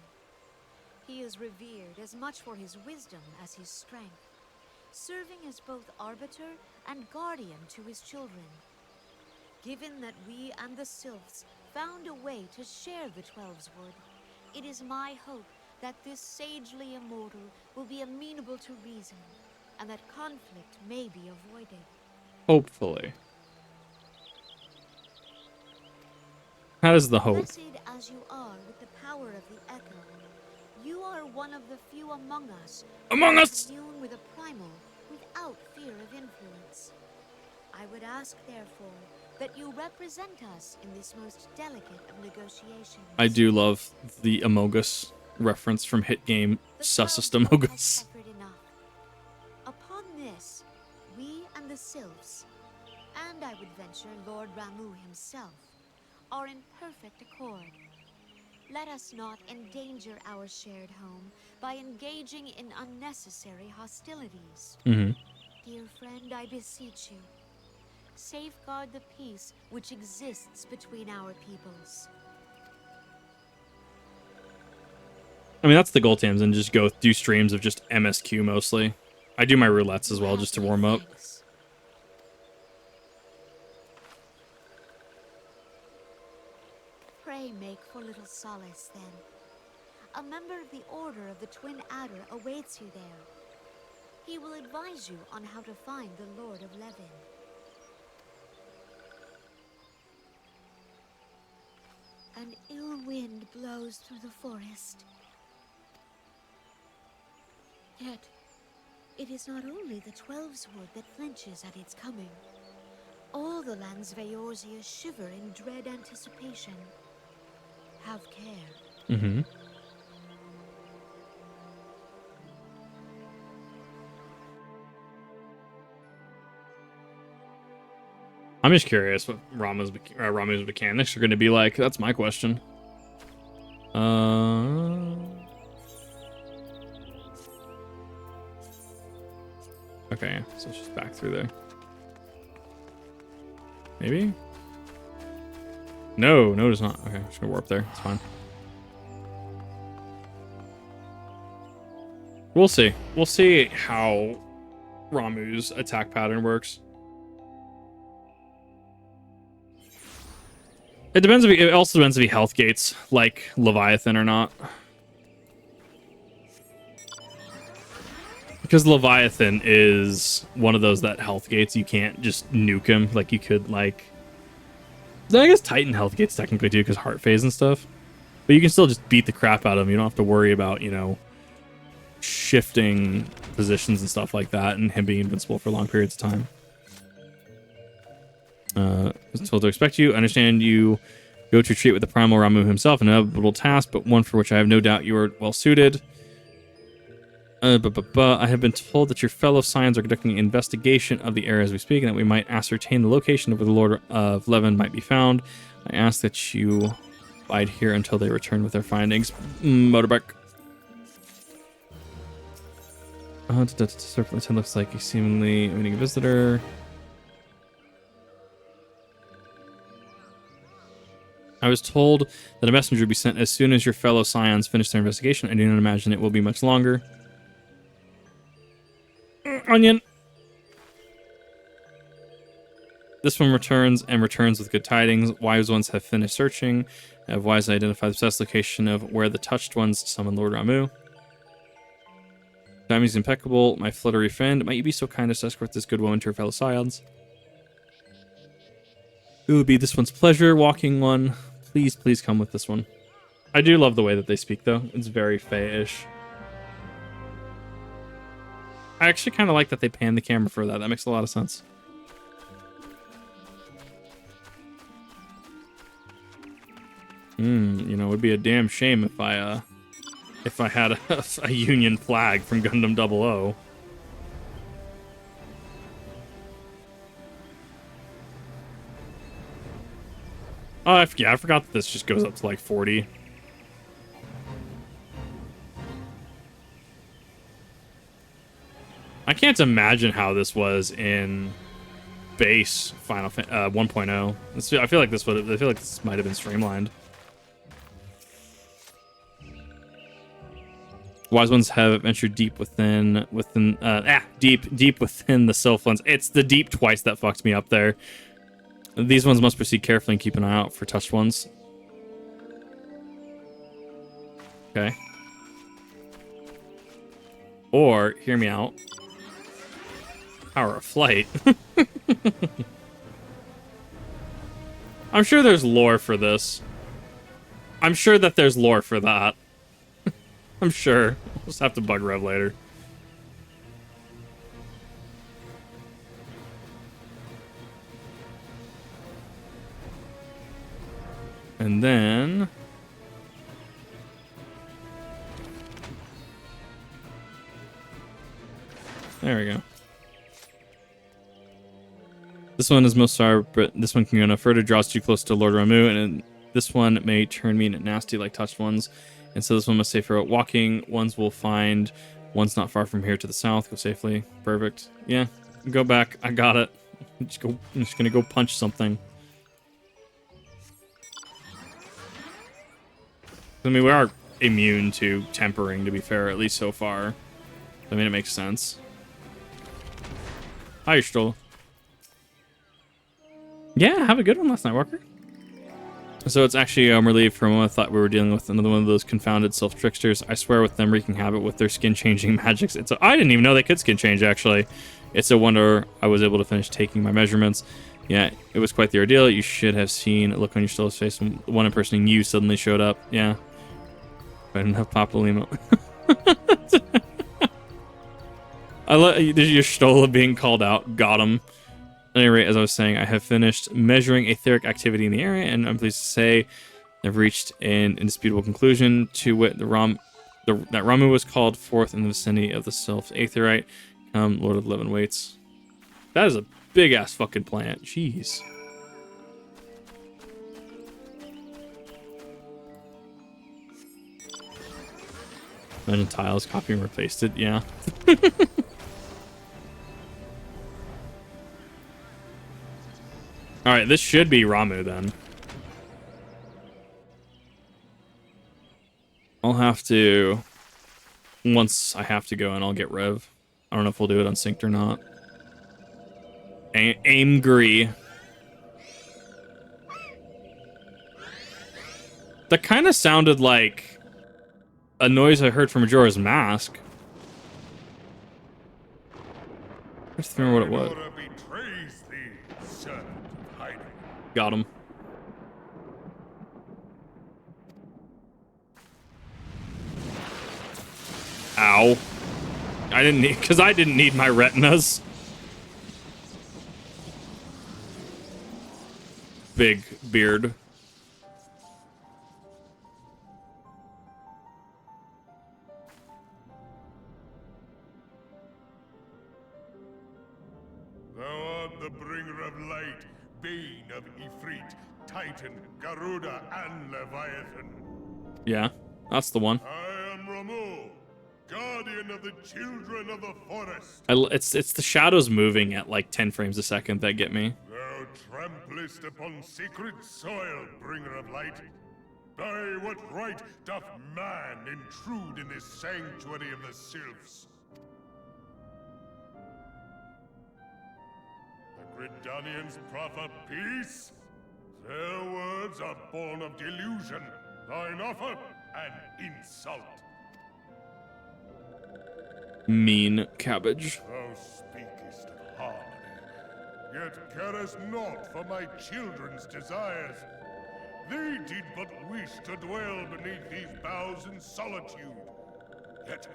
He is revered as much for his wisdom as his strength, serving as both arbiter and guardian to his children. Given that we and the sylphs found a way to share the Twelve's Wood, it is my hope that this sagely immortal will be amenable to reason, and that conflict may be avoided. Hopefully. How does the hope? Blessed as you are with the power of the Echo, you are one of the few among us who can commune with a primal without fear of influence. I would ask, therefore, that you represent us in this most delicate of negotiations. I do love the Amogus reference from hit game Sussest Amogus. Upon this, we and the sylphs, and I would venture Lord Ramuh himself, are in perfect accord. Let us not endanger our shared home by engaging in unnecessary hostilities. Dear friend, I beseech you, safeguard the peace which exists between our peoples. I mean, that's the goal, Tams, and just go do streams of just MSQ mostly. I do my roulettes as well just to warm up. Pray make for Little Solace, then. A member of the Order of the Twin Adder awaits you there. He will advise you on how to find the Lord of Levin. An ill wind blows through the forest. Yet, it is not only the Twelve's Wood that flinches at its coming. All the land's Vayorzias shiver in dread anticipation. Have care. Mm-hmm. I'm just curious what Ramuh's mechanics are going to be like. That's my question. Okay, so it's just back through there. Maybe? No, it's not. Okay, I'm just gonna warp there. It's fine. We'll see. We'll see how Ramuh's attack pattern works. It also depends if he health gates like Leviathan or not. Because Leviathan is one of those that health gates, you can't just nuke him like you could, like... I guess Titan health gates technically too, because heart phase and stuff. But you can still just beat the crap out of him. You don't have to worry about, you know, shifting positions and stuff like that and him being invincible for long periods of time. Was told to expect you. Understand you go to retreat with the primal Ramuh himself, an inevitable task, but one for which I have no doubt you are well suited. I have been told that your fellow Scions are conducting an investigation of the area as we speak, and that we might ascertain the location of where the Lord of Levin might be found. I ask that you bide here until they return with their findings. Motorbike. Surplus looks like he's seemingly meeting a visitor. I was told that a messenger would be sent as soon as your fellow Scions finish their investigation. I do not imagine it will be much longer. Onion. This one returns with good tidings. Wise ones have finished searching, have wisely identified the precise location of where the touched ones summon Lord Ramuh. Timing is impeccable. My fluttery friend, might you be so kind as to escort this good woman to her fellow Scions? It would be this one's pleasure, walking one. Please come with this one. I do love the way that they speak, though. It's very Fae-ish. I actually kind of like that they pan the camera for that. That makes a lot of sense. You know, it would be a damn shame if I had a Union flag from Gundam 00. Oh, yeah, I forgot that this just goes up to like 40. I can't imagine how this was in base Final 1.0. I feel like this might have been streamlined. Wise ones have ventured deep within deep within the Sylphlins. It's the deep twice that fucked me up there. These ones must proceed carefully and keep an eye out for touched ones. Okay. Or, hear me out. Power of flight. I'm sure there's lore for this. I'm sure that there's lore for that. I'm sure. We'll just have to bug Rev later. And then... there we go. This one is most sorry, but this one can go no further. Draws too close to Lord Ramuh, and this one may turn mean and nasty like touched ones. And so this one must stay for walking. Ones will find. One's not far from here to the south. Go safely. Perfect. Yeah. Go back. I got it. I'm just gonna go punch something. I mean, we are immune to tempering, to be fair, at least so far. I mean, it makes sense. Hi, Stroll. Yeah, have a good one last night, Walker. So it's actually relieved from what I thought we were dealing with another one of those confounded self-tricksters. I swear with them wreaking havoc with their skin-changing magics. I didn't even know they could skin change, actually. It's a wonder I was able to finish taking my measurements. Yeah, it was quite the ordeal. You should have seen a look on your Stolla's face when one impersonating you suddenly showed up. Yeah. I didn't have Papa Limo. I let your Stola being called out. Got him. At any rate, as I was saying, I have finished measuring etheric activity in the area, and I'm pleased to say I've reached an indisputable conclusion, to wit, that Ramuh was called forth in the vicinity of the Sylph Aetheryte, Lord of the Eleven Weights. That is a big-ass fucking plant. Jeez. Imagine tiles, copy and replaced it, yeah. Alright, this should be Ramuh then. I'll have to... Once I have to go in, I'll get Rev. I don't know if we'll do it unsynced or not. Aimgry. That kind of sounded like a noise I heard from Majora's Mask. I just remember what it was. Got him. Ow. I didn't need my retinas. Big beard. Thou art the bringer of light, bane of Ifrit, Titan, Garuda, and Leviathan. Yeah, that's the one. I am Ramuh, guardian of the children of the forest. It's the shadows moving at like 10 frames a second that get me. Thou tramplest upon sacred soil, bringer of light. By what right doth man intrude in this sanctuary of the sylphs? The Gridanians proffer peace? Their words are born of delusion, thine offer an insult. Mean cabbage. Thou speakest of harmony, yet carest naught for my children's desires. They did but wish to dwell beneath these boughs in solitude. Yet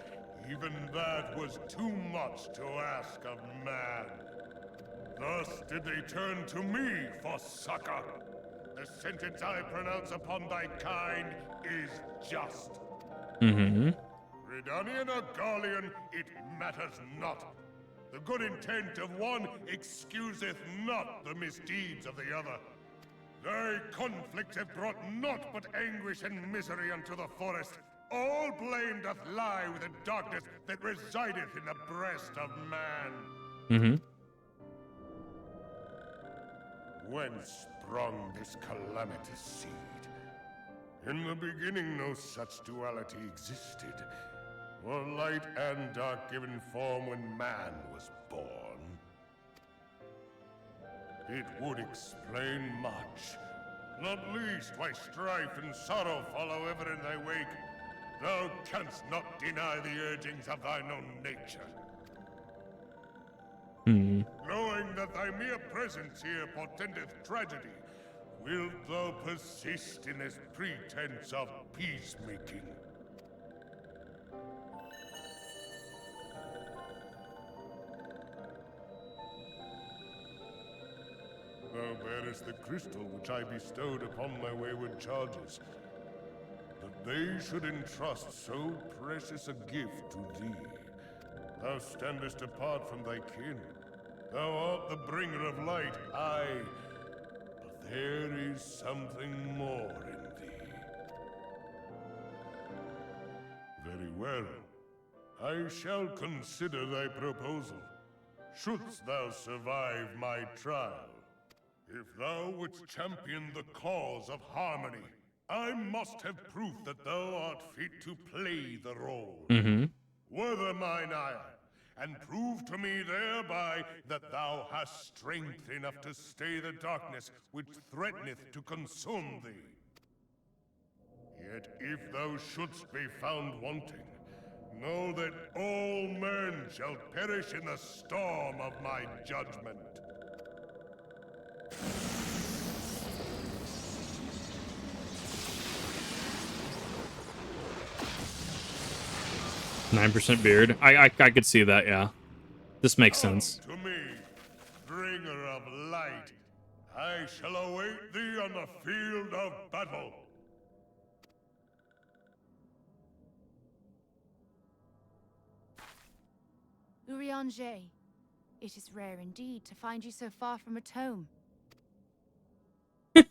even that was too much to ask of man. Thus did they turn to me for succor. The sentence I pronounce upon thy kind is just. Mm-hmm. Redanian or Garlean, it matters not. The good intent of one excuseth not the misdeeds of the other. Thy conflicts have brought naught but anguish and misery unto the forest. All blame doth lie with the darkness that resideth in the breast of man. Mm-hmm. Whence sprung this calamitous seed? In the beginning no such duality existed. Were light and dark given form when man was born? It would explain much. Not least why strife and sorrow follow ever in thy wake. Thou canst not deny the urgings of thine own nature. Knowing that thy mere presence here portendeth tragedy, wilt thou persist in this pretense of peacemaking? Thou bearest the crystal which I bestowed upon my wayward charges. That they should entrust so precious a gift to thee. Thou standest apart from thy kin. Thou art the bringer of light, aye. But there is something more in thee. Very well. I shall consider thy proposal. Shouldst thou survive my trial. If thou wouldst champion the cause of harmony, I must have proof that thou art fit to play the role. Mm-hmm. Wither mine ire, and prove to me thereby that thou hast strength enough to stay the darkness which threateneth to consume thee. Yet if thou shouldst be found wanting, know that all men shall perish in the storm of my judgment. 9% beard. I could see that, yeah. This makes sense. To me, bringer of light. I shall await thee on the field of battle. Urianger, it is rare indeed to find you so far from a tome. The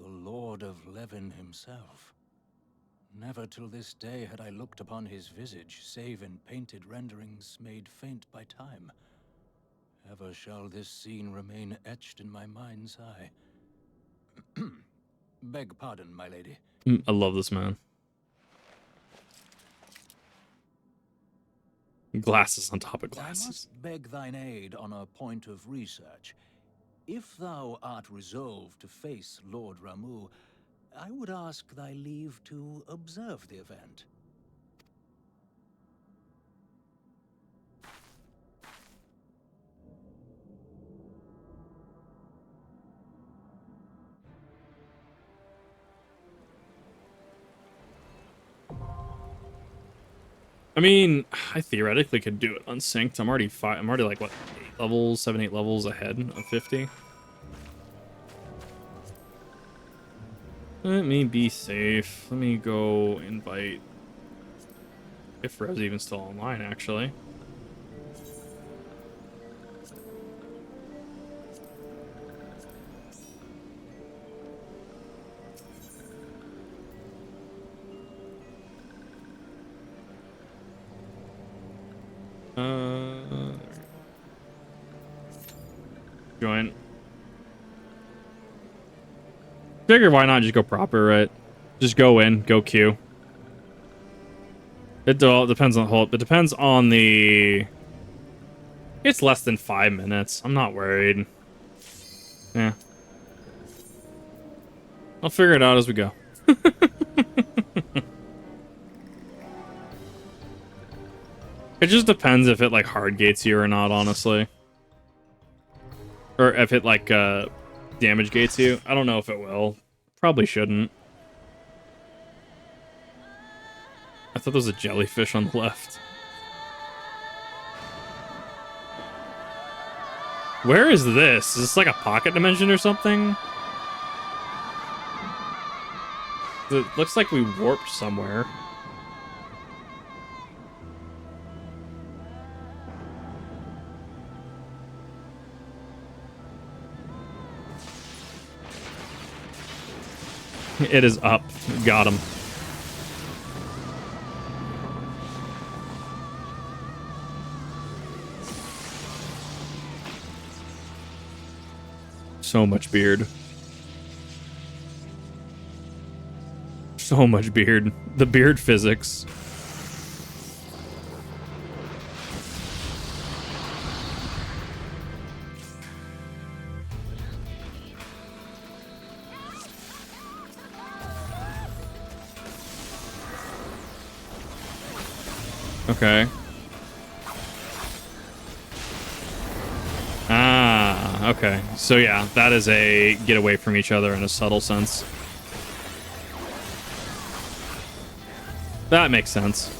Lord of Levin himself. Never till this day had I looked upon his visage, save in painted renderings made faint by time. Ever shall this scene remain etched in my mind's eye. Beg pardon, my lady. I love this man. Glasses on top of I glasses. must beg thine aid on a point of research. If thou art resolved to face Lord Ramuh, I would ask thy leave to observe the event. I mean, I theoretically could do it unsynced. I'm already like what, 7, 8 levels ahead of 50. Let me be safe. Let me go invite. If Rev's even still online, actually. Join. Figure why not just go proper, right? Just go in, go queue. It all depends on it depends on the. It's less than 5 minutes. I'm not worried. Yeah. I'll figure it out as we go. It just depends if it like hard gates you or not, honestly. Or if it like damage gates you. I don't know if it will. Probably shouldn't. I thought there was a jellyfish on the left. Where is this? Is this like a pocket dimension or something? It looks like we warped somewhere. It is up. Got him. So much beard. So much beard. The beard physics. Okay. Ah, okay. So yeah, that is a get away from each other in a subtle sense. That makes sense.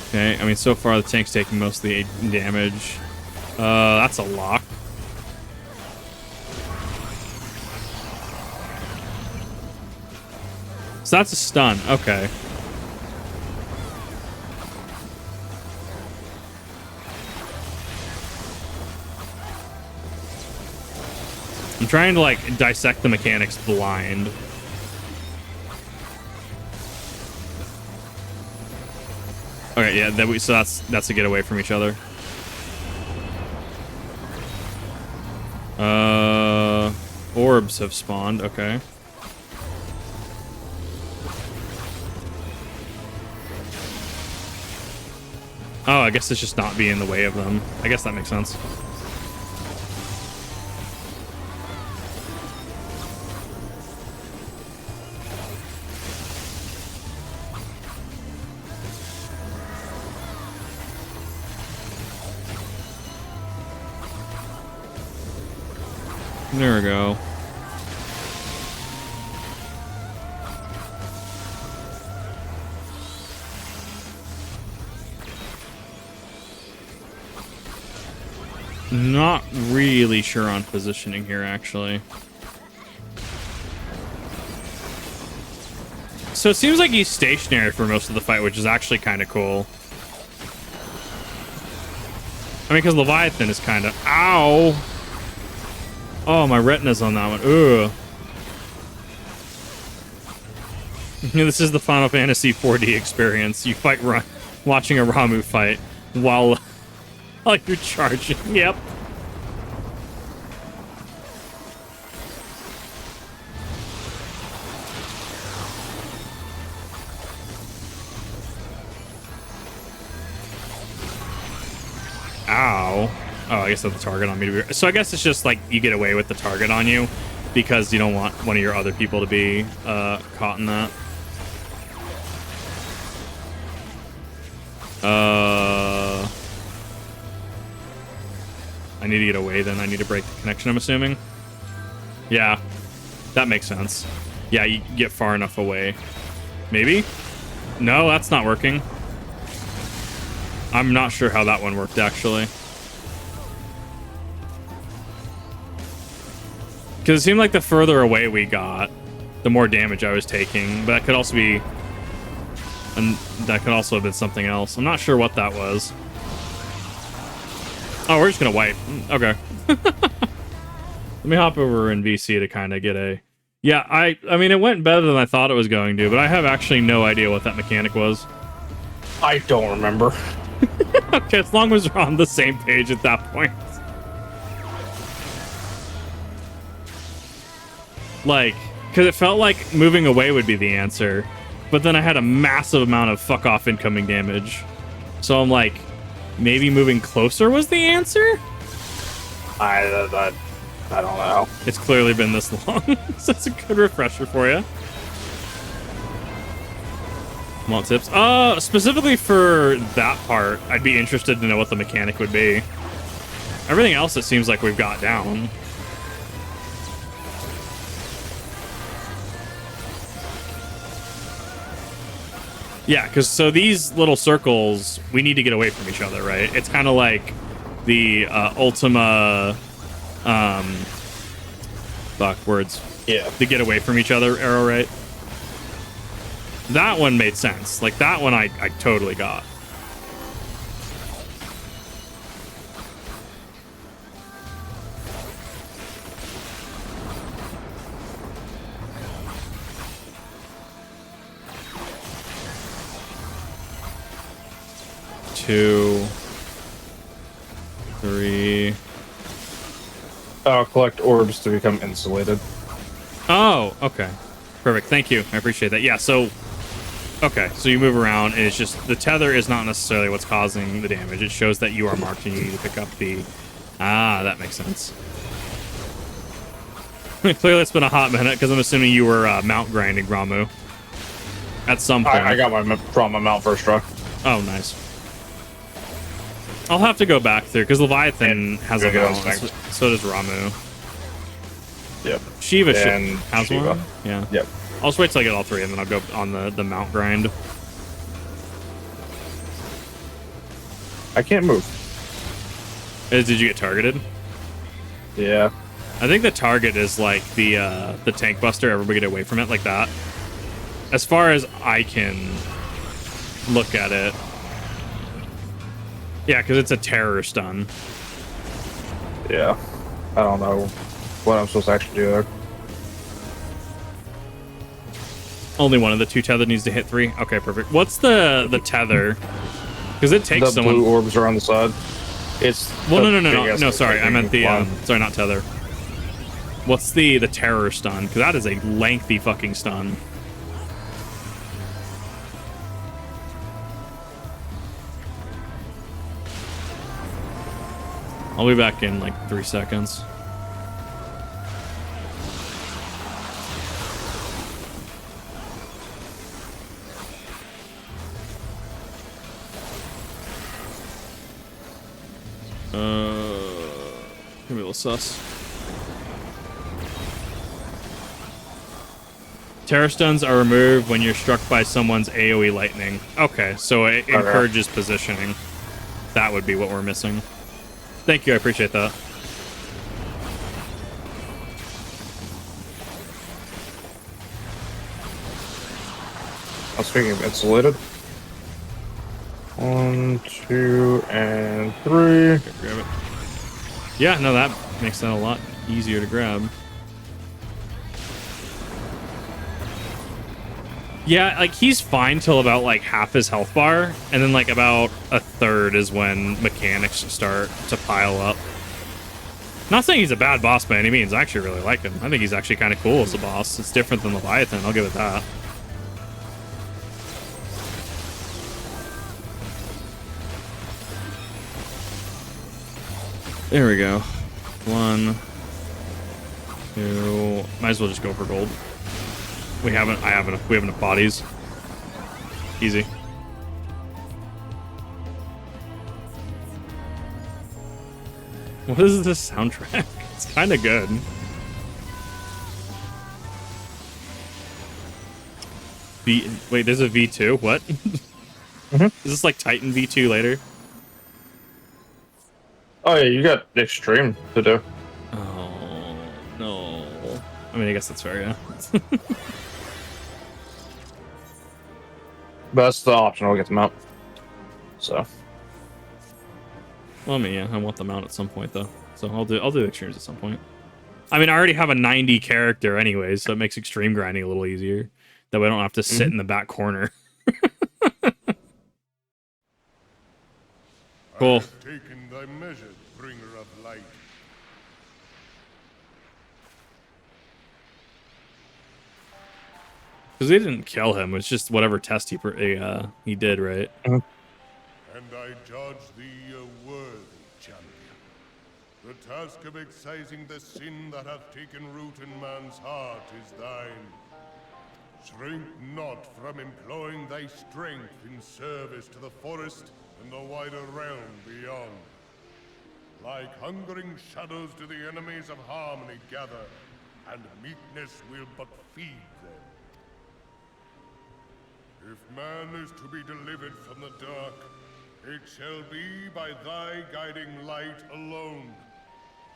Okay, I mean, so far the tank's taking most of the damage. That's a lock. So that's a stun. Okay. I'm trying to, like, dissect the mechanics blind. Okay, yeah, so that's a get away from each other. Orbs have spawned, okay. Oh, I guess it's just not being in the way of them. I guess that makes sense. There we go. Not really sure on positioning here, actually. So it seems like he's stationary for most of the fight, which is actually kind of cool. I mean, because Leviathan is kind of... Ow! Oh, my retina's on that one. Ugh. This is the Final Fantasy 4D experience. You fight watching a Ramuh fight while you're charging. Yep. Ow. Oh, I guess that's the target on me to be... So I guess it's just like you get away with the target on you because you don't want one of your other people to be caught in that. I need to get away then. I need to break the connection, I'm assuming. Yeah, that makes sense. Yeah, you get far enough away. Maybe? No, that's not working. I'm not sure how that one worked, actually. Because it seemed like the further away we got, the more damage I was taking. But that could also be... And that could also have been something else. I'm not sure what that was. Oh, we're just going to wipe. Okay. Let me hop over in VC to kind of get a... Yeah, I mean, it went better than I thought it was going to, but I have actually no idea what that mechanic was. I don't remember. Okay, as long as we're on the same page at that point. Like, because it felt like moving away would be the answer, but then I had a massive amount of fuck-off incoming damage. So I'm like, maybe moving closer was the answer? I don't know. It's clearly been this long. So that's a good refresher for you. Want tips? Specifically for that part, I'd be interested to know what the mechanic would be. Everything else, it seems like we've got down. Yeah, because so these little circles, we need to get away from each other, right? It's kind of like the Ultima, fuck, words. Yeah. The get away from each other arrow, right? That one made sense. Like, that one I totally got. Two, three. I'll collect orbs to become insulated. Oh, okay. Perfect. Thank you. I appreciate that. Yeah, so... Okay, so you move around, and it's just... The tether is not necessarily what's causing the damage. It shows that you are marked, and you need to pick up the... Ah, that makes sense. Clearly, it's been a hot minute, because I'm assuming you were mount grinding, Ramuh. At some point. I got my mount first try. Oh, nice. I'll have to go back through, because Leviathan has a balance. So does Ramuh. Yep. Shiva and has Shiva. one? Yeah. Yep. I'll just wait till I get all three, and then I'll go on the mount grind. I can't move. Did you get targeted? Yeah. I think the target is like the tank buster. Everybody get away from it like that. As far as I can look at it. Yeah, because it's a terror stun. Yeah. I don't know what I'm supposed to actually do there. Only one of the two tether needs to hit 3. Okay, perfect. What's the tether? Because it takes the someone. blue orbs are on the side. It's well, no. Sorry, I meant the. Sorry, not tether. What's the terror stun? Because that is a lengthy fucking stun. I'll be back in like 3 seconds. Gonna be a little sus. Terror stuns are removed when you're struck by someone's AoE lightning. Okay, so it encourages positioning. That would be what we're missing. Thank you, I appreciate that. Speaking of insulated. 1, 2, and 3. Okay, grab it. Yeah, no, that makes that a lot easier to grab. Yeah, like he's fine till about like half his health bar, and then like about a third is when mechanics start to pile up. Not saying he's a bad boss by any means. I actually really like him. I think he's actually kind of cool as a boss. It's different than Leviathan, I'll give it that. There we go. 1, 2. Might as well just go for gold. We have enough bodies. Easy. What is this soundtrack? It's kind of good. Wait, there's a V2? What? Is this like Titan V2 later? Oh yeah, you got extreme to do. Oh, no. I mean, I guess that's fair, yeah. But that's the optional get them out. So. Well, I mean, yeah, I want them out at some point though. So I'll do extremes at some point. I mean, I already have a 90 character anyways, so it makes extreme grinding a little easier. That way I don't have to sit in the back corner. Cool. I have taken thy measure, bringer of light. Because they didn't kill him. It's just whatever test he did, right? And I judge thee a worthy champion. The task of excising the sin that hath taken root in man's heart is thine. Shrink not from employing thy strength in service to the forest and the wider realm beyond. Like hungering shadows do the enemies of harmony gather, and meekness will but feed them. If man is to be delivered from the dark, it shall be by thy guiding light alone.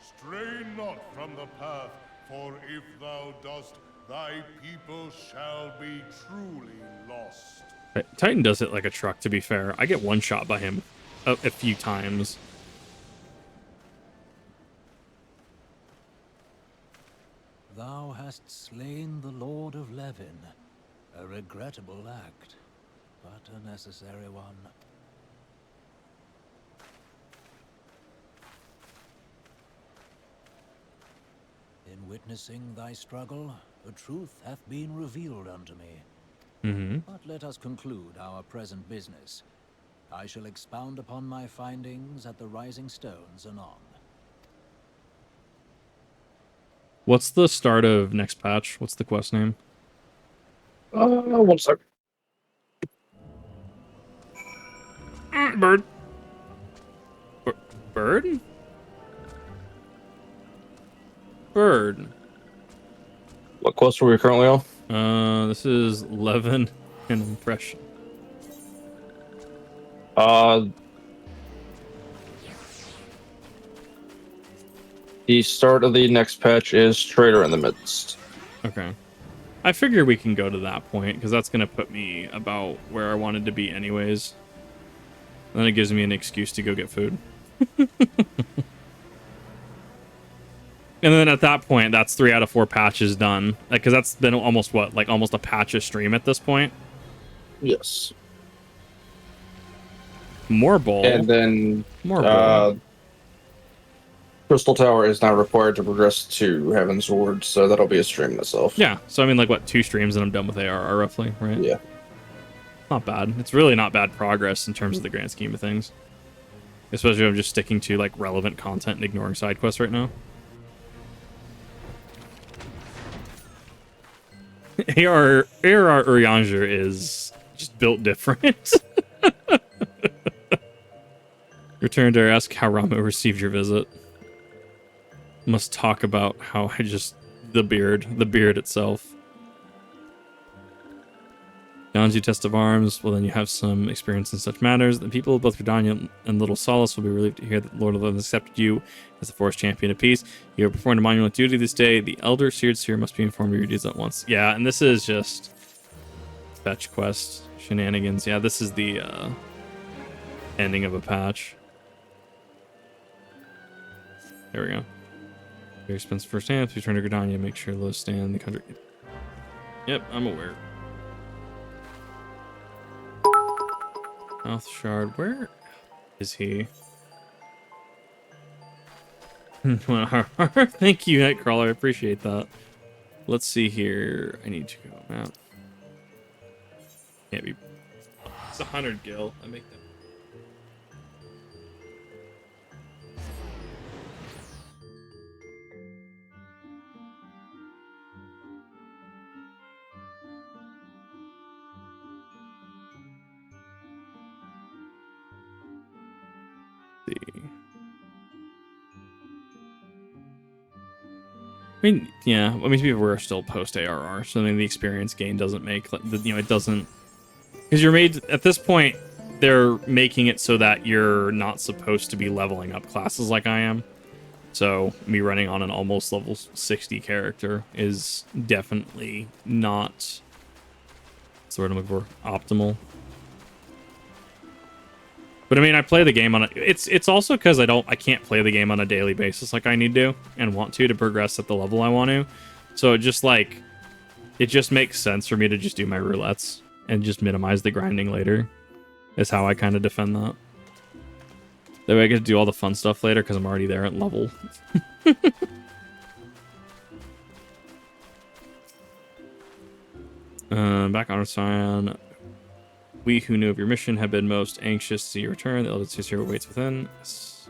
Stray not from the path, for if thou dost, thy people shall be truly lost. Titan does it like a truck, to be fair. I get one shot by him a few times. Thou hast slain the Lord of Levin. A regrettable act, but a necessary one. In witnessing thy struggle, the truth hath been revealed unto me. But let us conclude our present business. I shall expound upon my findings at the Rising Stones anon. What's the start of next patch? What's the quest name? 1 sec. Bird. Bird? Bird. What quest are we currently on? This is Levin and Impression. The start of the next patch is Traitor in the Midst. Okay. I figure we can go to that point, because that's going to put me about where I wanted to be anyways. And then it gives me an excuse to go get food. And then at that point, that's 3 out of 4 patches done. Because that's been almost, what, like almost a patch a stream at this point? Yes. More bowl. And then More bowl. Crystal Tower is now required to progress to Heaven's Ward, so that'll be a stream in itself. Yeah, so I mean, like, what, 2 streams and I'm done with ARR, roughly, right? Yeah. Not bad. It's really not bad progress in terms of the grand scheme of things. Especially if I'm just sticking to, like, relevant content and ignoring side quests right now. ARR Urianger is just built different. Return to ask how Ramuh received your visit. Must talk about how I just... the beard itself. Dons you test of arms, well then you have some experience in such matters. The people of both Gridania and Little Solace will be relieved to hear that Lord of Love has accepted you as the Forest Champion of Peace. You have performed a monumental duty this day. The Elder Seared Seer must be informed of your deeds at once. Yeah, and this is just fetch quest shenanigans. Yeah, this is the ending of a patch. There we go. Very expensive first hand. Please return to Gridania. Make sure those stand the country. Yep, I'm aware. Mouth Shard. Where is he? Thank you, Nightcrawler. I appreciate that. Let's see here. I need to go map. Can't be. It's 100 gil. I make that. See. I mean, yeah. I mean, people are still post ARR, so I mean, the experience gain doesn't make, it doesn't, because you're made at this point. They're making it so that you're not supposed to be leveling up classes like I am. So me running on an almost level 60 character is definitely not, what's the word I'm looking for, optimal. But I mean, I play the game on a, it's also because I can't play the game on a daily basis like I need to and want to progress at the level I want to. So it just makes sense for me to just do my roulettes and just minimize the grinding later. Is how I kind of defend that. That way I get to do all the fun stuff later because I'm already there at level. Back on our scion. We who knew of your mission have been most anxious to see your return. The Elder Seer waits within. Yes.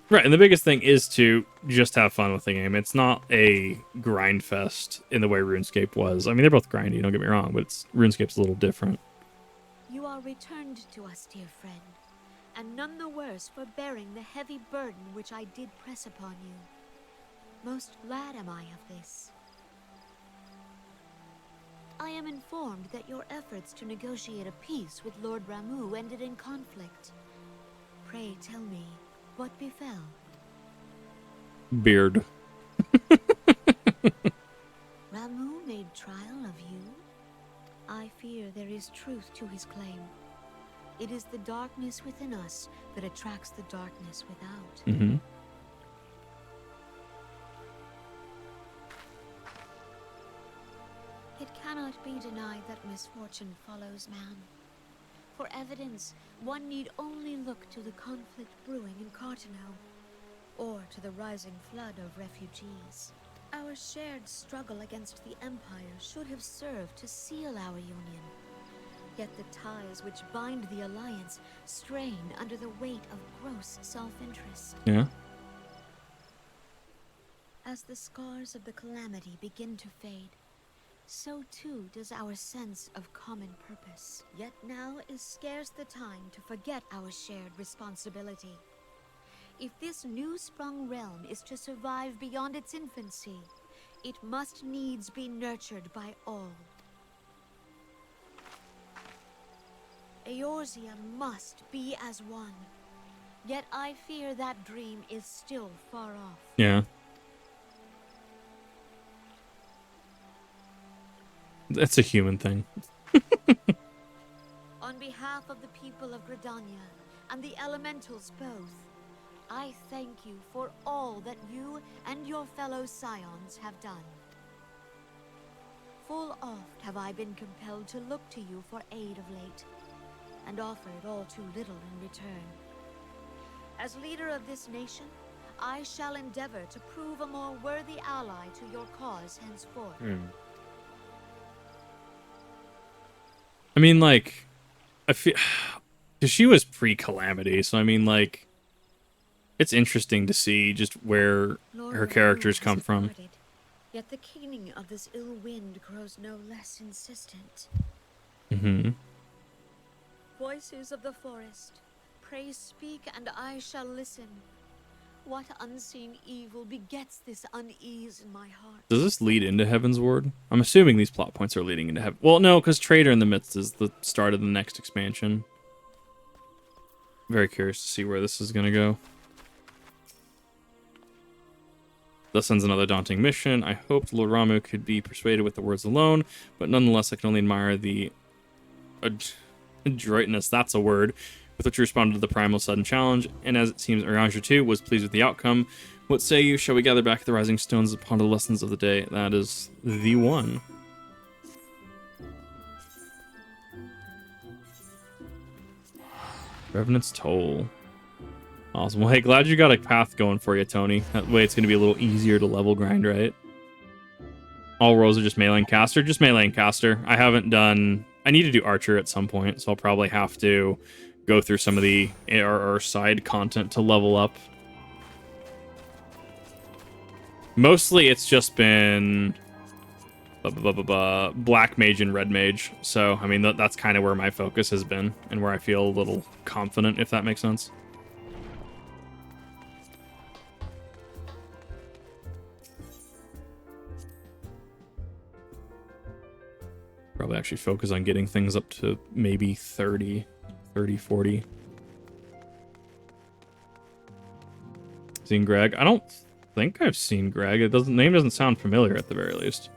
Right, and the biggest thing is to just have fun with the game. It's not a grind fest in the way RuneScape was. I mean, they're both grindy, don't get me wrong, but RuneScape's a little different. You are returned to us, dear friend, and none the worse for bearing the heavy burden which I did press upon you. Most glad am I of this. I am informed that your efforts to negotiate a peace with Lord Ramuh ended in conflict. Pray tell me, what befell? Beard. Ramuh made trial of you? I fear there is truth to his claim. It is the darkness within us that attracts the darkness without. Mm-hmm. It cannot be denied that misfortune follows man. For evidence, one need only look to the conflict brewing in Cartano, or to the rising flood of refugees. Our shared struggle against the Empire should have served to seal our union. Yet the ties which bind the Alliance strain under the weight of gross self-interest. Yeah. As the scars of the calamity begin to fade, so too does our sense of common purpose. Yet now is scarce the time to forget our shared responsibility. If this new-sprung realm is to survive beyond its infancy, it must needs be nurtured by all. Eorzea must be as one. Yet I fear that dream is still far off. Yeah. That's a human thing. On behalf of the people of Gridania and the elementals both, I thank you for all that you and your fellow scions have done. Full oft have I been compelled to look to you for aid of late, and offered all too little in return. As leader of this nation, I shall endeavor to prove a more worthy ally to your cause henceforth. I mean, like, I feel, because she was pre-Calamity, so I mean, like, it's interesting to see just where Lord her Ramuh characters has come from. departed, yet the keening of this ill wind grows no less insistent. Mm-hmm. Voices of the forest, Pray speak, and I shall listen. What unseen evil begets this unease in my heart? Does this lead into Heaven's Ward? I'm assuming these plot points are leading into Heaven. Well, no, because Trader in the Midst is the start of the next expansion. Very curious to see where this is going to go. Thus ends another daunting mission. I hoped Lord Ramuh could be persuaded with the words alone, but nonetheless I can only admire the adroitness, that's a word, with which you responded to the primal sudden challenge, and as it seems Arianja too was pleased with the outcome. What say you? Shall we gather back the rising stones upon the lessons of the day? That is the one. Revenant's Toll. Awesome. Well, hey, glad you got a path going for you, Tony. That way it's going to be a little easier to level grind, right? All roles are just melee and caster? Just melee and caster. I haven't done... I need to do Archer at some point, so I'll probably have to go through some of the our side content to level up. Mostly it's just been... Black Mage and Red Mage. So, I mean, that's kind of where my focus has been, and where I feel a little confident, if that makes sense. Probably actually focus on getting things up to maybe 30, 40. Seen Greg? I don't think I've seen Greg. Name doesn't sound familiar at the very least.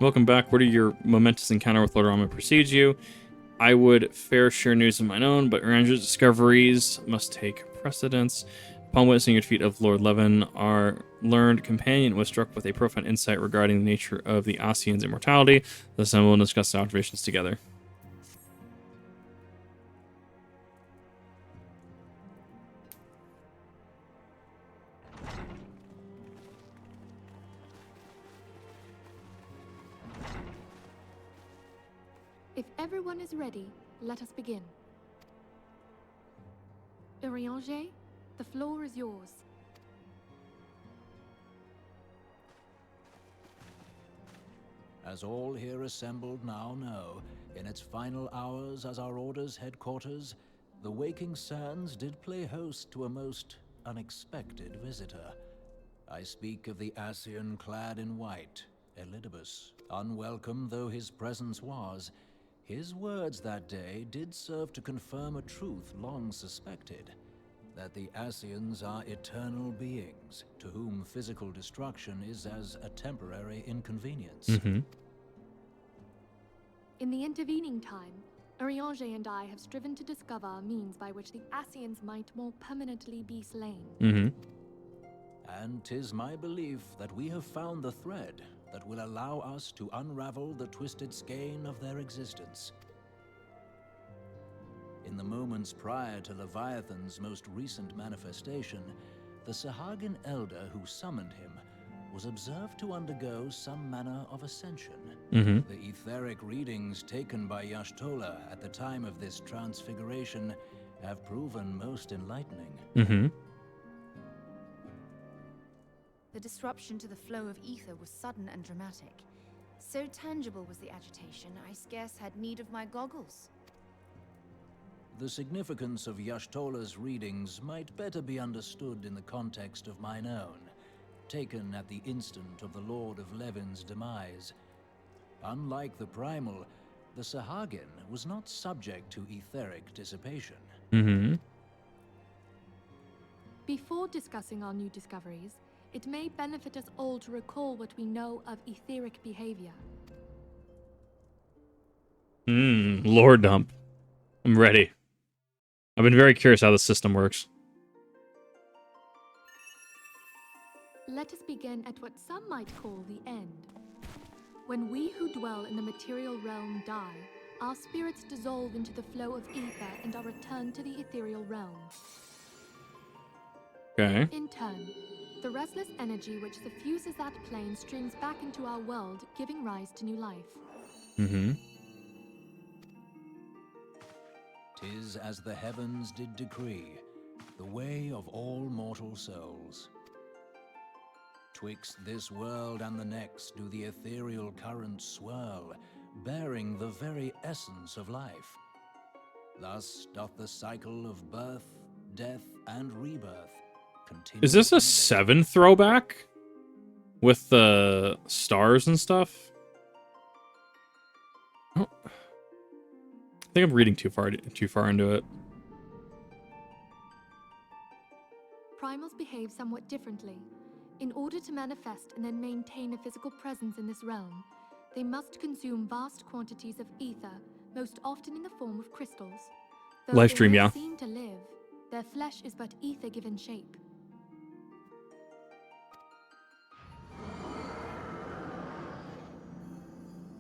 Welcome back. Where do your momentous encounter with Lord Ramuh precedes you? I would fair share news of mine own, but Arianja's discoveries must take precedence. Upon witnessing your defeat of Lord Levin, our learned companion was struck with a profound insight regarding the nature of the Ascians' immortality. Thus, I will discuss the observations together. If everyone is ready, let us begin. Urianger, the floor is yours. As all here assembled now know, in its final hours as our Order's headquarters, the Waking Sands did play host to a most unexpected visitor. I speak of the Ascian clad in white, Elidibus. Unwelcome though his presence was, his words that day did serve to confirm a truth long suspected, that the Ascians are eternal beings, to whom physical destruction is as a temporary inconvenience. In the intervening time, Urianger and I have striven to discover a means by which the Ascians might more permanently be slain. And 'tis my belief that we have found the thread that will allow us to unravel the twisted skein of their existence. In the moments prior to Leviathan's most recent manifestation, the Sahagin elder who summoned him was observed to undergo some manner of ascension. The etheric readings taken by Y'shtola at the time of this transfiguration have proven most enlightening. The disruption to the flow of ether was sudden and dramatic. So tangible was the agitation, I scarce had need of my goggles. The significance of Y'shtola's readings might better be understood in the context of mine own, taken at the instant of the Lord of Levin's demise. Unlike the Primal, the Sahagin was not subject to etheric dissipation. Before discussing our new discoveries, it may benefit us all to recall what we know of etheric behavior. Lore dump. I'm ready. I've been very curious how the system works. Let us begin at what some might call the end. When we who dwell in the material realm die, our spirits dissolve into the flow of ether and are returned to the ethereal realm. Okay. In turn, the restless energy which suffuses that plane streams back into our world, giving rise to new life. 'Tis as the heavens did decree, the way of all mortal souls. Twixt this world and the next do the ethereal currents swirl, bearing the very essence of life. Thus doth the cycle of birth, death, and rebirth continue. Is this a unabated. 7 throwback? With the stars and stuff? Oh. I think I'm reading too far into it. Primals behave somewhat differently. In order to manifest and then maintain a physical presence in this realm, they must consume vast quantities of ether, most often in the form of crystals. Though Live they stream, may yeah. seem to live, their flesh is but ether given shape.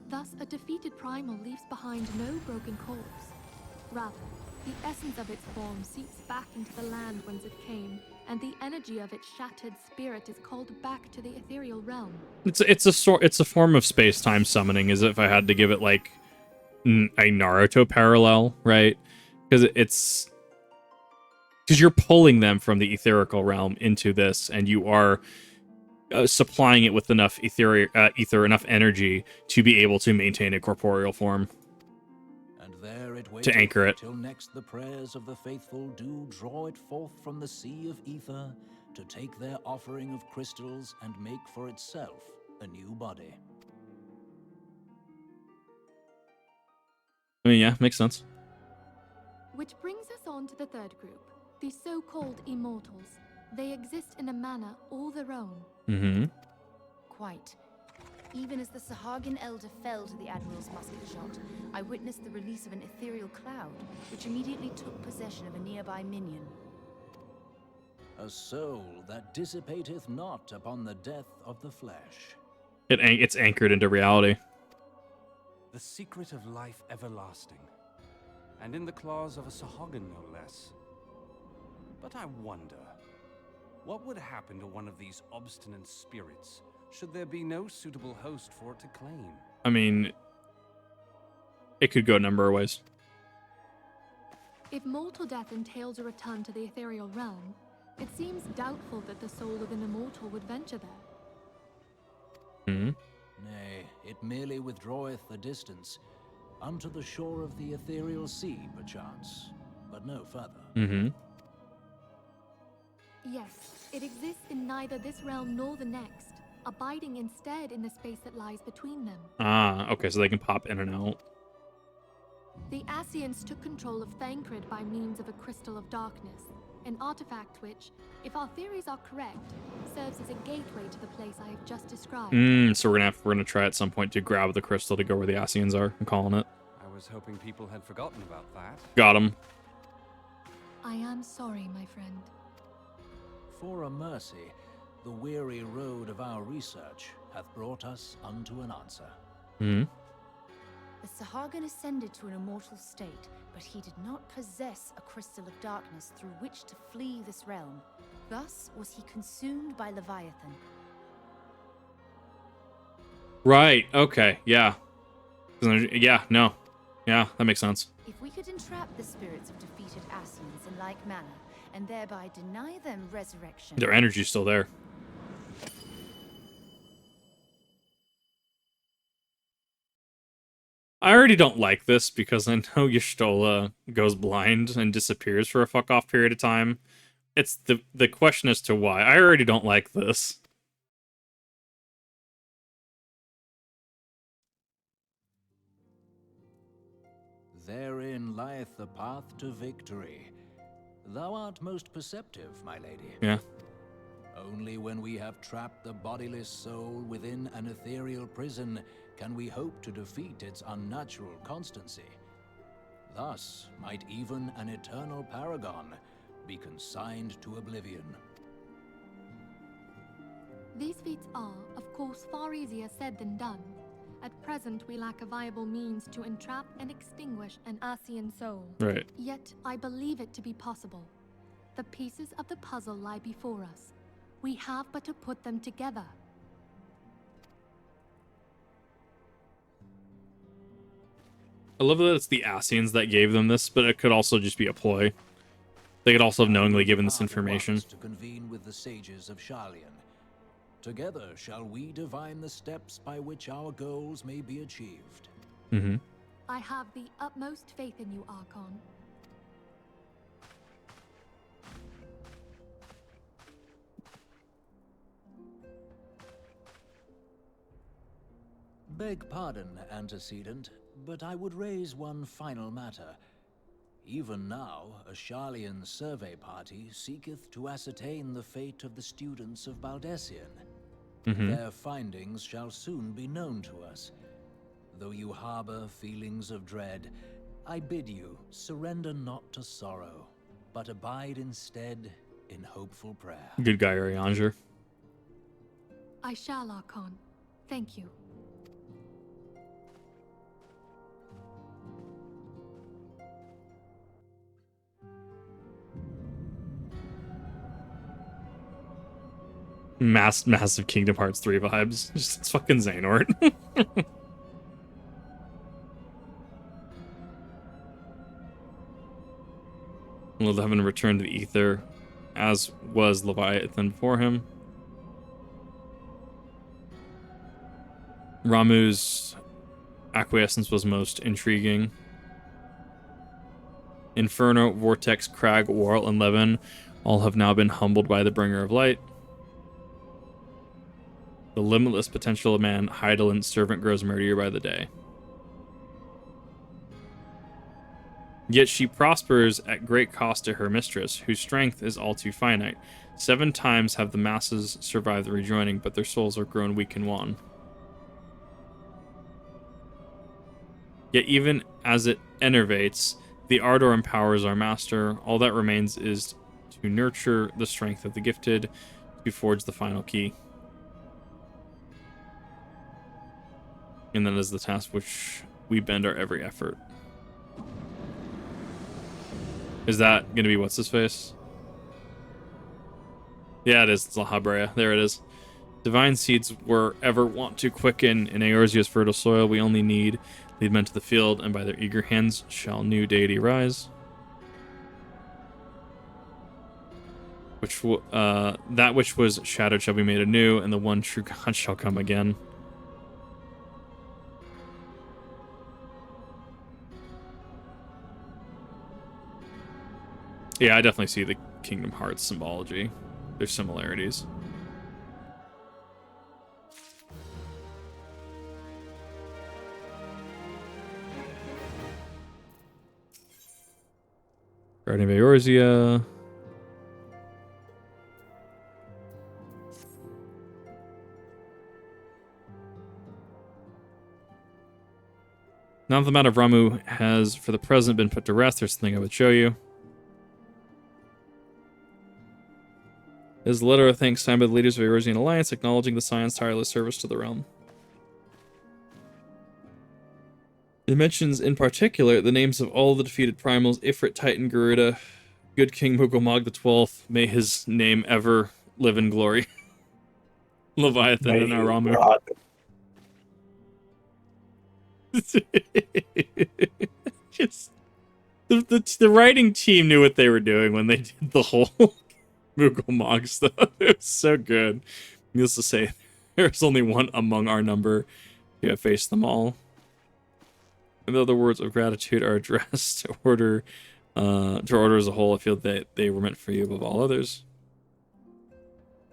Thus, a defeated primal leaves behind no broken corpse. Rather, the essence of its form seeps back into the land whence it came, and the energy of its shattered spirit is called back to the ethereal realm. It's a form of space-time summoning, as if I had to give it like a Naruto parallel, right? Because you're pulling them from the etherical realm into this, and you are supplying it with enough enough energy to be able to maintain a corporeal form. And there it To anchor it. Till next the prayers of the faithful do draw it forth from the sea of ether to take their offering of crystals and make for itself a new body. I mean, yeah, makes sense. Which brings us on to the third group, the so-called immortals. They exist in a manner all their own. Mm-hmm. Quite. Even as the Sahagin Elder fell to the Admiral's musket shot, I witnessed the release of an ethereal cloud, which immediately took possession of a nearby minion. A soul that dissipateth not upon the death of the flesh. It's anchored into reality. The secret of life everlasting, and in the claws of a Sahagin no less. But I wonder, what would happen to one of these obstinate spirits should there be no suitable host for it to claim? I mean, it could go a number of ways. If mortal death entails a return to the ethereal realm, it seems doubtful that the soul of an immortal would venture there. Hmm. Nay, it merely withdraweth the distance, unto the shore of the ethereal sea, perchance, but no further. Mm-hmm. Yes, it exists in neither this realm nor the next, abiding instead in the space that lies between them. Ah, okay, so they can pop in and out. The Ascians took control of Thancred by means of a crystal of darkness, an artifact which, if our theories are correct, serves as a gateway to the place I have just described. So we're gonna try at some point to grab the crystal to go where the Ascians are. I'm calling it. I was hoping people had forgotten about that. Got him. I am sorry, my friend. For a mercy, the weary road of our research hath brought us unto an answer. Hmm. The Sahagin ascended to an immortal state, but he did not possess a crystal of darkness through which to flee this realm. Thus was he consumed by Leviathan. Right. Okay. Yeah. Yeah. No. Yeah. That makes sense. If we could entrap the spirits of defeated Ascians in like manner, and thereby deny them resurrection... Their energy's still there. I already don't like this because I know Y'shtola goes blind and disappears for a fuck-off period of time. It's the question as to why. I already don't like this. Therein lieth the path to victory. Thou art most perceptive, my lady. Yeah. Only when we have trapped the bodiless soul within an ethereal prison can we hope to defeat its unnatural constancy. Thus might even an eternal paragon be consigned to oblivion. These feats are, of course, far easier said than done. At present, we lack a viable means to entrap and extinguish an Ascian soul. Right. Yet, I believe it to be possible. The pieces of the puzzle lie before us. We have but to put them together. I love that it's the Ascians that gave them this, but it could also just be a ploy. They could also have knowingly given this information. To convene with the sages of Sharlayan. Together shall we divine the steps by which our goals may be achieved. Mm-hmm. I have the utmost faith in you, Archon. Beg pardon, antecedent, but I would raise one final matter. Even now, a Sharlayan survey party seeketh to ascertain the fate of the students of Baldessian. Their findings shall soon be known to us. Though you harbor feelings of dread, I bid you surrender not to sorrow, but abide instead in hopeful prayer. Good guy, Arianger. I shall, Archon. Thank you. Massive Kingdom Hearts 3 vibes. Just it's fucking Xehanort. Ul'dah having returned to the ether, as was Leviathan before him. Ramuh's acquiescence was most intriguing. Inferno, Vortex, Crag, Warl, and Levin all have now been humbled by the Bringer of Light. The limitless potential of man, Heidel's servant, grows murdier by the day. Yet she prospers at great cost to her mistress, whose strength is all too finite. 7 times have the masses survived the rejoining, but their souls are grown weak and wan. Yet even as it enervates, the ardor empowers our master. All that remains is to nurture the strength of the gifted, to forge the final key. And that is the task which we bend our every effort. Is that going to be what's-his-face? Yeah, it is. It's La Habrea. There it is. Divine seeds were ever wont to quicken in Eorzea's fertile soil. We only need lead men to the field, and by their eager hands shall new deity rise. That which was shattered shall be made anew, and the one true God shall come again. Yeah, I definitely see the Kingdom Hearts symbology. There's similarities. Guardian of Eorzea. Now that the matter of Ramuh has, for the present, been put to rest, there's something I would show you. This is a letter of thanks signed by the leaders of the Eorzean Alliance, acknowledging the Scion's tireless service to the realm. It mentions, in particular, the names of all the defeated primals, Ifrit, Titan, Garuda, good King Mughal XII, may his name ever live in glory. Leviathan and Ramuh. Just the writing team knew what they were doing when they did the whole Mughal Mog stuff. It was so good. Needless to say, there's only one among our number who have faced them all. And though the words of gratitude are addressed to order as a whole, I feel that they were meant for you above all others.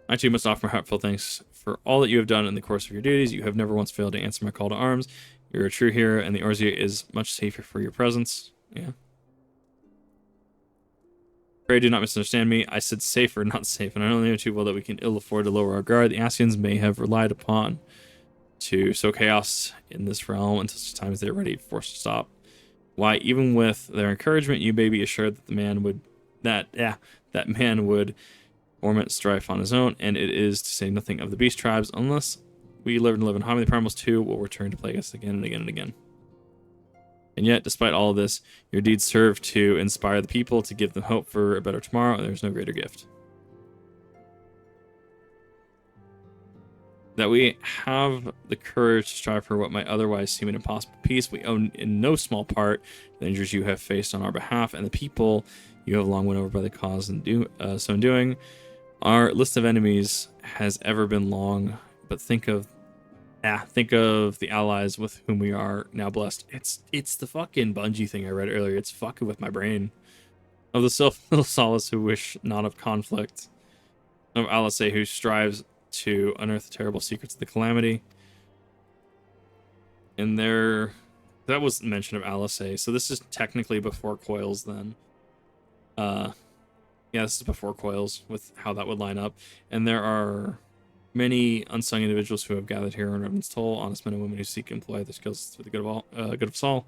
I too must offer my heartfelt thanks for all that you have done in the course of your duties. You have never once failed to answer my call to arms. You're a true hero, and the Eorzea is much safer for your presence. Yeah. Pray do not misunderstand me. I said safer, not safe, and I only know too well that we can ill afford to lower our guard. The Ascians may have relied upon to sow chaos in this realm until such time as they're ready, forced to stop. Why, even with their encouragement, you may be assured that that man would torment strife on his own, and it is to say nothing of the beast tribes, unless we live in harmony. The primals too will return to plague us again and again and again. And yet, despite all of this, your deeds serve to inspire the people, to give them hope for a better tomorrow, and there's no greater gift. That we have the courage to strive for what might otherwise seem an impossible peace, we own in no small part the dangers you have faced on our behalf, and the people you have long won over by the cause, and so in doing, Our list of enemies has ever been long, but think of the allies with whom we are now blessed. It's the fucking Bungie thing I read earlier. It's fucking with my brain. Of the little solace who wish not of conflict. Of Alice who strives to unearth the terrible secrets of the calamity. And that was mention of Alice. So this is technically before Coils then. Yeah, this is before Coils with how that would line up. And there are many unsung individuals who have gathered here on Revenant's Toll, honest men and women who seek to employ their skills for the good of all, good of us all.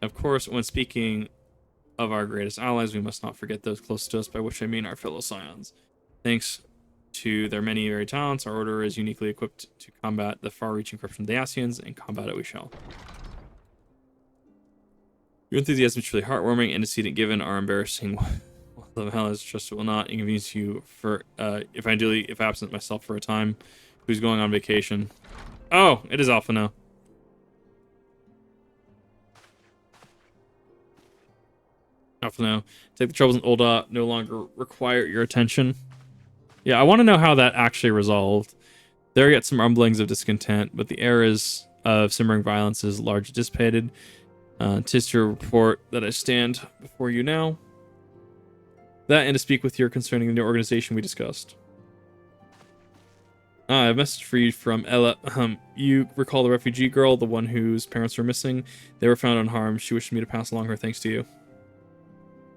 Of course, when speaking of our greatest allies, we must not forget those close to us, by which I mean our fellow Scions. Thanks to their many varied talents, our order is uniquely equipped to combat the far-reaching corruption of the Ascians, and combat it we shall. Your enthusiasm is truly heartwarming. Antecedent given are embarrassing. The hell is trust it will not inconvenience you for if absent myself for a time. Who's going on vacation? Oh, it is Alpha now. Alpha now. Take the troubles in Ul'dah no longer require your attention. Yeah, I want to know how that actually resolved. There are yet some rumblings of discontent, but the eras of simmering violence is largely dissipated. 'Tis to report that I stand before you now. That and to speak with you concerning the new organization we discussed. I have a message for you from Ella. You recall the refugee girl, the one whose parents were missing? They were found unharmed. She wished me to pass along her thanks to you.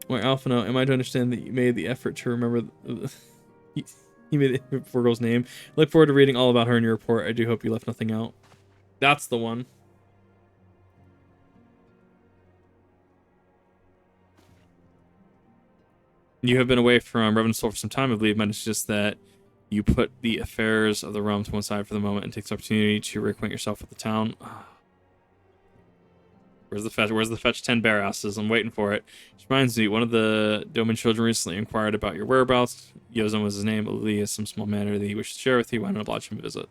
Wait, Alphino, am I to understand that you made the effort to remember... you made the poor girl's name? I look forward to reading all about her in your report. I do hope you left nothing out. That's the one. You have been away from Revenant's Toll for some time, I believe, but it's just that you put the affairs of the realm to one side for the moment and take the opportunity to reacquaint yourself with the town. Where's the fetch? Where's the fetch 10 bear asses? I'm waiting for it. Which reminds me, one of the Doman children recently inquired about your whereabouts. Yozan was his name. Lee has some small matter that he wishes to share with you. Why not oblige him to visit?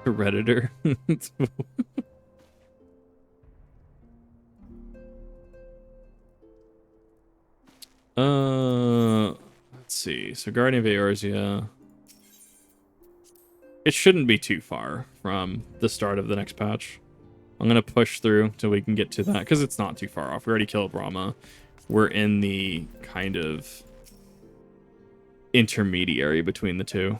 Redditor. Let's see. So Guardian of Eorzea. It shouldn't be too far from the start of the next patch. I'm gonna push through till we can get to that, because it's not too far off. We already killed Ramuh. We're in the kind of intermediary between the two.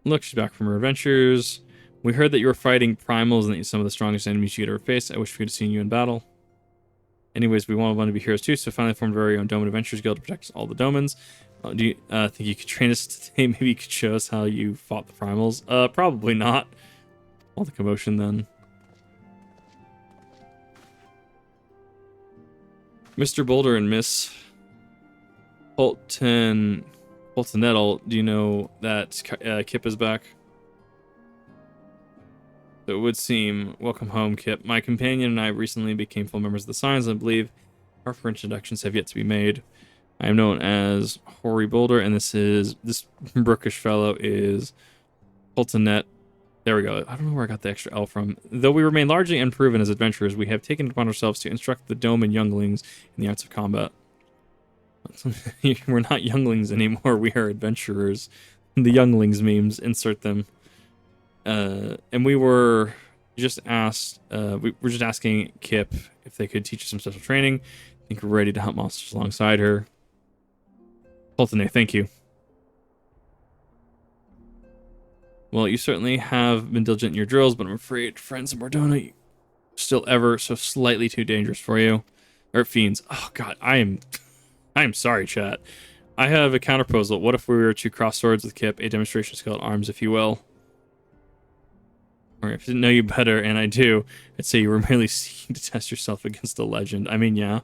Look, she's back from her adventures. We heard that you were fighting primals and that you're some of the strongest enemies you'd ever faced. I wish we could have seen you in battle. Anyways, we want to be heroes too, so finally formed our very own Doman Adventures Guild to protect all the Domans. Do you think you could train us today? Maybe you could show us how you fought the primals? Probably not. All the commotion then. Mr. Boulder and Miss Holtonettle, do you know that Kip is back? So it would seem, welcome home, Kip. My companion and I recently became full members of the Scions, and I believe our first introductions have yet to be made. I am known as Hoary Boulder, and this brookish fellow is Holtonet. There we go. I don't know where I got the extra L from. Though we remain largely unproven as adventurers, we have taken it upon ourselves to instruct the Doman younglings in the arts of combat. We're not younglings anymore. We are adventurers. The younglings memes, insert them. And we were just asked, we were just asking Kip if they could teach us some special training. I think we're ready to hunt monsters alongside her. Holtone, thank you. Well, you certainly have been diligent in your drills, but I'm afraid friends of Mordona still ever so slightly too dangerous for you. Or fiends. Oh god, I am sorry, chat. I have a counterproposal. What if we were to cross swords with Kip, a demonstration skill at arms, if you will? Or if I didn't know you better, and I do, I'd say you were merely seeking to test yourself against a legend. I mean, yeah.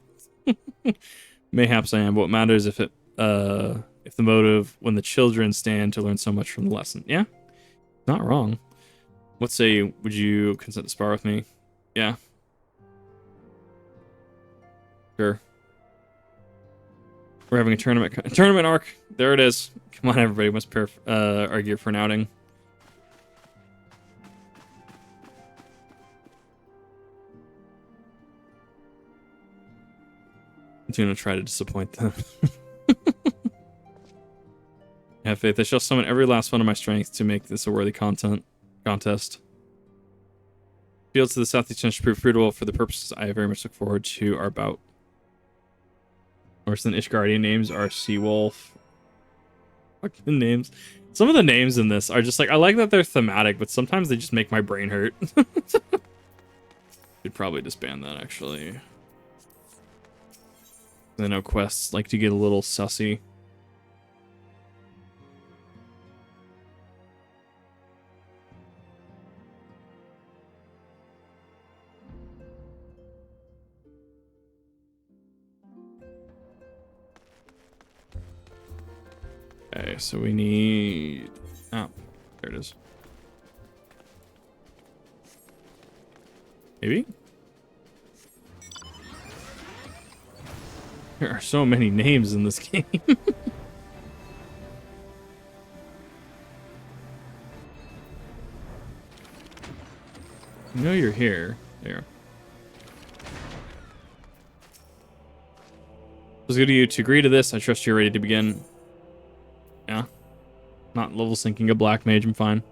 Mayhaps I am, but what matters if the motive when the children stand to learn so much from the lesson. Yeah, not wrong. What say, would you consent to spar with me? Yeah. Sure. We're having a tournament arc. There it is. Come on, everybody. Must prepare our gear for an outing. I'm gonna try to disappoint them. I have faith I shall summon every last one of my strength to make this a worthy contest. Fields to the southeast should prove fruitful for the purposes I very much look forward to our bout. Worse than Ishgardian names are Seawolf. Fucking names. Some of the names in this are just like, I like that they're thematic, but sometimes they just make my brain hurt. Should probably disband that, actually. I know quests like to get a little sussy. Okay, so we need... Oh, there it is. Maybe? There are so many names in this game. I know you're here. There. It was good of you to agree to this. I trust you're ready to begin. Yeah. Not level syncing a black mage, I'm fine.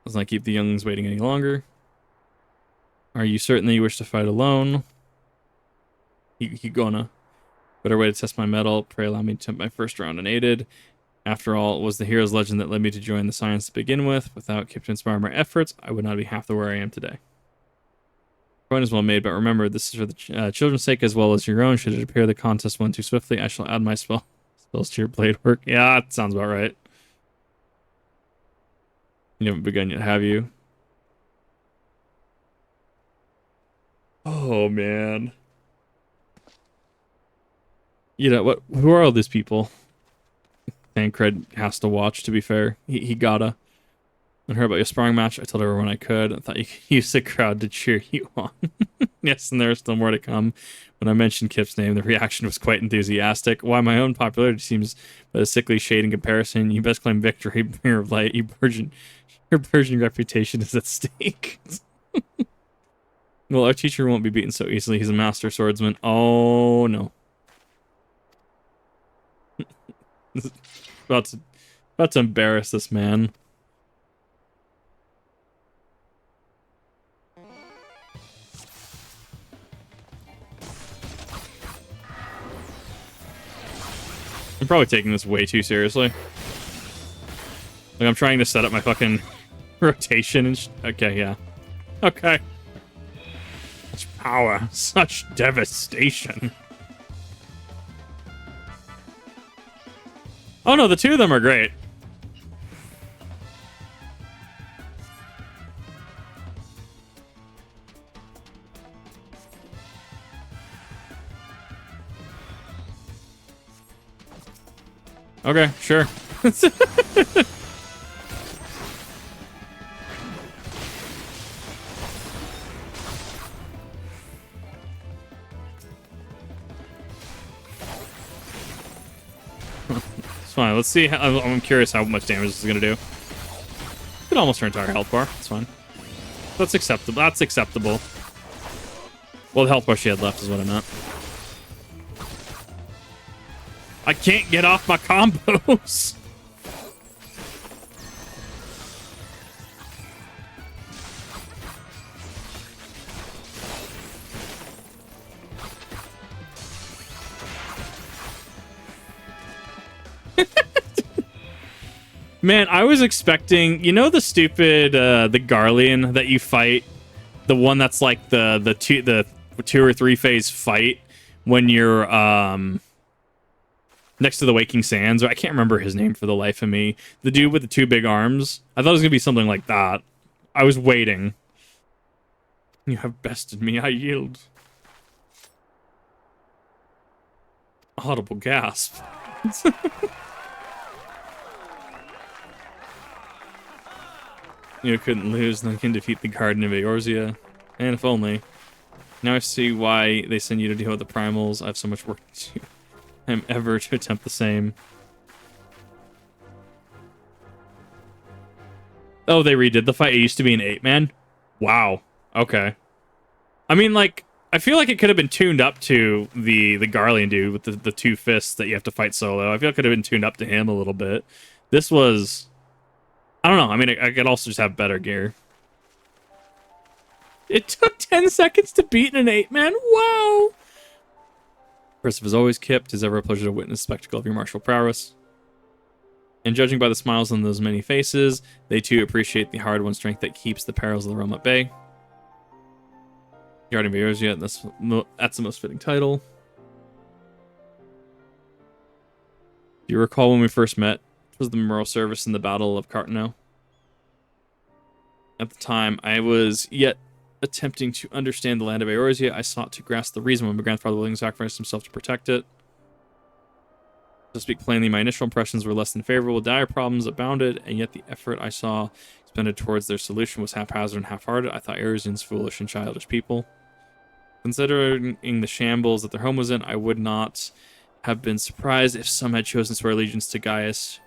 Let's not keep the younglings waiting any longer. Are you certain that you wish to fight alone? He gonna. Better way to test my mettle. Pray allow me to attempt my first round unaided. After all, it was the hero's legend that led me to join the Science to begin with. Without Kip to inspire my efforts, I would not be half the where I am today. Point is well made, but remember, this is for the children's sake as well as your own. Should it appear the contest went too swiftly, I shall add my spells to your blade work. Yeah, that sounds about right. You haven't begun yet, have you? Oh, man. You know what? Who are all these people? Tancred has to watch, to be fair. He gotta. I heard about your sparring match. I told everyone I could. I thought you could use the crowd to cheer you on. Yes, and there's still more to come. When I mentioned Kip's name, the reaction was quite enthusiastic. Why, my own popularity seems but a sickly shade in comparison. You best claim victory, Mirror of Light. Your Persian reputation is at stake. Well, our teacher won't be beaten so easily. He's a master swordsman. Oh, no. about to embarrass this man. I'm probably taking this way too seriously. Like, I'm trying to set up my fucking rotation and okay, yeah. Okay. Such power. Such devastation. Oh no, the two of them are great. Okay, sure. It's fine. Let's see. I'm curious how much damage this is gonna do. Could almost her entire health bar. It's fine. That's acceptable. That's acceptable. Well, the health bar she had left is what I meant. I can't get off my combos. Man, I was expecting, you know, the stupid the Garlean that you fight, the one that's like the two or three phase fight when you're next to the Waking Sands, or I can't remember his name for the life of me. The dude with the two big arms. I thought it was gonna be something like that. I was waiting. You have bested me. I yield. Audible gasp. You couldn't lose, then can defeat the Garden of Eorzea. And if only. Now I see why they send you to deal with the primals. I have so much work to do. I'm ever to attempt the same. Oh, they redid the fight. It used to be an 8-man. Wow. Okay. I mean, like, I feel like it could have been tuned up to the Garlean dude with the two fists that you have to fight solo. I feel like it could have been tuned up to him a little bit. This was... I don't know. I mean, I could also just have better gear. It took 10 seconds to beat an 8-man? Wow! Impressive as always, Kip. It is ever a pleasure to witness the spectacle of your martial prowess. And judging by the smiles on those many faces, they too appreciate the hard-won strength that keeps the perils of the realm at bay. Guardian of Eorzea, that's the most fitting title. Do you recall when we first met? It was the memorial service in the Battle of Cartano. At the time, I was yet attempting to understand the land of Eorzea. I sought to grasp the reason why my grandfather willingly sacrificed himself to protect it. To speak plainly, my initial impressions were less than favorable. Dire problems abounded, and yet the effort I saw expended towards their solution was haphazard and half-hearted. I thought Eorzeans foolish and childish people. Considering the shambles that their home was in, I would not have been surprised if some had chosen to swear allegiance to Gaius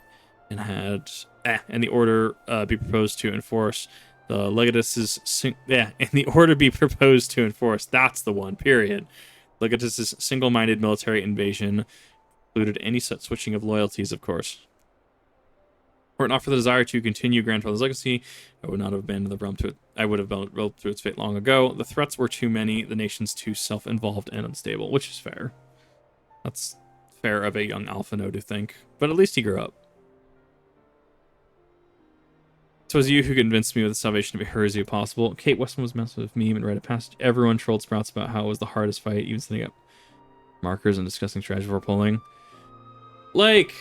and the order be proposed to enforce. The Legatus's and the order be proposed to enforce. That's the one. Period. Legatus's single-minded military invasion included any such switching of loyalties, of course. Were it not for the desire to continue grandfather's legacy, I would not have abandoned the realm to it. I would have rolled through its fate long ago. The threats were too many, the nation's too self-involved and unstable, which is fair. That's fair of a young Alphino to think, but at least he grew up. So it was you who convinced me with the salvation of Eorzea possible. Kate Westman was messing with me and read a passage. Everyone trolled Sprouts about how it was the hardest fight, even setting up markers and discussing strategy for pulling. Like,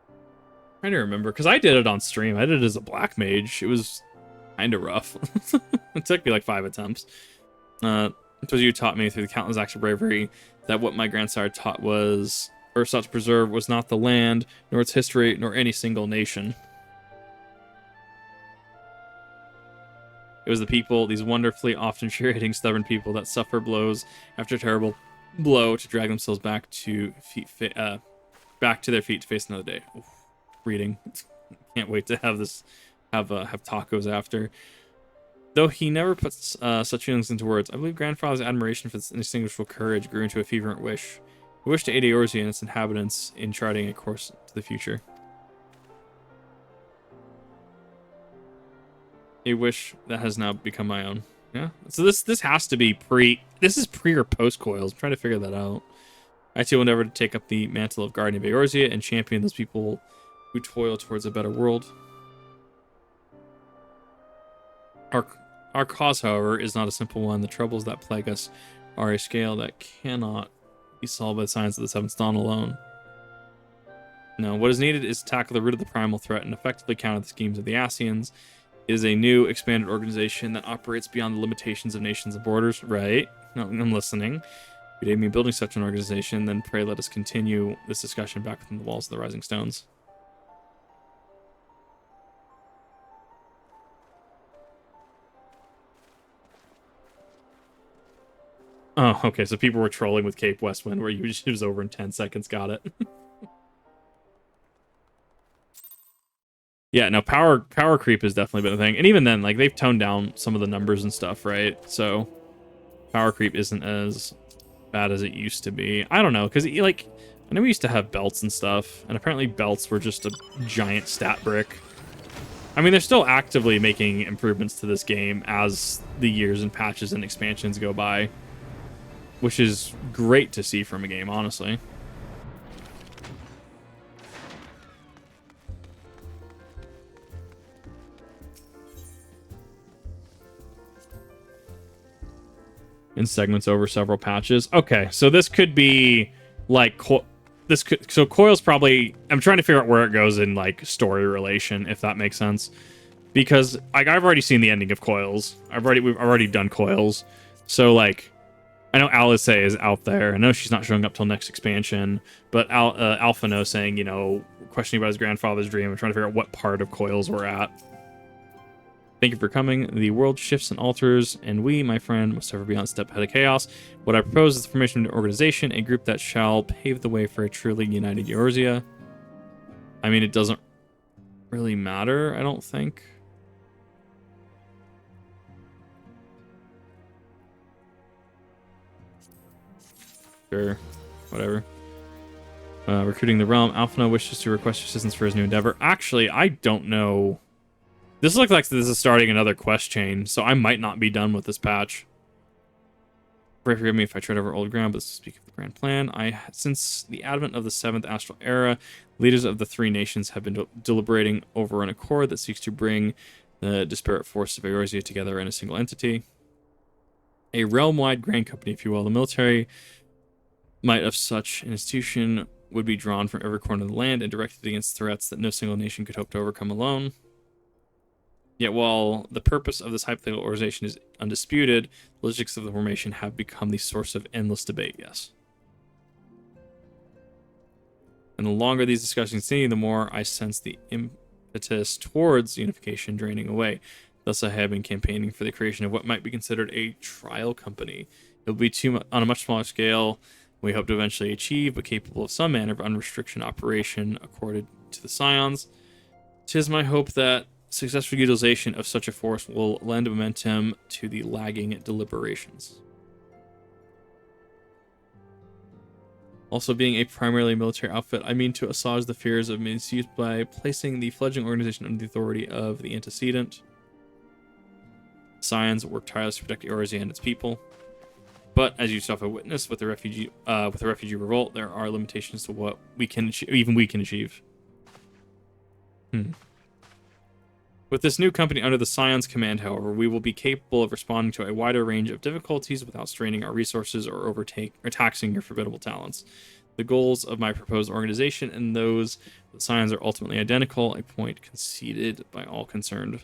I'm trying to remember, because I did it on stream. I did it as a black mage. It was kind of rough. It took me like 5 attempts. It was you who taught me through the countless acts of bravery that what my grandsire taught was, or sought to preserve, was not the land, nor its history, nor any single nation. It was the people, these wonderfully often infuriating, stubborn people that suffer blows after terrible blow to drag themselves back to their feet to face another day. Oof. Reading. Can't wait to have this, have tacos after. Though he never puts such feelings into words, I believe grandfather's admiration for this indistinguishable courage grew into a fervent wish. A wish to aid Eorzea and its inhabitants in charting a course to the future. A wish that has now become my own. Yeah. So this has to be this is pre or post Coils. I'm trying to figure that out. I too will endeavor to take up the mantle of Guardian of Eorzea and champion those people who toil towards a better world. Our cause, however, is not a simple one. The troubles that plague us are a scale that cannot be solved by the science of the Seventh Dawn alone. No, what is needed is to tackle the root of the primal threat and effectively counter the schemes of the Ascians. It is a new, expanded organization that operates beyond the limitations of nations and borders. Right? No, I'm listening. If you aid me in building such an organization, then pray let us continue this discussion back within the walls of the Rising Stones. Oh, okay, so people were trolling with Cape Westwind where it was over in 10 seconds. Got it. Yeah, no, power creep has definitely been a thing. And even then, like, they've toned down some of the numbers and stuff, right? So power creep isn't as bad as it used to be. I don't know, because, like, I know we used to have belts and stuff, and apparently belts were just a giant stat brick. I mean, they're still actively making improvements to this game as the years and patches and expansions go by, which is great to see from a game, honestly. In segments over several patches. Okay, so this could be like so Coil's probably, I'm trying to figure out where it goes in like story relation, if that makes sense, because like I've already seen the ending of Coils. We've already done Coils, so like I know Alice is out there. I know she's not showing up till next expansion, but Alphino saying, you know, questioning about his grandfather's dream. I'm trying to figure out what part of Coils we're at. Thank you for coming. The world shifts and alters, and we, my friend, must ever be on step ahead of chaos. What I propose is the formation of an organization, a group that shall pave the way for a truly united Eorzea. I mean, it doesn't really matter, I don't think. Sure. Whatever. Recruiting the realm. Alphina wishes to request assistance for his new endeavor. Actually, I don't know. This looks like this is starting another quest chain, so I might not be done with this patch. Forgive me if I tread over old ground, but let's speak of the grand plan. Since the advent of the 7th Astral Era, leaders of the 3 nations have been deliberating over an accord that seeks to bring the disparate forces of Eorzea together in a single entity. A realm-wide grand company, if you will. The military might of such an institution would be drawn from every corner of the land and directed against threats that no single nation could hope to overcome alone. Yet while the purpose of this hypothetical organization is undisputed, the logistics of the formation have become the source of endless debate, yes. And the longer these discussions continue, the more I sense the impetus towards unification draining away. Thus, I have been campaigning for the creation of what might be considered a trial company. It will be on a much smaller scale we hope to eventually achieve, but capable of some manner of unrestricted operation accorded to the Scions. 'Tis my hope that successful utilization of such a force will lend momentum to the lagging deliberations. Also, being a primarily military outfit, I mean to assuage the fears of misuse by placing the fledgling organization under the authority of the antecedent. Scions work tirelessly to protect Eorzea and its people. But as you yourself have witnessed with the refugee revolt, there are limitations to what we can achieve. With this new company under the Scion's command, however, we will be capable of responding to a wider range of difficulties without straining our resources or taxing your formidable talents. The goals of my proposed organization and those of the Scions are ultimately identical, a point conceded by all concerned.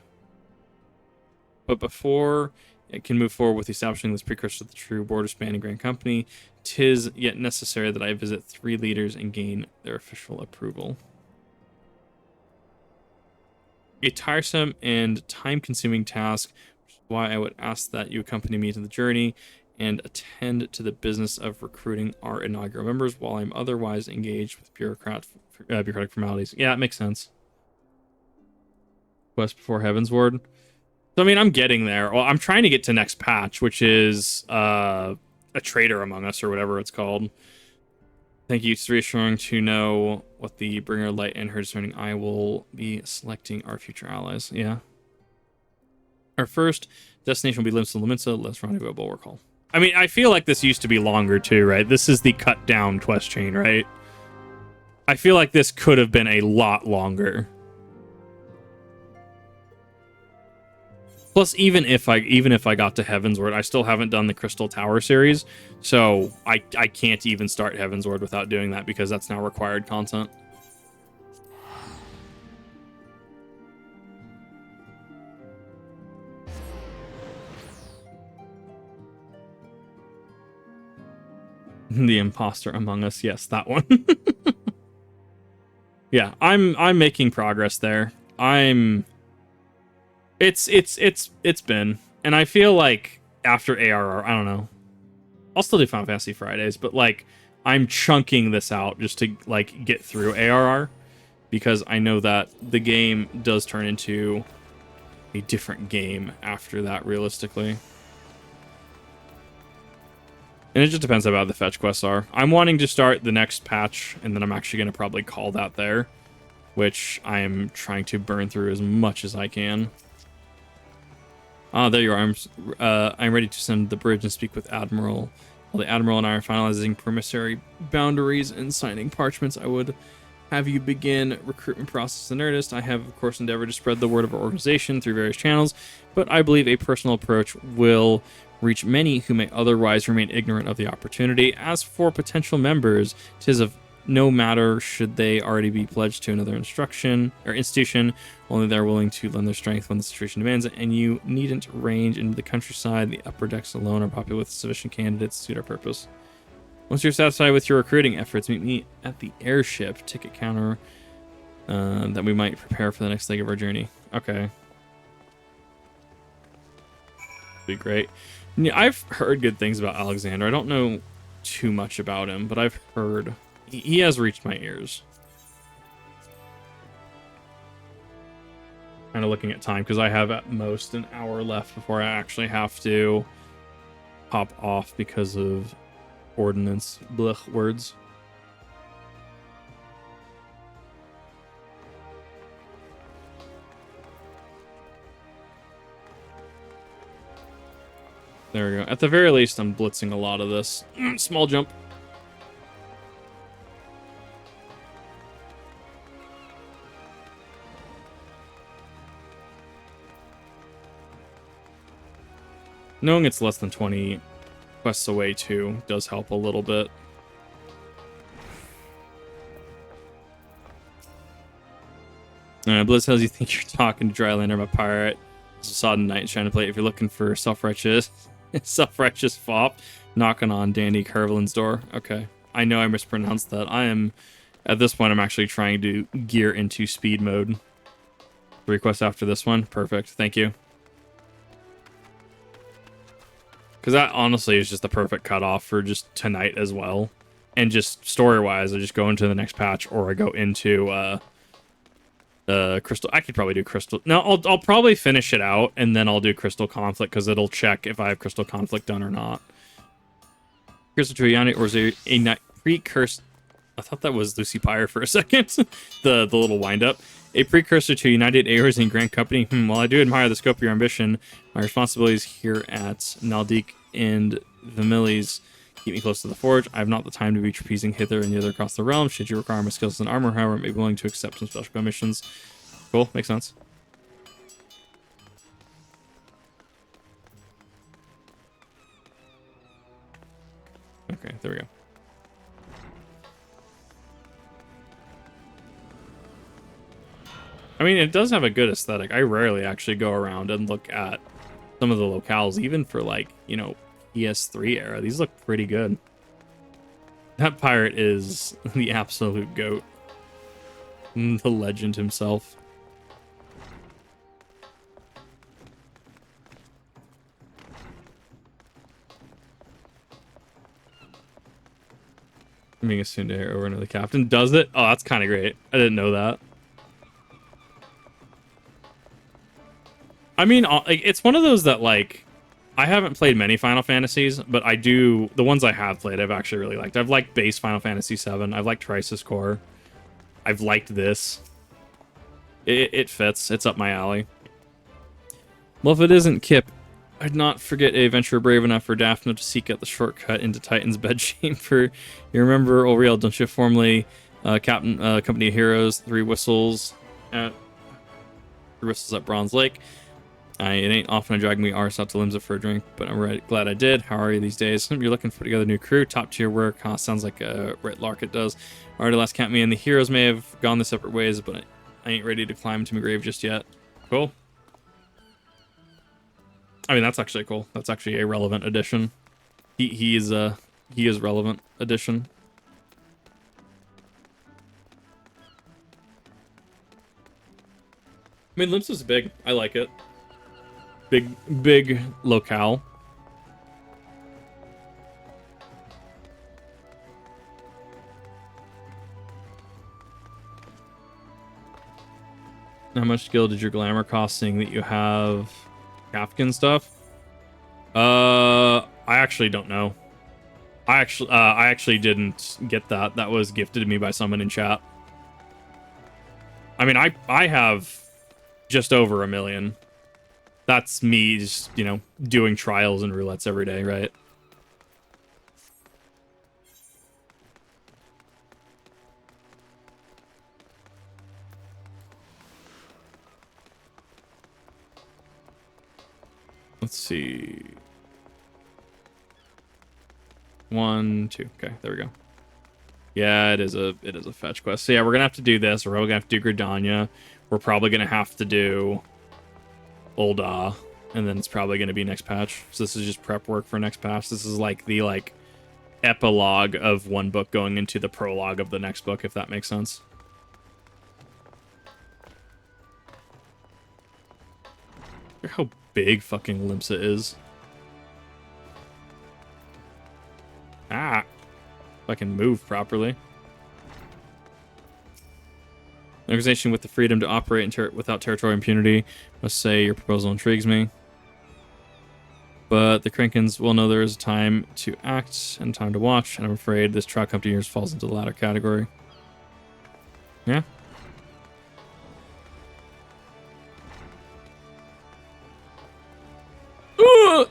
But before it can move forward with establishing this precursor to the true border-spanning grand company, 'tis yet necessary that I visit 3 leaders and gain their official approval. A tiresome and time-consuming task, which is why I would ask that you accompany me to the journey and attend to the business of recruiting our inaugural members while I'm otherwise engaged with bureaucratic formalities. Yeah, it makes sense. Quest before Heavensward. So, I mean, I'm getting there. Well, I'm trying to get to next patch, which is a traitor among us, or whatever it's called. Thank you. It's reassuring to know what the Bringer of Light and her discerning eye will be selecting our future allies. Yeah. Our first destination will be Limsa Laminsa. Let's rendezvous at Bulwark Hall. I mean, I feel like this used to be longer too, right? This is the cut down quest chain, right? I feel like this could have been a lot longer. Plus, even if I got to Heavensward, I still haven't done the Crystal Tower series, so I can't even start Heavensward without doing that because that's now required content. The imposter among us, yes, that one. Yeah, I'm making progress there. It's been, and I feel like after ARR, I don't know. I'll still do Final Fantasy Fridays, but like I'm chunking this out just to like get through ARR because I know that the game does turn into a different game after that, realistically. And it just depends how bad the fetch quests are. I'm wanting to start the next patch, and then I'm actually going to probably call that there, which I am trying to burn through as much as I can. There you are. I'm ready to send the bridge and speak with Admiral. While the Admiral and I are finalizing promissory boundaries and signing parchments, I would have you begin recruitment process in earnest. I have, of course, endeavored to spread the word of our organization through various channels, but I believe a personal approach will reach many who may otherwise remain ignorant of the opportunity. As for potential members, 'tis of no matter should they already be pledged to another institution, only they're willing to lend their strength when the situation demands it, and you needn't range into the countryside. The upper decks alone are popular with sufficient candidates to suit our purpose. Once you're satisfied with your recruiting efforts, meet me at the airship ticket counter that we might prepare for the next leg of our journey. Okay. Be great. Yeah, I've heard good things about Alexander. I don't know too much about him, but I've heard he has reached my ears. Kind of looking at time because I have at most an hour left before I actually have to hop off because of ordnance blech words. There we go. At the very least, I'm blitzing a lot of this. Small jump. Knowing it's less than 20 quests away, too, does help a little bit. Blizz tells you think you're talking to Drylander, I'm a pirate. It's a sodden night trying to play it if you're looking for self-righteous fop knocking on Danny Carvelin's door. Okay. I know I mispronounced that. At this point, I'm actually trying to gear into speed mode. 3 quests after this one. Perfect. Thank you. Because that honestly is just the perfect cutoff for just tonight as well. And just story-wise, I just go into the next patch or I go into Crystal. I could probably do Crystal. No, I'll probably finish it out and then I'll do Crystal Conflict because it'll check if I have Crystal Conflict done or not. Crystal to a Yanni, or is there a precursor? I thought that was Lucy Pyre for a second. the little wind-up. A precursor to United Ayers and Grand Company. While I do admire the scope of your ambition, my responsibilities here at Naldik and Vamili's keep me close to the forge. I have not the time to be trapezing hither and thither across the realm. Should you require my skills in armor, however, I may be willing to accept some special commissions. Cool, makes sense. Okay, there we go. I mean, it does have a good aesthetic. I rarely actually go around and look at some of the locales, even for like, you know, PS3 era. These look pretty good. That pirate is the absolute goat. The legend himself. I'm being assumed to hear over another captain. Does it? Oh, that's kind of great. I didn't know that. I mean, it's one of those that, like, I haven't played many Final Fantasies, but I do... The ones I have played, I've actually really liked. I've liked base Final Fantasy VII. I've liked Crisis Core. I've liked this. It fits. It's up my alley. Well, if it isn't Kip, I'd not forget a venture brave enough for Daphne to seek out the shortcut into Titan's bedchamber. You remember Oriel, don't you? Formerly Captain Company of Heroes, Three Whistles at Bronze Lake. It ain't often I drag me arse out to Limsa for a drink, but I'm glad I did. How are you these days? You're looking to put together a new crew, top tier work. Huh, sounds like Brett Larkett does. Already last count me in. The heroes may have gone their separate ways, but I ain't ready to climb to my grave just yet. Cool. I mean, that's actually cool. That's actually a relevant addition. He is relevant addition. I mean, Limsa's big. I like it. Big locale. How much skill did your glamour cost, seeing that you have Kafkan stuff? I actually don't know. I actually didn't get that. That was gifted to me by someone in chat. I mean, I have just over 1 million. That's me just, you know, doing trials and roulettes every day, right? Let's see. 1, 2. Okay, there we go. Yeah, it is a fetch quest. So yeah, we're gonna have to do this. We're gonna have to do Gridania. We're probably gonna have to do Ul'dah, and then it's probably going to be next patch. So this is just prep work for next patch. This is like the epilogue of one book going into the prologue of the next book, if that makes sense. Look how big fucking Limsa is. Ah, if I can move properly. An organization with the freedom to operate without territorial impunity. Must say your proposal intrigues me. But the Krinkins will know there is a time to act and time to watch, and I'm afraid this Trout Company yours falls into the latter category. Yeah.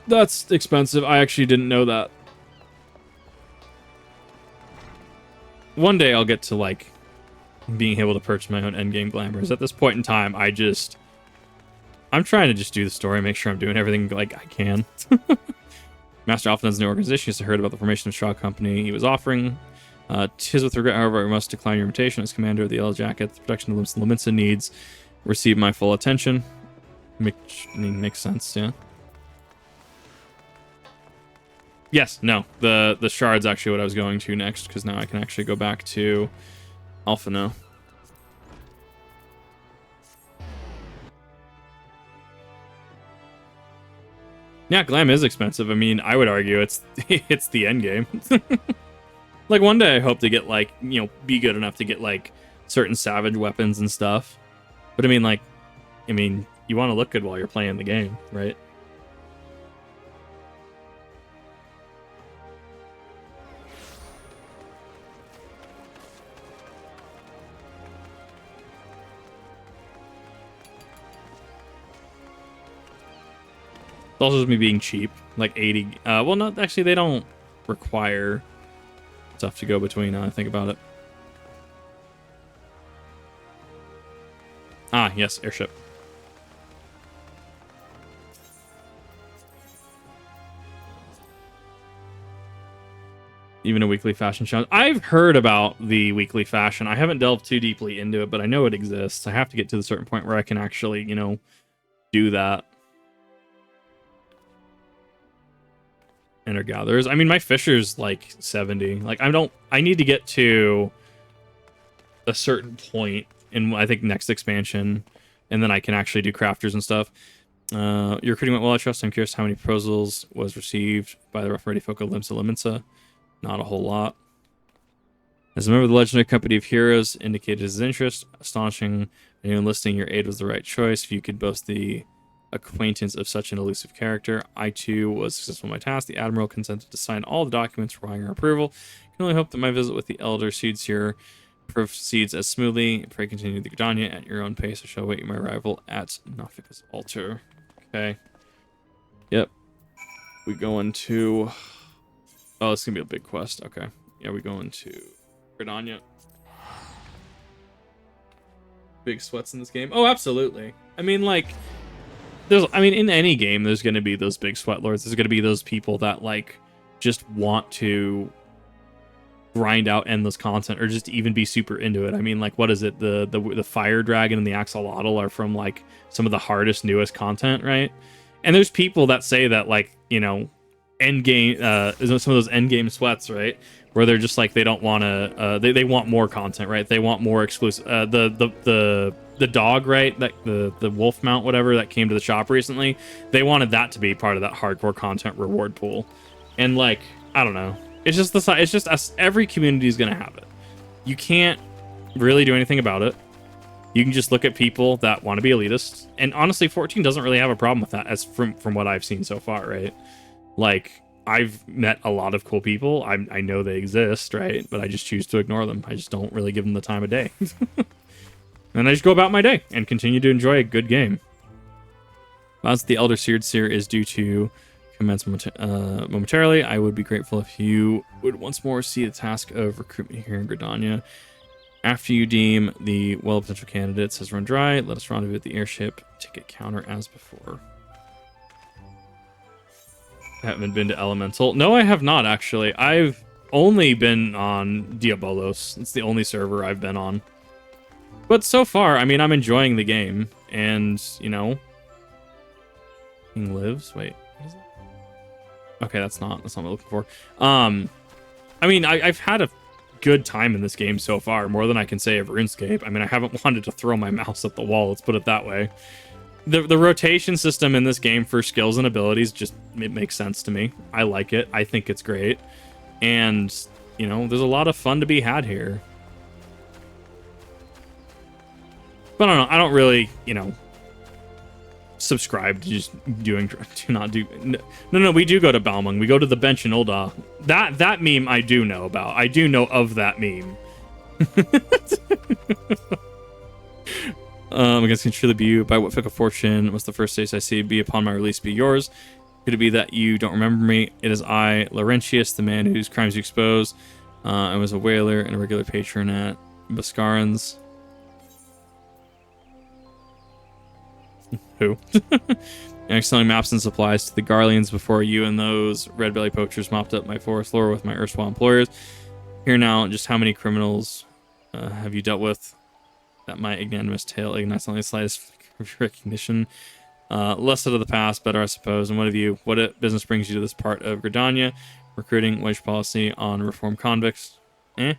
That's expensive. I actually didn't know that. One day I'll get to, like, being able to purchase my own endgame glamours. At this point in time, I'm trying to just do the story, make sure I'm doing everything like I can. Master Alphan's new organization used to heard about the formation of Straw Company he was offering. 'Tis with regret, however, I must decline your invitation as commander of the Yellow Jacket. The protection of Leminsa needs receive my full attention. Makes sense, yeah. Yes, no. The shard's actually what I was going to next, because now I can actually go back to Alphino. Yeah, glam is expensive. I mean, I would argue it's the end game. Like, one day I hope to get, like, you know, be good enough to get, like, certain savage weapons and stuff. But I mean, you want to look good while you're playing the game, right? It's also just me being cheap, like 80. Well, not actually. They don't require stuff to go between. Now I think about it. Ah, yes, airship. Even a weekly fashion challenge. I've heard about the weekly fashion. I haven't delved too deeply into it, but I know it exists. I have to get to the certain point where I can actually, you know, do that. Enter gatherers. I mean, my fisher's like 70. Like, I need to get to a certain point in, I think, next expansion, and then I can actually do crafters and stuff. Your recruiting went well, I trust. I'm curious how many proposals was received by the rough ready folk of Leminsa. Not a whole lot. As a member of the legendary company of heroes indicated his interest. Astonishing. Anyone listing your aid was the right choice. If you could boast the acquaintance of such an elusive character. I too was successful in my task. The Admiral consented to sign all the documents requiring your approval. I can only hope that my visit with the Elder Seeds here proceeds as smoothly. Pray continue the Gridania at your own pace. I shall await my arrival at Nafika's altar. Okay. Yep. We go into... Oh, it's gonna be a big quest. Okay. Yeah, we go into Gridania. Big sweats in this game. Oh, absolutely. I mean, like... in any game, there's going to be those big sweat lords. There's going to be those people that, like, just want to grind out endless content or just even be super into it. I mean, like, what is it? The Fire Dragon and the Axolotl are from, like, some of the hardest, newest content, right? And there's people that say that, like, you know, end game, some of those end game sweats, right? Where they're just like, they don't want to, they want more content, right? They want more exclusive, the dog, right? That the wolf mount, whatever, that came to the shop recently, they wanted that to be part of that hardcore content reward pool. And, like, I don't know. It's just us. Every community is gonna have it. You can't really do anything about it. You can just look at people that want to be elitists. And honestly, 14 doesn't really have a problem with that, as from what I've seen so far, right? Like, I've met a lot of cool people. I know they exist, right? But I just choose to ignore them. I just don't really give them the time of day. And I just go about my day and continue to enjoy a good game. As the Elder Seer is due to commence momentarily, I would be grateful if you would once more see the task of recruitment here in Gridania. After you deem the well potential candidates has run dry, let us rendezvous at the airship ticket counter as before. I haven't been to Elemental. No, I have not, actually. I've only been on Diabolos. It's the only server I've been on. But so far, I mean, I'm enjoying the game. And, you know... King lives? Wait, what is it? Okay, that's not what I'm looking for. I mean, I've had a good time in this game so far. More than I can say of RuneScape. I mean, I haven't wanted to throw my mouse at the wall. Let's put it that way. The rotation system in this game for skills and abilities just, it makes sense to me. I like it. I think it's great. And, you know, there's a lot of fun to be had here. But I don't know. I don't really, you know... subscribe to just do not do. No, we do go to Balmung. We go to the bench in Ul'dah. That meme I do know about. I do know of that meme. Against can truly be you. By what fickle fortune must the first taste I see be upon my release be yours? Could it be that you don't remember me? It is I, Laurentius, the man whose crimes you expose. I was a whaler and a regular patron at Boscaran's. Who? And selling maps and supplies to the Garleans before you and those red belly poachers mopped up my forest floor with my erstwhile employers. Here now, just how many criminals have you dealt with? That my ignominious tale ignites only the slightest recognition. Less out of the past, better I suppose. And what business brings you to this part of Gridania? Recruiting, wage policy on reformed convicts. I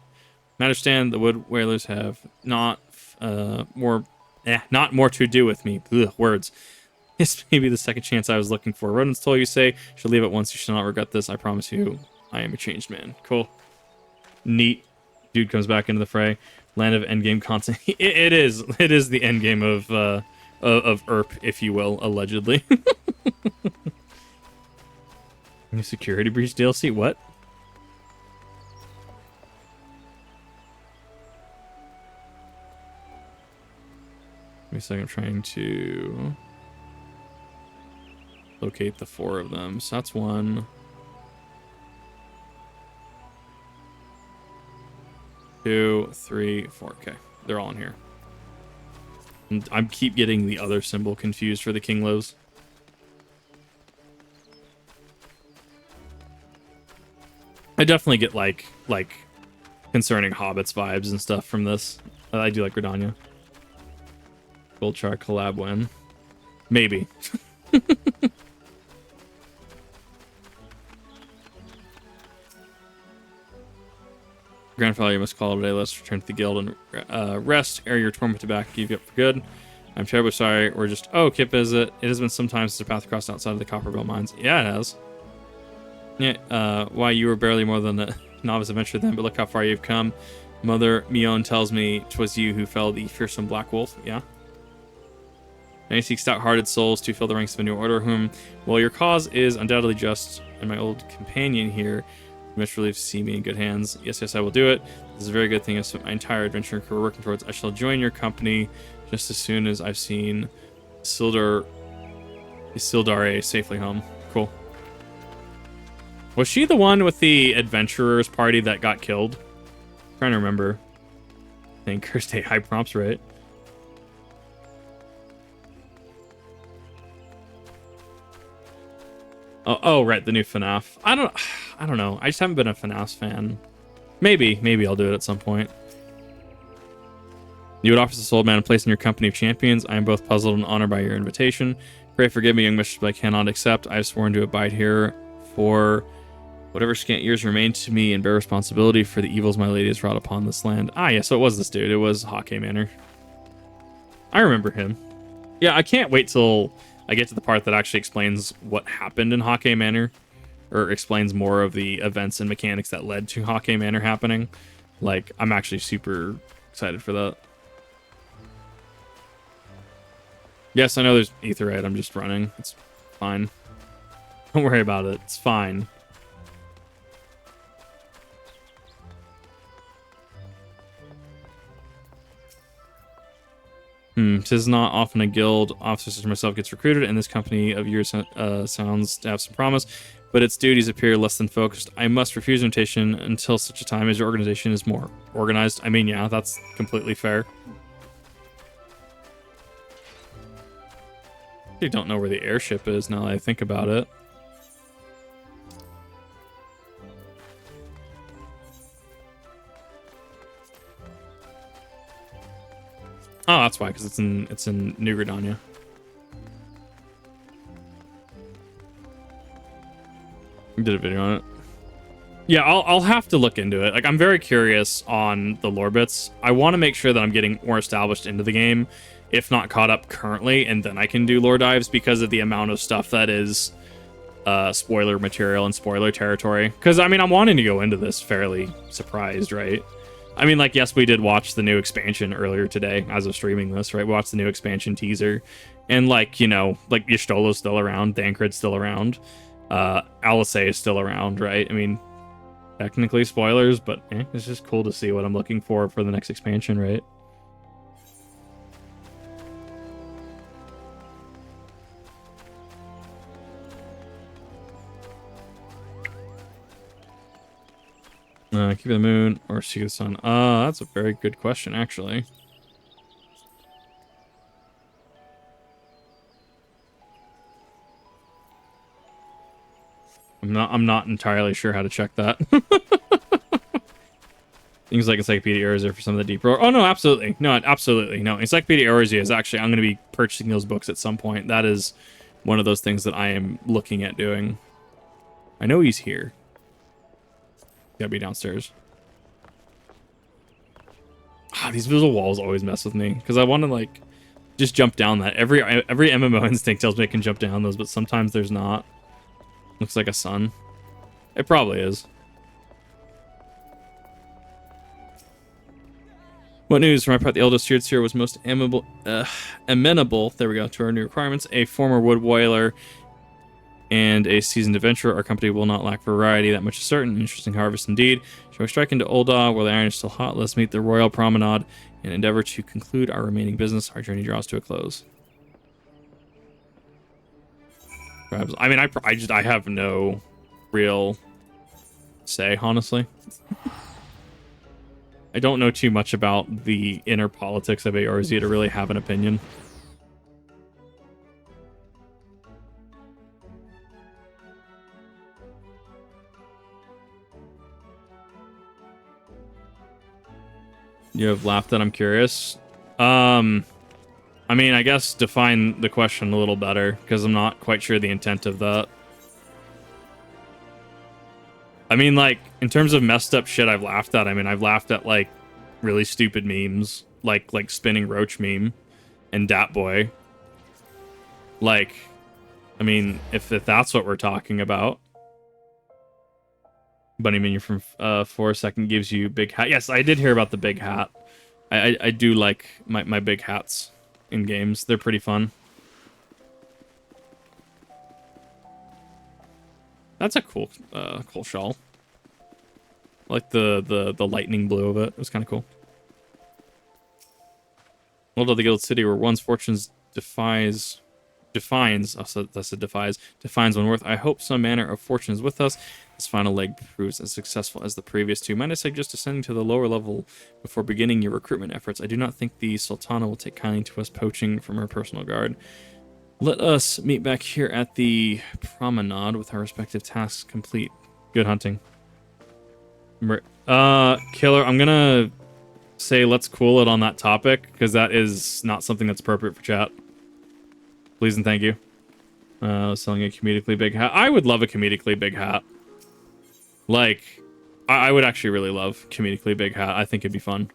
understand the wood whalers have not more to do with me. Ugh, words. This may be the second chance I was looking for. Rodents told you say, shall leave it once, you shall not regret this. I promise you, I am a changed man. Cool. Neat. Dude comes back into the fray. Land of endgame content. It is the endgame of ERP, if you will, allegedly. New security breach DLC? What? Give me a second, I'm trying to locate the 4 of them. So that's 1. 2, 3, 4. Okay, they're all in here. And I keep getting the other symbol confused for the King Lows. I definitely get like concerning hobbits vibes and stuff from this. I do like Gridania. Gold Char collab win. Maybe. Grandfather, you must call it a day. Let's return to the guild and rest. Air your tormented back. Keep you up for good. I'm terribly sorry. We're just... Oh, Kip, is it? It has been some time since the path crossed outside of the Copperbelt mines. Yeah, it has. Yeah, why, you were barely more than a novice adventurer then, but look how far you've come. Mother Mion tells me 'twas you who fell the fearsome Black Wolf. Yeah. Now you seek stout-hearted souls to fill the ranks of a new order, whom, well, your cause is undoubtedly just, and my old companion here, much relieved to see me in good hands. Yes, I will do it. This is a very good thing. I've my entire adventure career working towards. I shall join your company just as soon as I've seen Sildare safely home. Cool. Was she the one with the adventurers party that got killed? I'm trying to remember. I think Kirsty high prompts, right? Oh, right, the new FNAF. I don't know. I just haven't been a FNAF fan. Maybe I'll do it at some point. You would offer this old man a place in your company of champions. I am both puzzled and honored by your invitation. Pray forgive me, young mistress, but I cannot accept. I have sworn to abide here for whatever scant years remain to me and bear responsibility for the evils my lady has wrought upon this land. Ah, yeah, so it was this dude. It was Hawkeye Manor. I remember him. Yeah, I can't wait till I get to the part that actually explains what happened in Hawkeye Manor, or explains more of the events and mechanics that led to Hawkeye Manor happening. Like, I'm actually super excited for that. Yes, I know there's Aetherite. I'm just running. It's fine. Don't worry about it. It's fine. Tis not often a guild officer such as myself gets recruited, and this company of yours sounds to have some promise, but its duties appear less than focused. I must refuse invitation until such a time as your organization is more organized. I mean, yeah, that's completely fair. I don't know where the airship is now that I think about it. Oh, that's why, because it's in New Gridania. I did a video on it. Yeah, I'll have to look into it. Like, I'm very curious on the lore bits. I want to make sure that I'm getting more established into the game, if not caught up currently, and then I can do lore dives because of the amount of stuff that is spoiler material and spoiler territory. Because, I mean, I'm wanting to go into this fairly surprised, right? I mean, like, yes, we did watch the new expansion earlier today as of streaming this, right? We watched the new expansion teaser. And, like, you know, like, Y'shtola's still around, Dankred's still around, Alisei is still around, right? I mean, technically spoilers, but it's just cool to see what I'm looking for the next expansion, right? Keep the moon or see the sun? That's a very good question, actually. I'm not entirely sure how to check that. Things like Encyclopedia Eorzea for some of the deeper. Oh no, absolutely. No, absolutely. No, Encyclopedia Eorzea is actually, I'm going to be purchasing those books at some point. That is one of those things that I am looking at doing. I know he's here. Gotta be downstairs. These visual walls always mess with me because I want to like just jump down that. Every MMO instinct tells me I can jump down those, but sometimes there's not. Looks like a sun. It probably is. What news? For my part, the eldest stewards here was most amenable, there we go, to our new requirements. A former wood boiler and a seasoned adventurer. Our company will not lack variety, that much is certain. Interesting harvest indeed. Shall we strike into Ul'dah while the iron is still hot? Let's meet the royal promenade and endeavor to conclude our remaining business. Our journey draws to a close. I mean, I have no real say, honestly. I don't know too much about the inner politics of Eorzea to really have an opinion. You have laughed at, I'm curious. I mean, I guess define the question a little better, because I'm not quite sure the intent of that. I mean, like, in terms of messed up shit I've laughed at, I mean, I've laughed at, like, really stupid memes, like Spinning Roach meme and Dat Boy. Like, I mean, if that's what we're talking about. Bunny Minion from 4 second gives you big hat. Yes, I did hear about the big hat. I do like my big hats in games. They're pretty fun. That's a cool cool shawl. I like the lightning blue of it. It was kind of cool. Ul'dah, the Guild City, where one's fortunes defines one worth. I hope some manner of fortune is with us. This final leg proves as successful as the previous two. Might I suggest ascending to the lower level before beginning your recruitment efforts? I do not think the Sultana will take kindly to us poaching from her personal guard. Let us meet back here at the promenade with our respective tasks complete. Good hunting. Killer, I'm gonna say let's cool it on that topic, because that is not something that's appropriate for chat. Please and thank you. Selling a comedically big hat. I would love a comedically big hat. Like, I would actually really love comedically big hat. I think it'd be fun.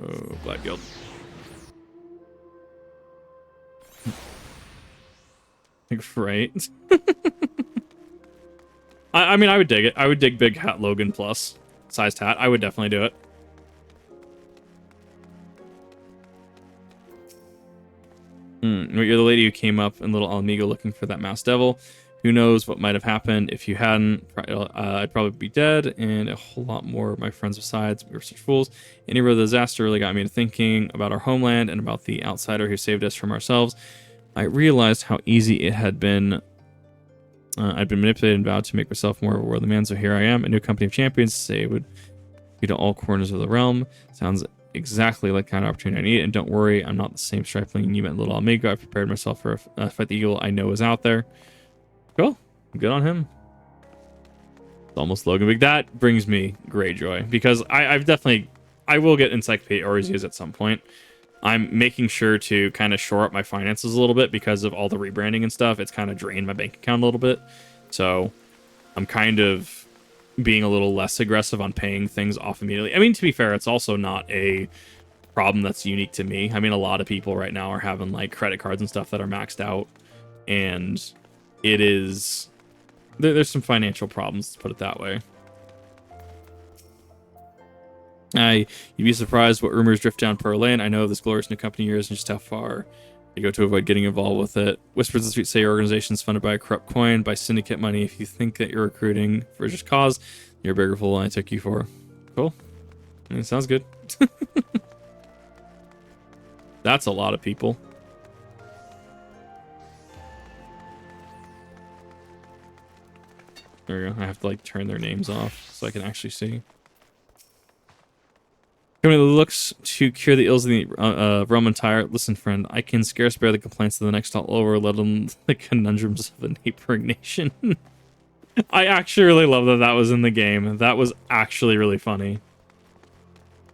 Oh, Black Guild. Right. I mean, I would dig it. I would dig big hat Logan plus sized hat. I would definitely do it. You're the lady who came up in Little Alamigo looking for that masked devil. Who knows what might have happened if you hadn't. I'd probably be dead, and a whole lot more of my friends besides. We were such fools. Any real disaster really got me to thinking about our homeland and about the outsider who saved us from ourselves. I realized how easy it had been. I'd been manipulated and vowed to make myself more of a worldly man, so here I am, a new company of champions, say it would be to all corners of the realm. Sounds exactly like the kind of opportunity I need, and don't worry, I'm not the same stripling you met in Little Amigo. I've prepared myself for a fight the eagle I know is out there. Cool. Good on him. It's almost Logan Big. That brings me great joy, because I will get Encyclopedia Eorzeas at some point. I'm making sure to kind of shore up my finances a little bit because of all the rebranding and stuff. It's kind of drained my bank account a little bit. So I'm kind of being a little less aggressive on paying things off immediately. I mean, to be fair, it's also not a problem that's unique to me. I mean, a lot of people right now are having like credit cards and stuff that are maxed out, and it is there's some financial problems, let's put it that way. You'd be surprised what rumors drift down Pearl Lane. I know this glorious new company of yours and just how far you go to avoid getting involved with it. Whispers in the street say your organization is funded by a corrupt coin, by syndicate money. If you think that you're recruiting for a just cause, you're a bigger fool than I took you for. Cool. I mean, sounds good. That's a lot of people. There we go. I have to like turn their names off so I can actually see. Company looks to cure the ills of the realm entire. Listen, friend, I can scarce bear the complaints of the next all over, let alone the conundrums of a neighboring nation. I actually really love that that was in the game. That was actually really funny.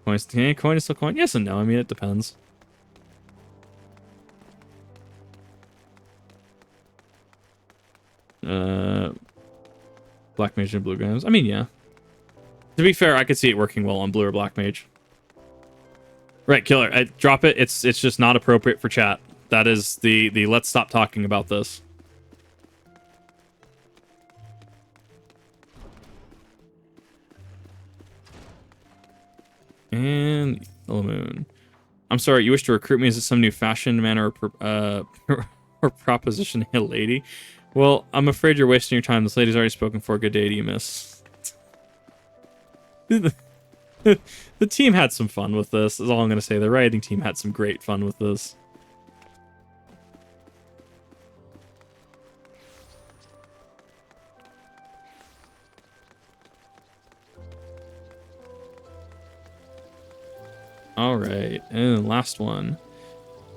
Coin is still coin? Yes and no. I mean, it depends. Black Mage and Blue Games. I mean, yeah. To be fair, I could see it working well on Blue or Black Mage. Right, Killer. Drop it. It's just not appropriate for chat. That is the let's stop talking about this. And Yellow Moon. I'm sorry, you wish to recruit me? Is it some new fashion, man, or proposition, hey, lady? Well, I'm afraid you're wasting your time. This lady's already spoken for. Good day to you, miss. The team had some fun with this, is all I'm going to say. The writing team had some great fun with this. All right, and last one.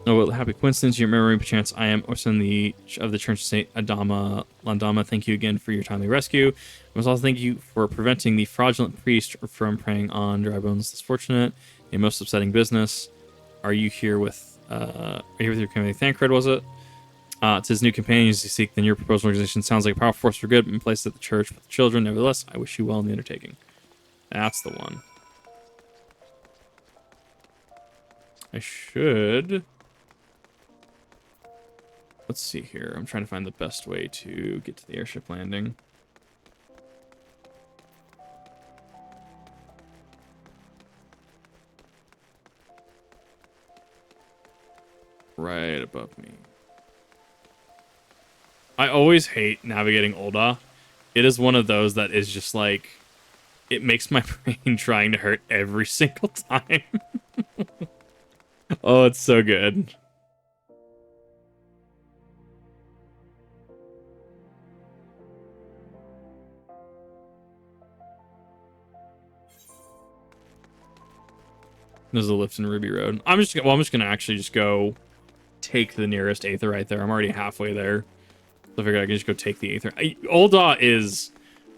Oh, well, happy coincidence. Your memory, perchance. I am Orson of the Church of Saint Adama Landama. Thank you again for your timely rescue. I must also thank you for preventing the fraudulent priest from preying on dry bones. This fortunate, a most upsetting business. Are you here with your company? Thancred, was it? It's his new companions you seek. Then your proposed organization sounds like a powerful force for good, and placed at the church with the children. Nevertheless, I wish you well in the undertaking. That's the one. I should. Let's see here. I'm trying to find the best way to get to the airship landing. Right above me. I always hate navigating Ul'dah. It is one of those that is just like, it makes my brain trying to hurt every single time. Oh, it's so good. There's a lift in Ruby Road. I'm just gonna actually just go take the nearest Aether right there. I'm already halfway there. So I figured I can just go take the Aether. Ul'dah is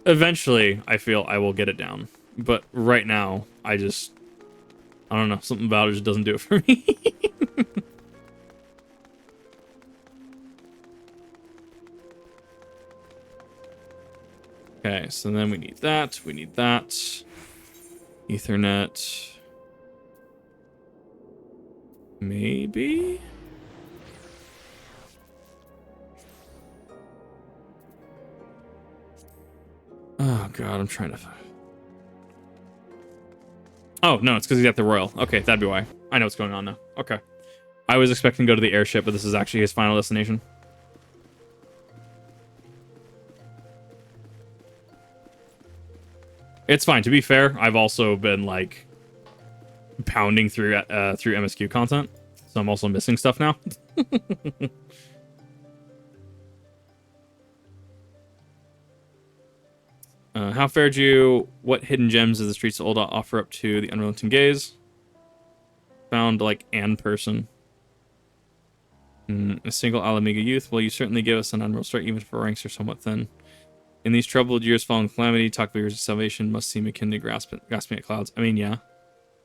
eventually, I feel I will get it down. But right now, I don't know, something about it just doesn't do it for me. Okay, so then we need that. Ethernet. Maybe? Oh god, I'm trying to... Oh, no, it's because he's at the Royal. Okay, that'd be why. I know what's going on now. Okay. I was expecting to go to the airship, but this is actually his final destination. It's fine. To be fair, I've also been, like, pounding through MSQ content, so I'm also missing stuff now. How fared you? What hidden gems does the streets of Ul'dah offer up to the unrelenting gaze? Found, like, an person. A single Alamiga youth. Well, you certainly give us an unreal start, even if our ranks are somewhat thin. In these troubled years following calamity, talk of years of salvation must seem akin to grasping at clouds. I mean, yeah.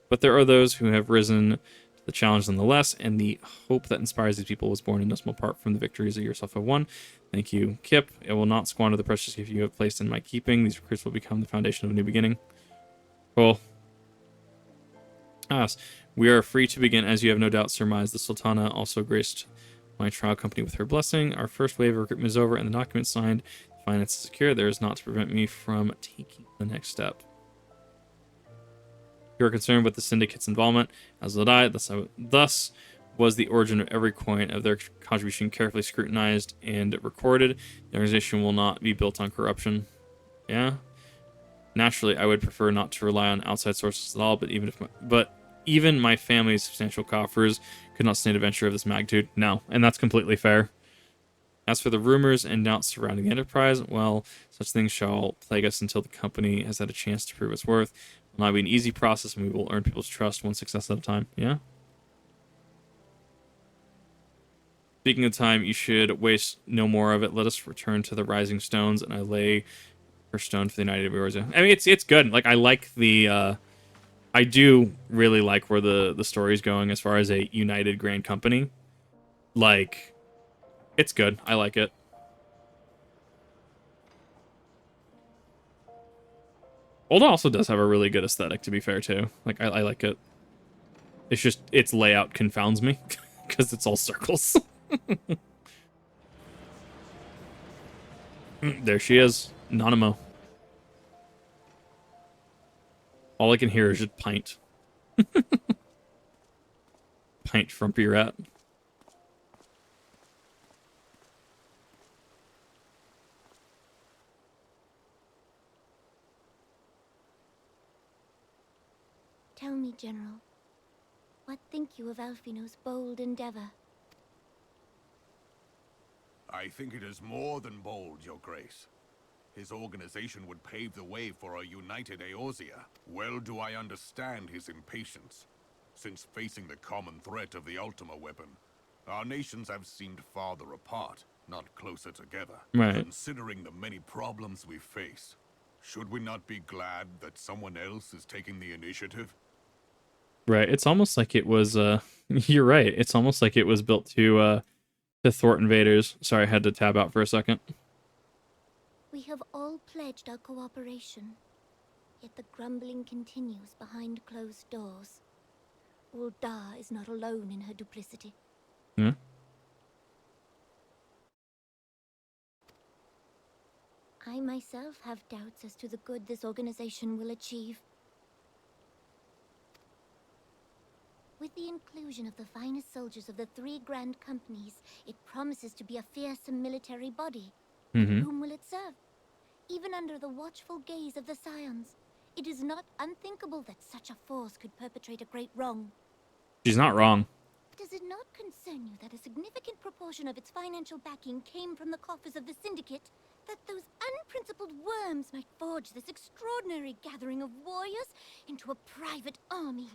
But there are those who have risen to the challenge nonetheless, and the hope that inspires these people was born in no small part from the victories that you yourself have won. Thank you, Kip. I will not squander the precious gift you have placed in my keeping. These recruits will become the foundation of a new beginning. Cool. Yes, we are free to begin, as you have no doubt surmised. The Sultana also graced my trial company with her blessing. Our first wave of recruitment is over, and the document signed. finances secure, there is not to prevent me from taking the next step. You are concerned with the syndicate's involvement, as would I. Thus was the origin of every coin of their contribution carefully scrutinized and recorded. The organization will not be built on corruption. Yeah. Naturally, I would prefer not to rely on outside sources at all, but even my family's substantial coffers could not stand a venture of this magnitude. No, and that's completely fair. As for the rumors and doubts surrounding the enterprise, well, such things shall plague us until the company has had a chance to prove its worth. It will not be an easy process, and we will earn people's trust one success at a time. Yeah? Speaking of time, you should waste no more of it. Let us return to the Rising Stones, and I lay her stone for the United Eorzea. I mean, it's good. Like, I like the... I do really like where the story's going as far as a united grand company. Like... It's good. I like it. Ul'dah also does have a really good aesthetic, to be fair, too. Like, I like it. It's just, its layout confounds me, because it's all circles. There she is. Nanamo. All I can hear is just pint. Pint from Rat. Tell me, General, what think you of Alfino's bold endeavor? I think it is more than bold, Your Grace. His organization would pave the way for a united Eorzea. Well do I understand his impatience. Since facing the common threat of the Ultima weapon, our nations have seemed farther apart, not closer together. Right. Considering the many problems we face, should we not be glad that someone else is taking the initiative? Right. It's almost like it was, you're right. It's almost like it was built to thwart invaders. Sorry, I had to tab out for a second. We have all pledged our cooperation, yet the grumbling continues behind closed doors. Ul'dah is not alone in her duplicity. Yeah. I myself have doubts as to the good this organization will achieve. With the inclusion of the finest soldiers of the 3 grand companies, it promises to be a fearsome military body. Whom will it serve? Even under the watchful gaze of the Scions, it is not unthinkable that such a force could perpetrate a great wrong. She's not wrong. Does it not concern you that a significant proportion of its financial backing came from the coffers of the Syndicate? That those unprincipled worms might forge this extraordinary gathering of warriors into a private army?